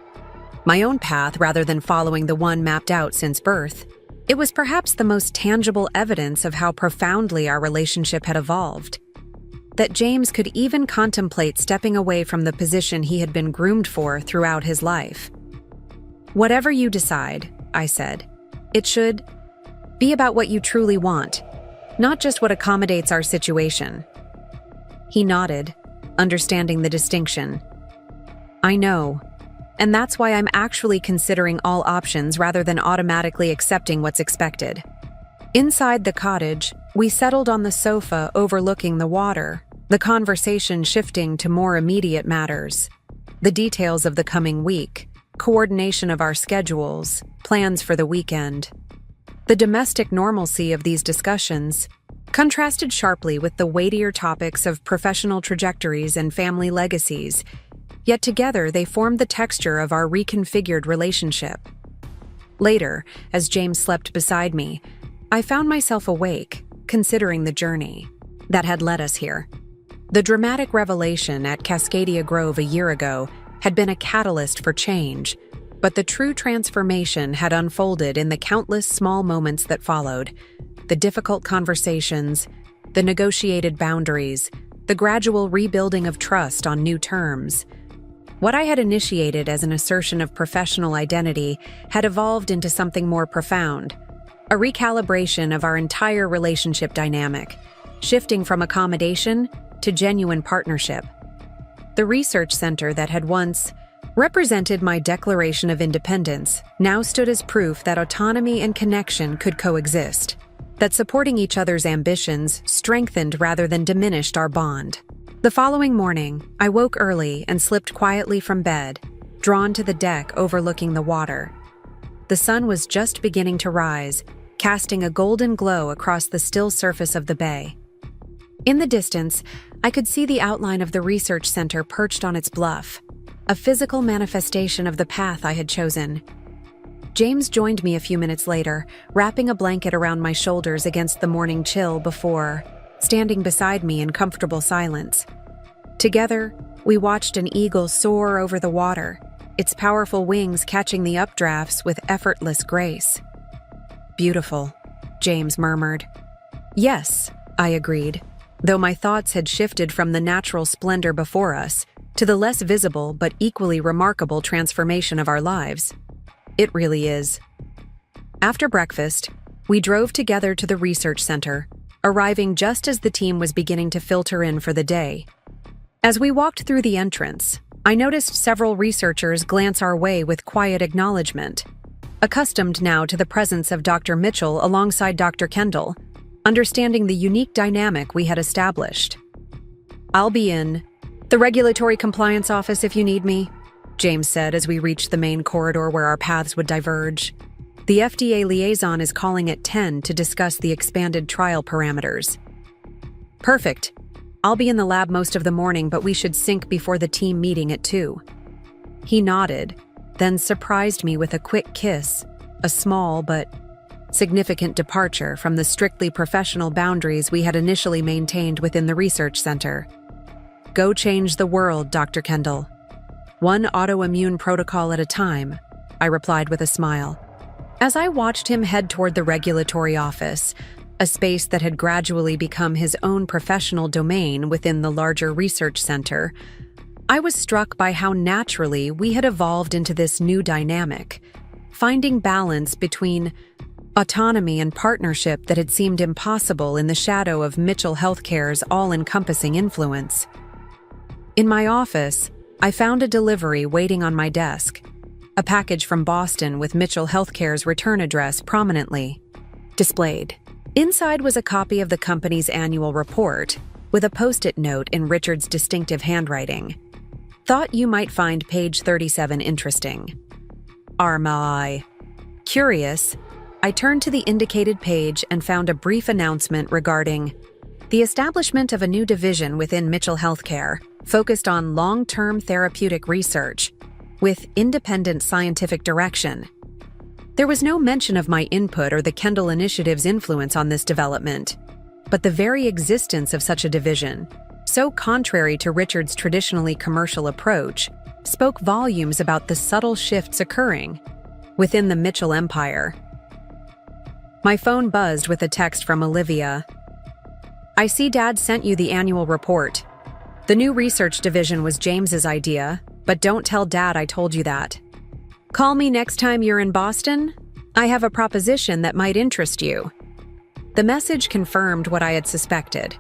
my own path rather than following the one mapped out since birth. It was perhaps the most tangible evidence of how profoundly our relationship had evolved. That James could even contemplate stepping away from the position he had been groomed for throughout his life. Whatever you decide, I said, it should be about what you truly want, not just what accommodates our situation. He nodded, understanding the distinction. I know, and that's why I'm actually considering all options rather than automatically accepting what's expected. Inside the cottage, we settled on the sofa overlooking the water, the conversation shifting to more immediate matters. The details of the coming week, coordination of our schedules, plans for the weekend. The domestic normalcy of these discussions contrasted sharply with the weightier topics of professional trajectories and family legacies, yet together they formed the texture of our reconfigured relationship. Later, as James slept beside me, I found myself awake, considering the journey that had led us here. The dramatic revelation at Cascadia Grove a year ago had been a catalyst for change, but the true transformation had unfolded in the countless small moments that followed. The difficult conversations, the negotiated boundaries, the gradual rebuilding of trust on new terms. What I had initiated as an assertion of professional identity had evolved into something more profound, a recalibration of our entire relationship dynamic, shifting from accommodation to genuine partnership. The research center that had once represented my declaration of independence now stood as proof that autonomy and connection could coexist, that supporting each other's ambitions strengthened rather than diminished our bond. The following morning, I woke early and slipped quietly from bed, drawn to the deck overlooking the water. The sun was just beginning to rise, casting a golden glow across the still surface of the bay. In the distance, I could see the outline of the research center perched on its bluff, a physical manifestation of the path I had chosen. James joined me a few minutes later, wrapping a blanket around my shoulders against the morning chill before standing beside me in comfortable silence. Together, we watched an eagle soar over the water, its powerful wings catching the updrafts with effortless grace. Beautiful, James murmured. Yes, I agreed, though my thoughts had shifted from the natural splendor before us to the less visible but equally remarkable transformation of our lives. It really is. After breakfast, we drove together to the research center, arriving just as the team was beginning to filter in for the day. As we walked through the entrance, I noticed several researchers glance our way with quiet acknowledgement, accustomed now to the presence of Dr. Mitchell alongside Dr. Kendall, understanding the unique dynamic we had established. I'll be in the regulatory compliance office if you need me, James said as we reached the main corridor where our paths would diverge. The FDA liaison is calling at 10 to discuss the expanded trial parameters. Perfect. I'll be in the lab most of the morning, but we should sync before the team meeting at 2. He nodded, then surprised me with a quick kiss, a small but significant departure from the strictly professional boundaries we had initially maintained within the research center. Go change the world, Dr. Kendall. One autoimmune protocol at a time, I replied with a smile. As I watched him head toward the regulatory office, a space that had gradually become his own professional domain within the larger research center, I was struck by how naturally we had evolved into this new dynamic, finding balance between autonomy and partnership that had seemed impossible in the shadow of Mitchell Healthcare's all-encompassing influence. In my office, I found a delivery waiting on my desk, a package from Boston with Mitchell Healthcare's return address prominently displayed. Inside was a copy of the company's annual report, with a post-it note in Richard's distinctive handwriting. Thought you might find page 37 interesting. Armai. Curious, I turned to the indicated page and found a brief announcement regarding the establishment of a new division within Mitchell Healthcare, focused on long-term therapeutic research, with independent scientific direction. There was no mention of my input or the Kendall Initiative's influence on this development, but the very existence of such a division so contrary to Richard's traditionally commercial approach, spoke volumes about the subtle shifts occurring within the Mitchell empire. My phone buzzed with a text from Olivia. "I see Dad sent you the annual report. The new research division was James's idea, but don't tell Dad I told you that. Call me next time you're in Boston. I have a proposition that might interest you." The message confirmed what I had suspected,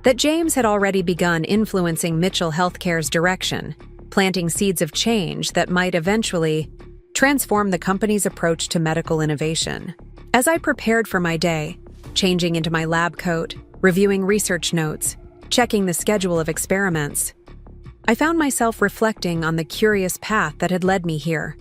that James had already begun influencing Mitchell Healthcare's direction, planting seeds of change that might eventually transform the company's approach to medical innovation. As I prepared for my day, changing into my lab coat, reviewing research notes, checking the schedule of experiments, I found myself reflecting on the curious path that had led me here.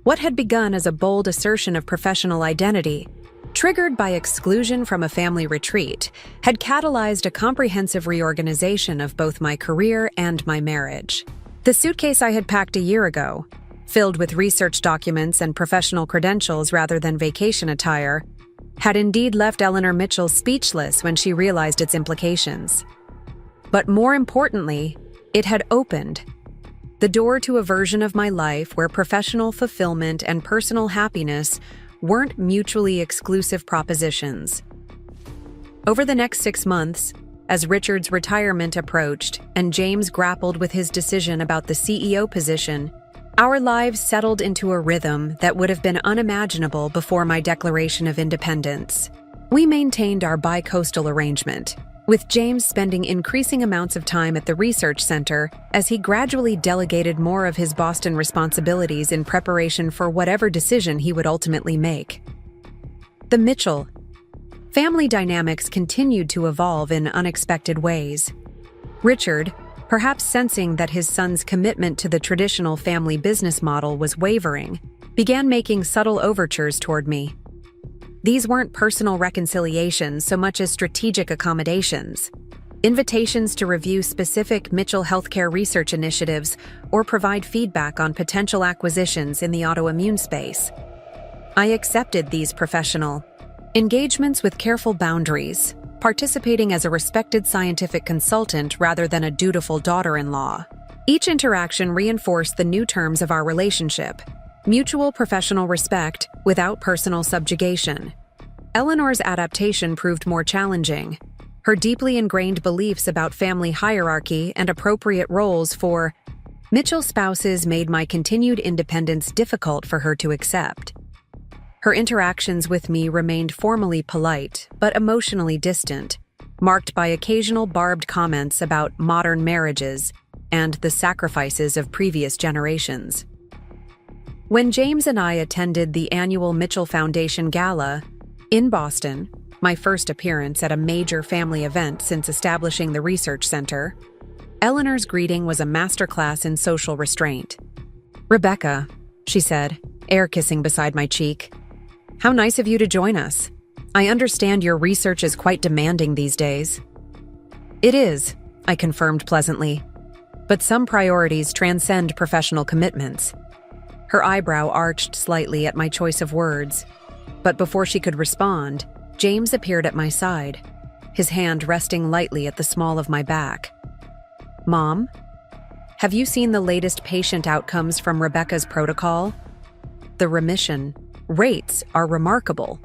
What had begun as a bold assertion of professional identity, triggered by exclusion from a family retreat, had catalyzed a comprehensive reorganization of both my career and my marriage. The suitcase I had packed a year ago, filled with research documents and professional credentials rather than vacation attire, had indeed left Eleanor Mitchell speechless when she realized its implications. But more importantly, it had opened the door to a version of my life where professional fulfillment and personal happiness weren't mutually exclusive propositions. Over the next 6 months, as Richard's retirement approached and James grappled with his decision about the CEO position, our lives settled into a rhythm that would have been unimaginable before my declaration of independence. We maintained our bi-coastal arrangement, with James spending increasing amounts of time at the research center as he gradually delegated more of his Boston responsibilities in preparation for whatever decision he would ultimately make. The Mitchell family dynamics continued to evolve in unexpected ways. Richard, perhaps sensing that his son's commitment to the traditional family business model was wavering, began making subtle overtures toward me. These weren't personal reconciliations so much as strategic accommodations, invitations to review specific Mitchell Healthcare research initiatives or provide feedback on potential acquisitions in the autoimmune space. I accepted these professional engagements with careful boundaries, participating as a respected scientific consultant rather than a dutiful daughter-in-law. Each interaction reinforced the new terms of our relationship: mutual professional respect without personal subjugation. Eleanor's adaptation proved more challenging. Her deeply ingrained beliefs about family hierarchy and appropriate roles for Mitchell spouses made my continued independence difficult for her to accept. Her interactions with me remained formally polite, but emotionally distant, marked by occasional barbed comments about modern marriages and the sacrifices of previous generations. When James and I attended the annual Mitchell Foundation Gala in Boston, my first appearance at a major family event since establishing the research center, Eleanor's greeting was a masterclass in social restraint. "Rebecca," she said, air kissing beside my cheek, "how nice of you to join us. I understand your research is quite demanding these days." "It is," I confirmed pleasantly, "but some priorities transcend professional commitments." Her eyebrow arched slightly at my choice of words, but before she could respond, James appeared at my side, his hand resting lightly at the small of my back. "Mom, have you seen the latest patient outcomes from Rebecca's protocol? The remission rates are remarkable."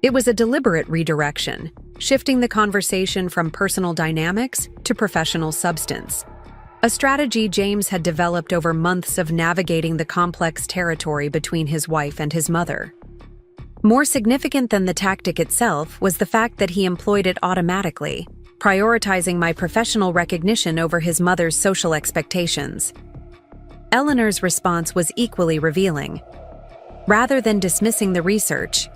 It was a deliberate redirection, shifting the conversation from personal dynamics to professional substance. A strategy James had developed over months of navigating the complex territory between his wife and his mother. More significant than the tactic itself was the fact that he employed it automatically, prioritizing my professional recognition over his mother's social expectations. Eleanor's response was equally revealing. Rather than dismissing the research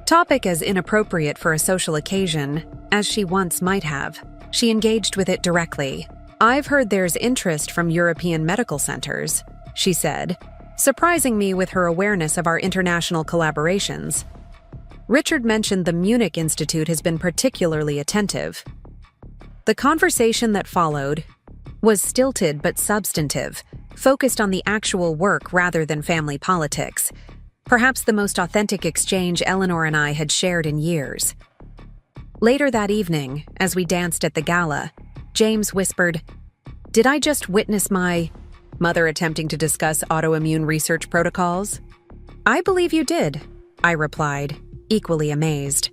topic as inappropriate for a social occasion, as she once might have, she engaged with it directly. "I've heard there's interest from European medical centers," she said, surprising me with her awareness of our international collaborations. Richard mentioned the Munich Institute has been particularly attentive. The conversation that followed was stilted but substantive, focused on the actual work rather than family politics. Perhaps the most authentic exchange Eleanor and I had shared in years. Later that evening, as we danced at the gala, James whispered, "Did I just witness my mother attempting to discuss autoimmune research protocols?" "I believe you did," I replied, equally amazed.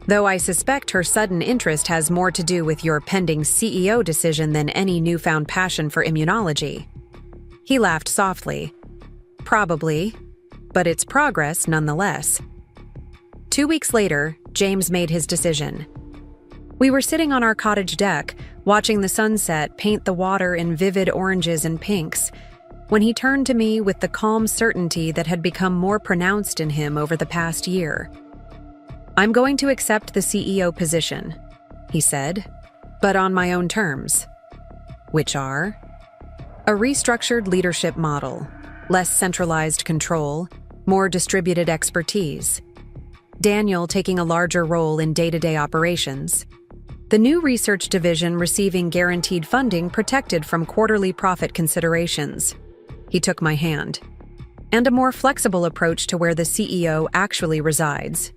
"Though I suspect her sudden interest has more to do with your pending CEO decision than any newfound passion for immunology." He laughed softly. "Probably, but it's progress nonetheless." 2 weeks later, James made his decision. We were sitting on our cottage deck, watching the sunset paint the water in vivid oranges and pinks, when he turned to me with the calm certainty that had become more pronounced in him over the past year. "I'm going to accept the CEO position," he said, "but on my own terms." "Which are?" "A restructured leadership model, less centralized control, more distributed expertise. Daniel taking a larger role in day-to-day operations. The new research division receiving guaranteed funding protected from quarterly profit considerations." He took my hand. "And a more flexible approach to where the CEO actually resides."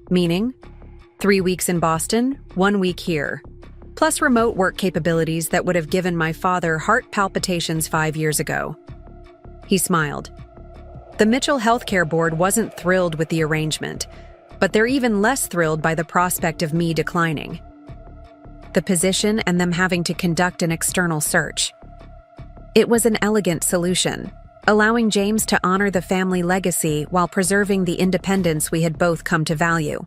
"Meaning? 3 weeks in Boston, 1 week here. Plus remote work capabilities that would have given my father heart palpitations 5 years ago." He smiled. "The Mitchell Healthcare Board wasn't thrilled with the arrangement, but they're even less thrilled by the prospect of me declining the position and them having to conduct an external search. It was an elegant solution, allowing James to honor the family legacy while preserving the independence we had both come to value.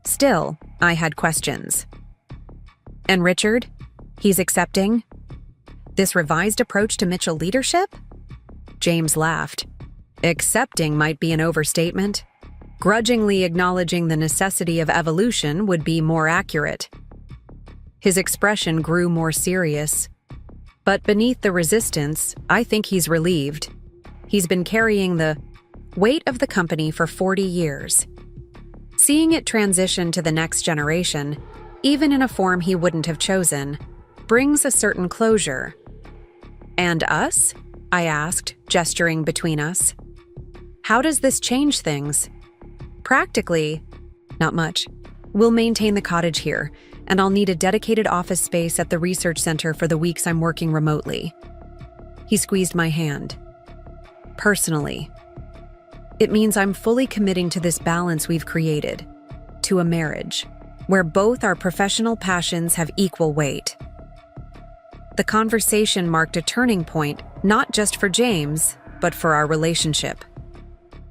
Still, I had questions. "And Richard? He's accepting this revised approach to Mitchell leadership?" James laughed. "Accepting might be an overstatement. Grudgingly acknowledging the necessity of evolution would be more accurate." His expression grew more serious. "But beneath the resistance, I think he's relieved. He's been carrying the weight of the company for 40 years. Seeing it transition to the next generation, even in a form he wouldn't have chosen, brings a certain closure." "And us?" I asked, gesturing between us. "How does this change things?" "Practically, not much. We'll maintain the cottage here, and I'll need a dedicated office space at the research center for the weeks I'm working remotely." He squeezed my hand. "Personally, it means I'm fully committing to this balance we've created, to a marriage, where both our professional passions have equal weight." The conversation marked a turning point, not just for James, but for our relationship.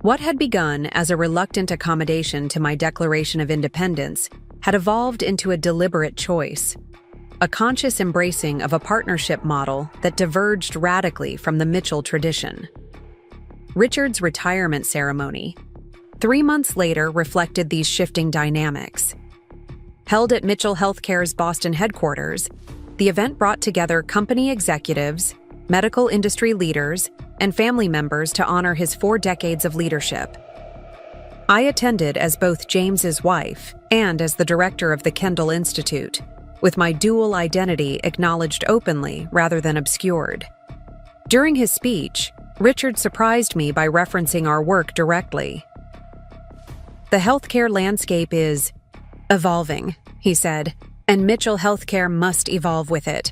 What had begun as a reluctant accommodation to my declaration of independence had evolved into a deliberate choice, a conscious embracing of a partnership model that diverged radically from the Mitchell tradition. Richard's retirement ceremony, 3 months later, reflected these shifting dynamics. Held at Mitchell Healthcare's Boston headquarters, the event brought together company executives, medical industry leaders, and family members to honor his 4 decades of leadership. I attended as both James's wife and as the director of the Kendall Institute, with my dual identity acknowledged openly rather than obscured. During his speech, Richard surprised me by referencing our work directly. "The healthcare landscape is evolving," he said, "and Mitchell Healthcare must evolve with it.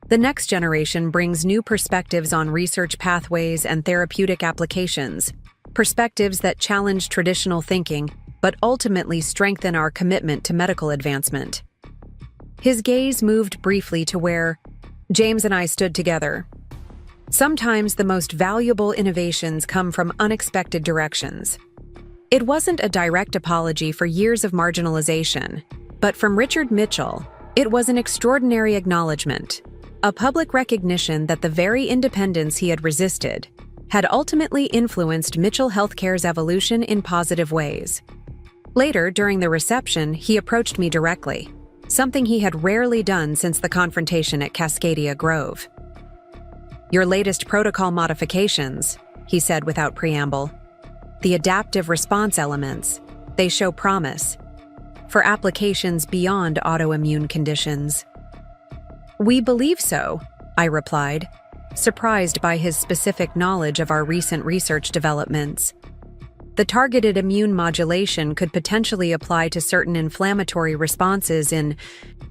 The next generation brings new perspectives on research pathways and therapeutic applications, perspectives that challenge traditional thinking but ultimately strengthen our commitment to medical advancement." His gaze moved briefly to where James and I stood together. Sometimes the most valuable innovations come from unexpected directions. It wasn't a direct apology for years of marginalization, but from Richard Mitchell, it was an extraordinary acknowledgement, a public recognition that the very independence he had resisted had ultimately influenced Mitchell Healthcare's evolution in positive ways. Later, during the reception, he approached me directly, something he had rarely done since the confrontation at Cascadia Grove. "Your latest protocol modifications," he said without preamble. "The adaptive response elements, they show promise for applications beyond autoimmune conditions." "We believe so," I replied, surprised by his specific knowledge of our recent research developments. The targeted immune modulation could potentially apply to certain inflammatory responses in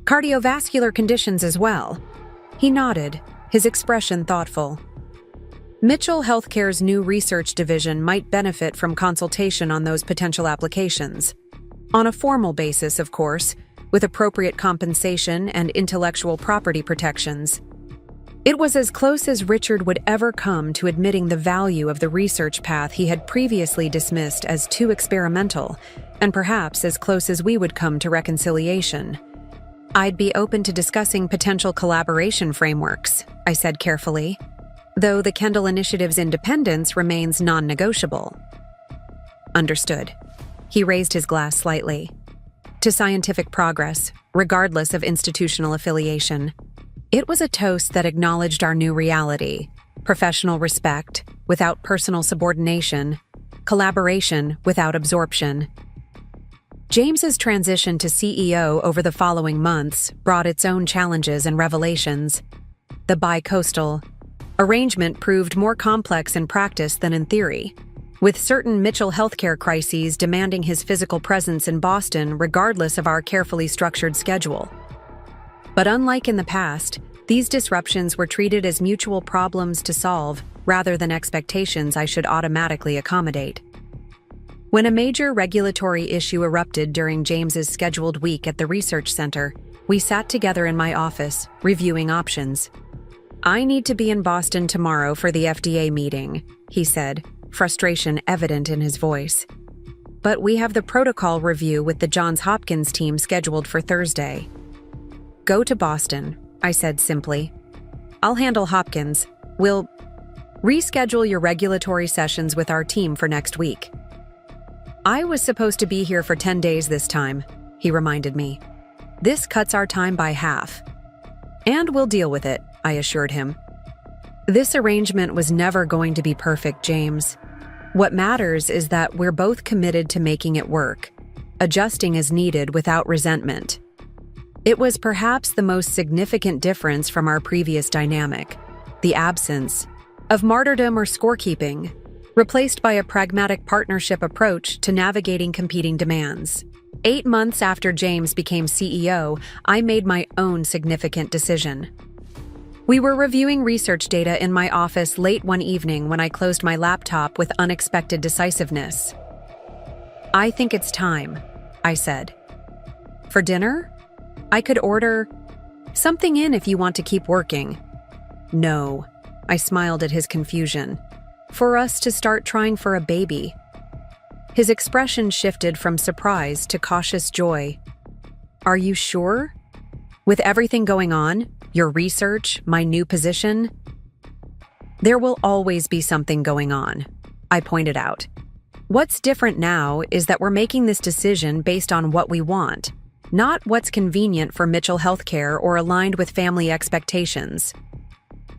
cardiovascular conditions as well. He nodded, his expression thoughtful. Mitchell Healthcare's new research division might benefit from consultation on those potential applications. On a formal basis, of course, with appropriate compensation and intellectual property protections. It was as close as Richard would ever come to admitting the value of the research path he had previously dismissed as too experimental, and perhaps as close as we would come to reconciliation. "I'd be open to discussing potential collaboration frameworks," I said carefully, though the Kendall Initiative's independence remains non-negotiable. "Understood." He raised his glass slightly. "To scientific progress, regardless of institutional affiliation." It was a toast that acknowledged our new reality: professional respect without personal subordination, collaboration without absorption. James's transition to CEO over the following months brought its own challenges and revelations. The bi-coastal arrangement proved more complex in practice than in theory, with certain Mitchell Healthcare crises demanding his physical presence in Boston regardless of our carefully structured schedule. But unlike in the past, these disruptions were treated as mutual problems to solve rather than expectations I should automatically accommodate. When a major regulatory issue erupted during James's scheduled week at the research center, we sat together in my office, reviewing options. "I need to be in Boston tomorrow for the FDA meeting," he said, frustration evident in his voice. "But we have the protocol review with the Johns Hopkins team scheduled for Thursday." "Go to Boston," I said simply. "I'll handle Hopkins. We'll reschedule your regulatory sessions with our team for next week." "I was supposed to be here for 10 days this time," he reminded me. "This cuts our time by half." "And we'll deal with it," I assured him. "This arrangement was never going to be perfect, James. What matters is that we're both committed to making it work, adjusting as needed without resentment." It was perhaps the most significant difference from our previous dynamic, the absence of martyrdom or scorekeeping, replaced by a pragmatic partnership approach to navigating competing demands. 8 months after James became CEO, I made my own significant decision. We were reviewing research data in my office late one evening when I closed my laptop with unexpected decisiveness. "I think it's time," I said. "For dinner? I could order something in if you want to keep working." "No," I smiled at his confusion. "For us to start trying for a baby." His expression shifted from surprise to cautious joy. "Are you sure? With everything going on, your research, my new position?" "There will always be something going on," I pointed out. "What's different now is that we're making this decision based on what we want, not what's convenient for Mitchell Healthcare or aligned with family expectations."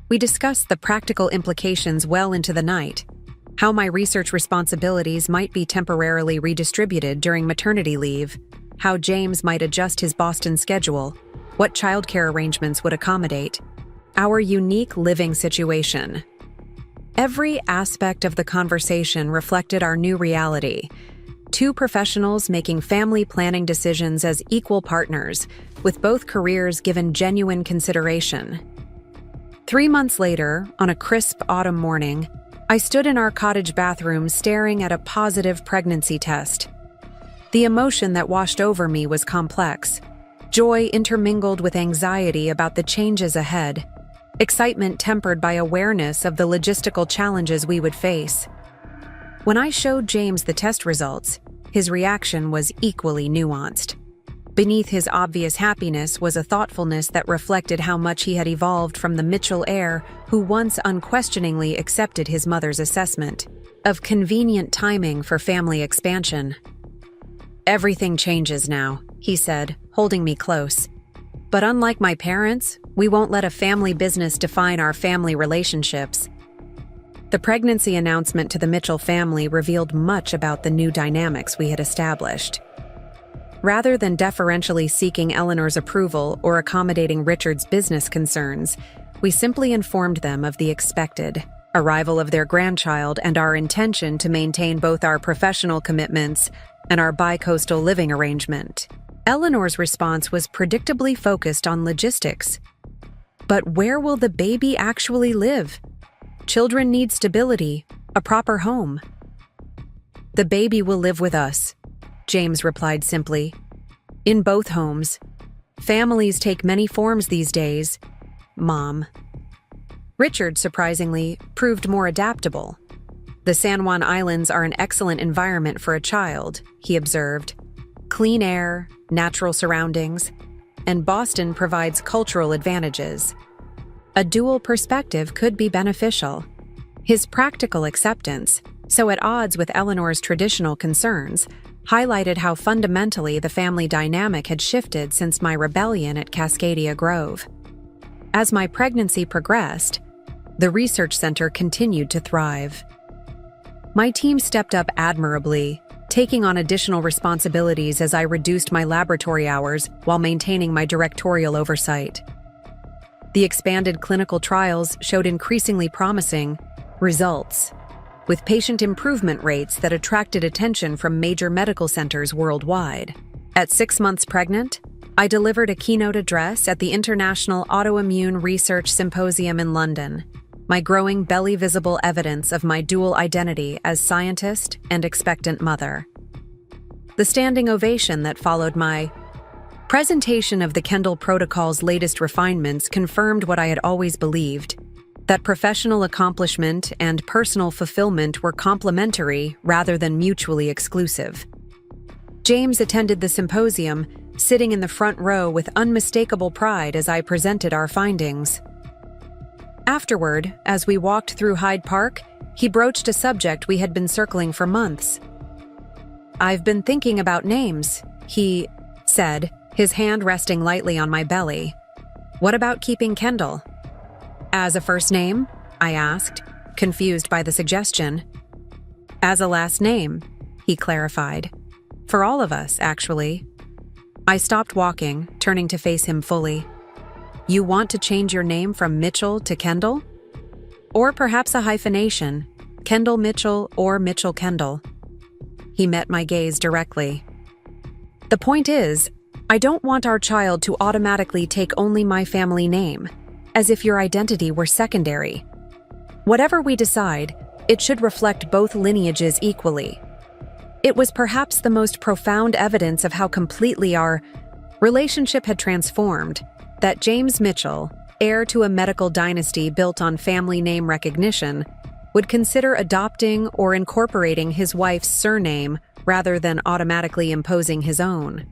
We discussed the practical implications well into the night, how my research responsibilities might be temporarily redistributed during maternity leave, how James might adjust his Boston schedule, what childcare arrangements would accommodate, our unique living situation. Every aspect of the conversation reflected our new reality: two professionals making family planning decisions as equal partners, with both careers given genuine consideration. 3 months later, on a crisp autumn morning, I stood in our cottage bathroom staring at a positive pregnancy test. The emotion that washed over me was complex: joy intermingled with anxiety about the changes ahead, excitement tempered by awareness of the logistical challenges we would face. When I showed James the test results, his reaction was equally nuanced. Beneath his obvious happiness was a thoughtfulness that reflected how much he had evolved from the Mitchell heir who once unquestioningly accepted his mother's assessment of convenient timing for family expansion. "Everything changes now," he said, holding me close. "But unlike my parents, we won't let a family business define our family relationships." The pregnancy announcement to the Mitchell family revealed much about the new dynamics we had established. Rather than deferentially seeking Eleanor's approval or accommodating Richard's business concerns, we simply informed them of the expected, arrival of their grandchild, and our intention to maintain both our professional commitments and our bi-coastal living arrangement. Eleanor's response was predictably focused on logistics. But where will the baby actually live? Children need stability, a proper home. The baby will live with us, James replied simply. In both homes. Families take many forms these days, Mom. Richard, surprisingly, proved more adaptable. The San Juan Islands are an excellent environment for a child, he observed. Clean air, natural surroundings, and Boston provides cultural advantages. A dual perspective could be beneficial. His practical acceptance, so at odds with Eleanor's traditional concerns, highlighted how fundamentally the family dynamic had shifted since my rebellion at Cascadia Grove. As my pregnancy progressed, the research center continued to thrive. My team stepped up admirably, taking on additional responsibilities as I reduced my laboratory hours while maintaining my directorial oversight. The expanded clinical trials showed increasingly promising results, with patient improvement rates that attracted attention from major medical centers worldwide. At 6 months pregnant, I delivered a keynote address at the International Autoimmune Research Symposium in London, my growing belly-visible evidence of my dual identity as scientist and expectant mother. The standing ovation that followed my presentation of the Kendall Protocol's latest refinements confirmed what I had always believed, that professional accomplishment and personal fulfillment were complementary rather than mutually exclusive. James attended the symposium, sitting in the front row with unmistakable pride as I presented our findings. Afterward, as we walked through Hyde Park, he broached a subject we had been circling for months. "I've been thinking about names," he said, his hand resting lightly on my belly. "What about keeping Kendall?" "As a first name?" I asked, confused by the suggestion. "As a last name," he clarified. "For all of us, actually." I stopped walking, turning to face him fully. "You want to change your name from Mitchell to Kendall? Or perhaps a hyphenation, Kendall Mitchell or Mitchell Kendall?" He met my gaze directly. "The point is, I don't want our child to automatically take only my family name, as if your identity were secondary. Whatever we decide, it should reflect both lineages equally." It was perhaps the most profound evidence of how completely our relationship had transformed, that James Mitchell, heir to a medical dynasty built on family name recognition, would consider adopting or incorporating his wife's surname rather than automatically imposing his own.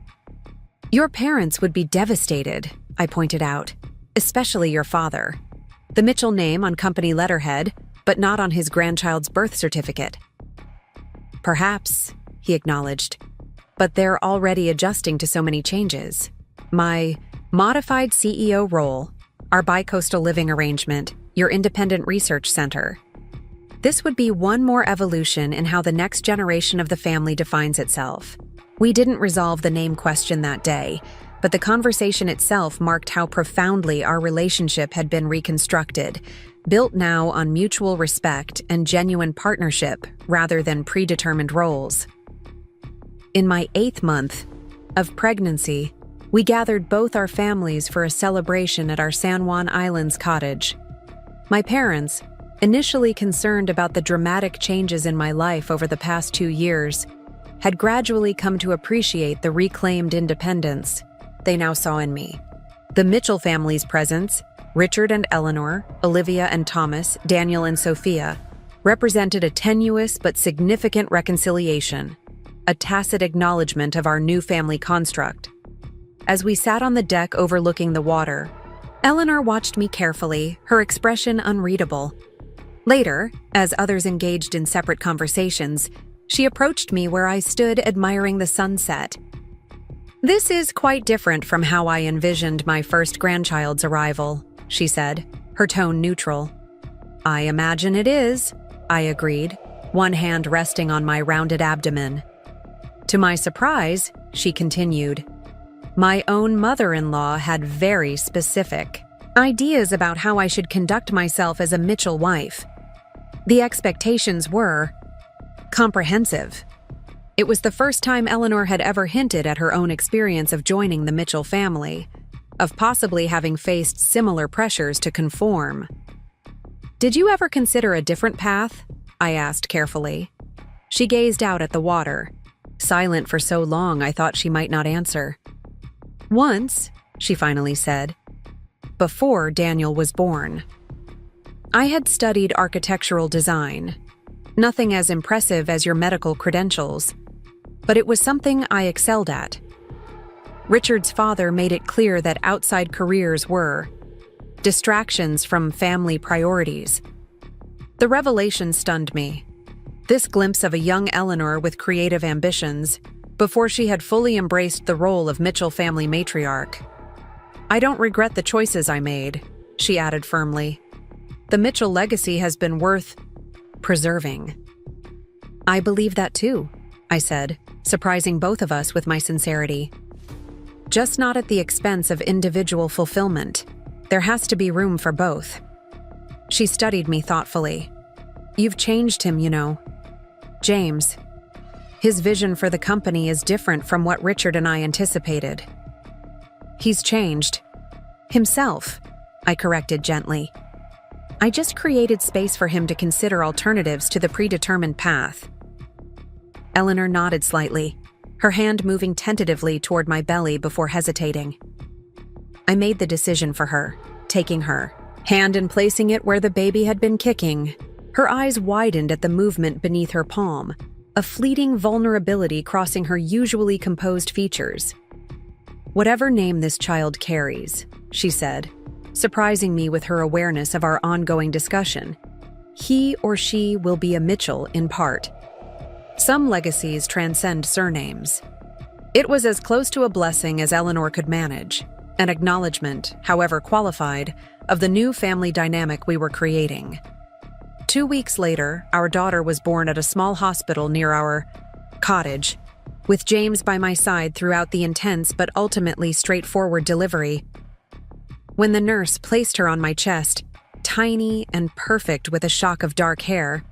"Your parents would be devastated," I pointed out, "especially your father. The Mitchell name on company letterhead, but not on his grandchild's birth certificate." "Perhaps," he acknowledged, "but they're already adjusting to so many changes. My modified CEO role, our bi-coastal living arrangement, your independent research center. This would be one more evolution in how the next generation of the family defines itself." We didn't resolve the name question that day, but the conversation itself marked how profoundly our relationship had been reconstructed, built now on mutual respect and genuine partnership rather than predetermined roles. In my 8th month of pregnancy, we gathered both our families for a celebration at our San Juan Islands cottage. My parents, initially concerned about the dramatic changes in my life over the past 2 years, had gradually come to appreciate the reclaimed independence they now saw in me. The Mitchell family's presence, Richard and Eleanor, Olivia and Thomas, Daniel and Sophia, represented a tenuous but significant reconciliation, a tacit acknowledgement of our new family construct. As we sat on the deck overlooking the water, Eleanor watched me carefully, her expression unreadable. Later, as others engaged in separate conversations, she approached me where I stood admiring the sunset. "This is quite different from how I envisioned my first grandchild's arrival," she said, her tone neutral. "I imagine it is," I agreed, one hand resting on my rounded abdomen. "To my surprise," she continued, "my own mother-in-law had very specific ideas about how I should conduct myself as a Mitchell wife. The expectations were comprehensive. It was the first time Eleanor had ever hinted at her own experience of joining the Mitchell family, of possibly having faced similar pressures to conform. "Did you ever consider a different path?" I asked carefully. She gazed out at the water, silent for so long I thought she might not answer. "Once," she finally said, "before Daniel was born. I had studied architectural design, nothing as impressive as your medical credentials, but it was something I excelled at. Richard's father made it clear that outside careers were distractions from family priorities." The revelation stunned me. This glimpse of a young Eleanor with creative ambitions, before she had fully embraced the role of Mitchell family matriarch. "I don't regret the choices I made," she added firmly. "The Mitchell legacy has been worth preserving." "I believe that too," I said, surprising both of us with my sincerity. "Just not at the expense of individual fulfillment. There has to be room for both." She studied me thoughtfully. "You've changed him, you know. James. His vision for the company is different from what Richard and I anticipated." "He's changed. Himself," I corrected gently. "I just created space for him to consider alternatives to the predetermined path." Eleanor nodded slightly, her hand moving tentatively toward my belly before hesitating. I made the decision for her, taking her hand and placing it where the baby had been kicking. Her eyes widened at the movement beneath her palm, a fleeting vulnerability crossing her usually composed features. "Whatever name this child carries," she said, surprising me with her awareness of our ongoing discussion, "he or she will be a Mitchell in part. Some legacies transcend surnames." It was as close to a blessing as Eleanor could manage, an acknowledgement, however qualified, of the new family dynamic we were creating. 2 weeks later, our daughter was born at a small hospital near our cottage, with James by my side throughout the intense but ultimately straightforward delivery. When the nurse placed her on my chest, tiny and perfect with a shock of dark hair,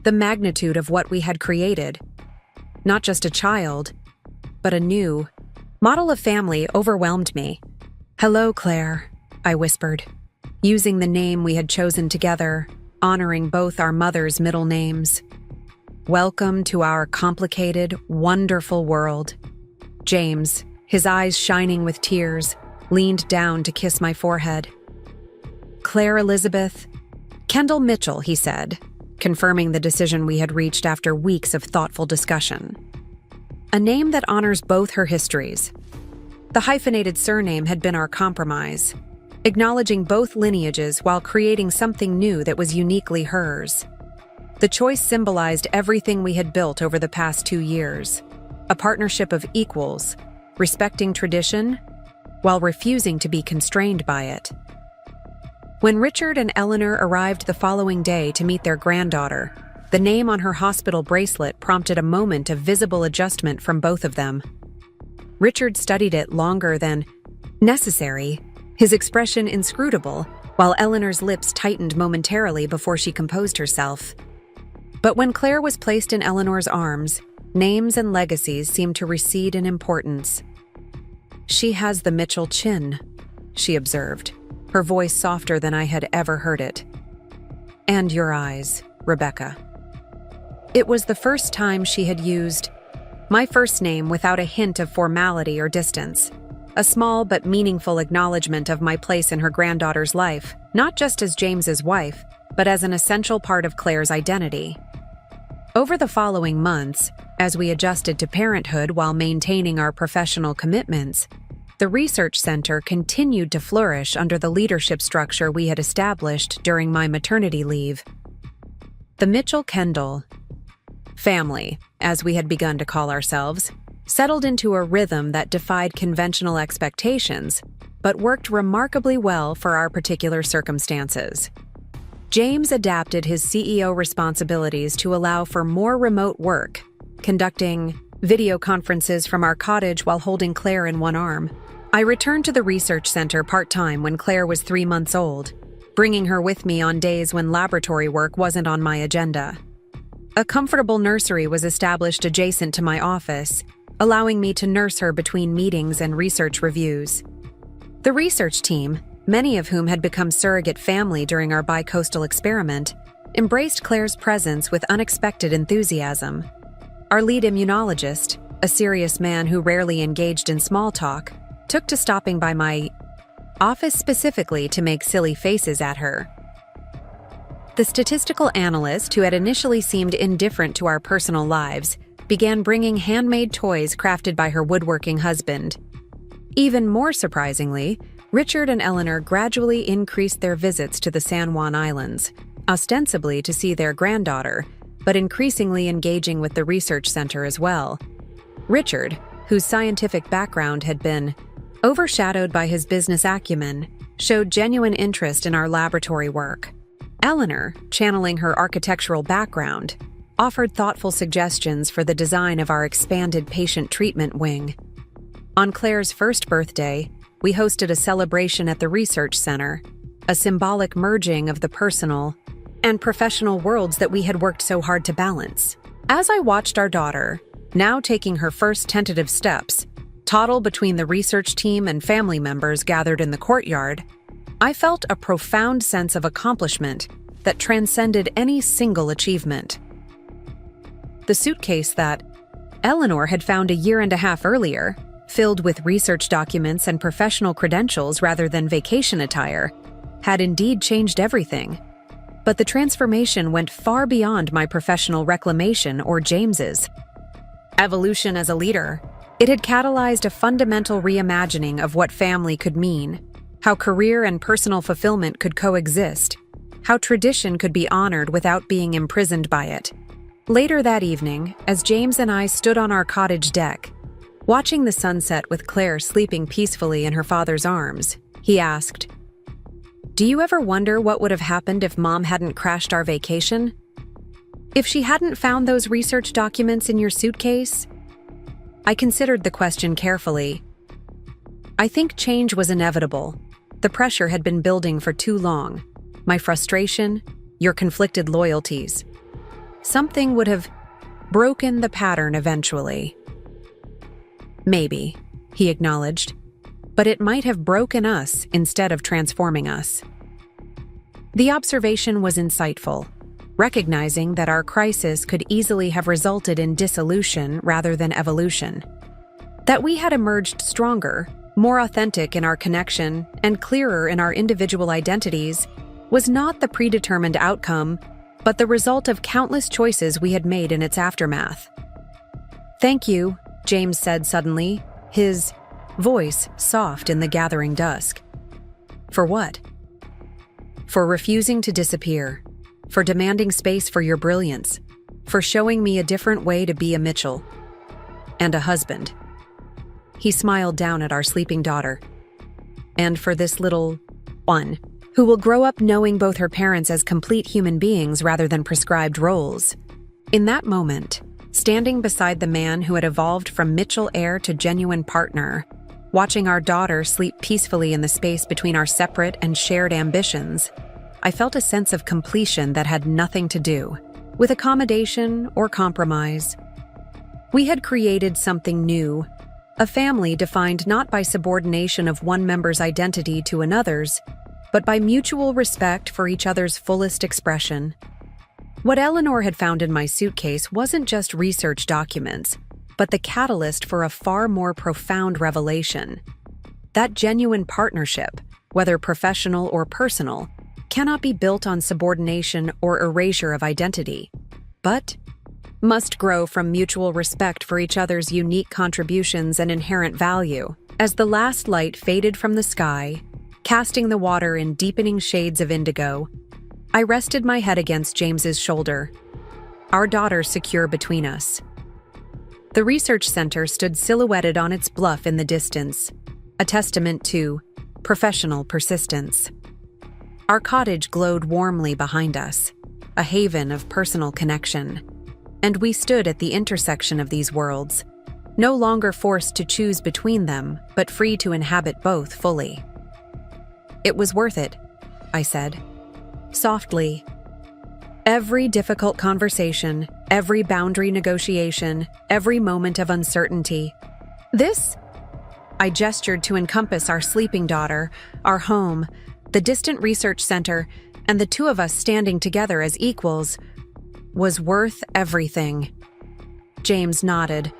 the magnitude of what we had created, not just a child, but a new model of family, overwhelmed me. "Hello, Claire," I whispered, using the name we had chosen together, honoring both our mothers' middle names. "Welcome to our complicated, wonderful world." James, his eyes shining with tears, leaned down to kiss my forehead. "Claire Elizabeth Kendall Mitchell," he said, confirming the decision we had reached after weeks of thoughtful discussion. A name that honors both her histories. The hyphenated surname had been our compromise, acknowledging both lineages while creating something new that was uniquely hers. The choice symbolized everything we had built over the past 2 years, a partnership of equals, respecting tradition while refusing to be constrained by it. When Richard and Eleanor arrived the following day to meet their granddaughter, the name on her hospital bracelet prompted a moment of visible adjustment from both of them. Richard studied it longer than necessary, his expression inscrutable, while Eleanor's lips tightened momentarily before she composed herself. But when Claire was placed in Eleanor's arms, names and legacies seemed to recede in importance. "She has the Mitchell chin," she observed, her voice softer than I had ever heard it. "And your eyes, Rebecca." It was the first time she had used my first name without a hint of formality or distance, a small but meaningful acknowledgement of my place in her granddaughter's life, not just as James's wife, but as an essential part of Claire's identity. Over the following months, as we adjusted to parenthood while maintaining our professional commitments, the research center continued to flourish under the leadership structure we had established during my maternity leave. The Mitchell-Kendall family, as we had begun to call ourselves, settled into a rhythm that defied conventional expectations, but worked remarkably well for our particular circumstances. James adapted his CEO responsibilities to allow for more remote work, conducting video conferences from our cottage while holding Claire in one arm. I returned to the research center part-time when Claire was 3 months old, bringing her with me on days when laboratory work wasn't on my agenda. A comfortable nursery was established adjacent to my office, allowing me to nurse her between meetings and research reviews. The research team, many of whom had become surrogate family during our bi-coastal experiment, embraced Claire's presence with unexpected enthusiasm. Our lead immunologist, a serious man who rarely engaged in small talk, took to stopping by my office specifically to make silly faces at her. The statistical analyst, who had initially seemed indifferent to our personal lives, began bringing handmade toys crafted by her woodworking husband. Even more surprisingly, Richard and Eleanor gradually increased their visits to the San Juan Islands, ostensibly to see their granddaughter, but increasingly engaging with the research center as well. Richard, whose scientific background had been overshadowed by his business acumen, showed genuine interest in our laboratory work. Eleanor, channeling her architectural background, offered thoughtful suggestions for the design of our expanded patient treatment wing. On Claire's first birthday, we hosted a celebration at the research center, a symbolic merging of the personal and professional worlds that we had worked so hard to balance. As I watched our daughter, now taking her first tentative steps, toddle between the research team and family members gathered in the courtyard, I felt a profound sense of accomplishment that transcended any single achievement. The suitcase that Eleanor had found a year and a half earlier, filled with research documents and professional credentials rather than vacation attire, had indeed changed everything. But the transformation went far beyond my professional reclamation or James's evolution as a leader. It had catalyzed a fundamental reimagining of what family could mean, how career and personal fulfillment could coexist, how tradition could be honored without being imprisoned by it. Later that evening, as James and I stood on our cottage deck, watching the sunset with Claire sleeping peacefully in her father's arms, he asked, "Do you ever wonder what would have happened if Mom hadn't crashed our vacation? If she hadn't found those research documents in your suitcase?" I considered the question carefully. I think change was inevitable. The pressure had been building for too long. My frustration, your conflicted loyalties. Something would have broken the pattern eventually. Maybe, he acknowledged, but it might have broken us instead of transforming us. The observation was insightful, recognizing that our crisis could easily have resulted in dissolution rather than evolution. That we had emerged stronger, more authentic in our connection, and clearer in our individual identities was not the predetermined outcome, but the result of countless choices we had made in its aftermath. "Thank you," James said suddenly, his voice soft in the gathering dusk. "For what?" "For refusing to disappear. For demanding space for your brilliance. For showing me a different way to be a Mitchell. And a husband." He smiled down at our sleeping daughter. "And for this little one, who will grow up knowing both her parents as complete human beings rather than prescribed roles." In that moment, standing beside the man who had evolved from Mitchell heir to genuine partner, watching our daughter sleep peacefully in the space between our separate and shared ambitions, I felt a sense of completion that had nothing to do with accommodation or compromise. We had created something new, a family defined not by subordination of one member's identity to another's, but by mutual respect for each other's fullest expression. What Eleanor had found in my suitcase wasn't just research documents, but the catalyst for a far more profound revelation. That genuine partnership, whether professional or personal, cannot be built on subordination or erasure of identity, but must grow from mutual respect for each other's unique contributions and inherent value. As the last light faded from the sky, casting the water in deepening shades of indigo, I rested my head against James's shoulder, our daughter secure between us. The research center stood silhouetted on its bluff in the distance, a testament to professional persistence. Our cottage glowed warmly behind us, a haven of personal connection, and we stood at the intersection of these worlds, no longer forced to choose between them, but free to inhabit both fully. It was worth it. I said, softly. Every difficult conversation, every boundary negotiation, every moment of uncertainty. This, I gestured to encompass our sleeping daughter, our home, the distant research center, and the two of us standing together as equals, was worth everything. James nodded,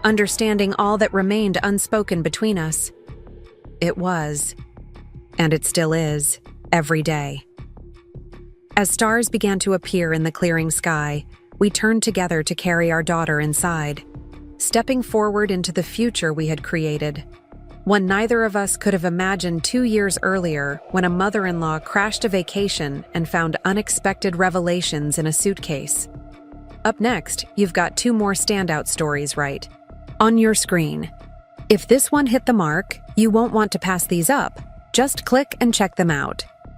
understanding all that remained unspoken between us. It was, and it still is, every day. As stars began to appear in the clearing sky, we turned together to carry our daughter inside, stepping forward into the future we had created, one neither of us could have imagined 2 years earlier when a mother-in-law crashed a vacation and found unexpected revelations in a suitcase. Up next, you've got 2 more standout stories right on your screen. If this one hit the mark, you won't want to pass these up. Just click and check them out.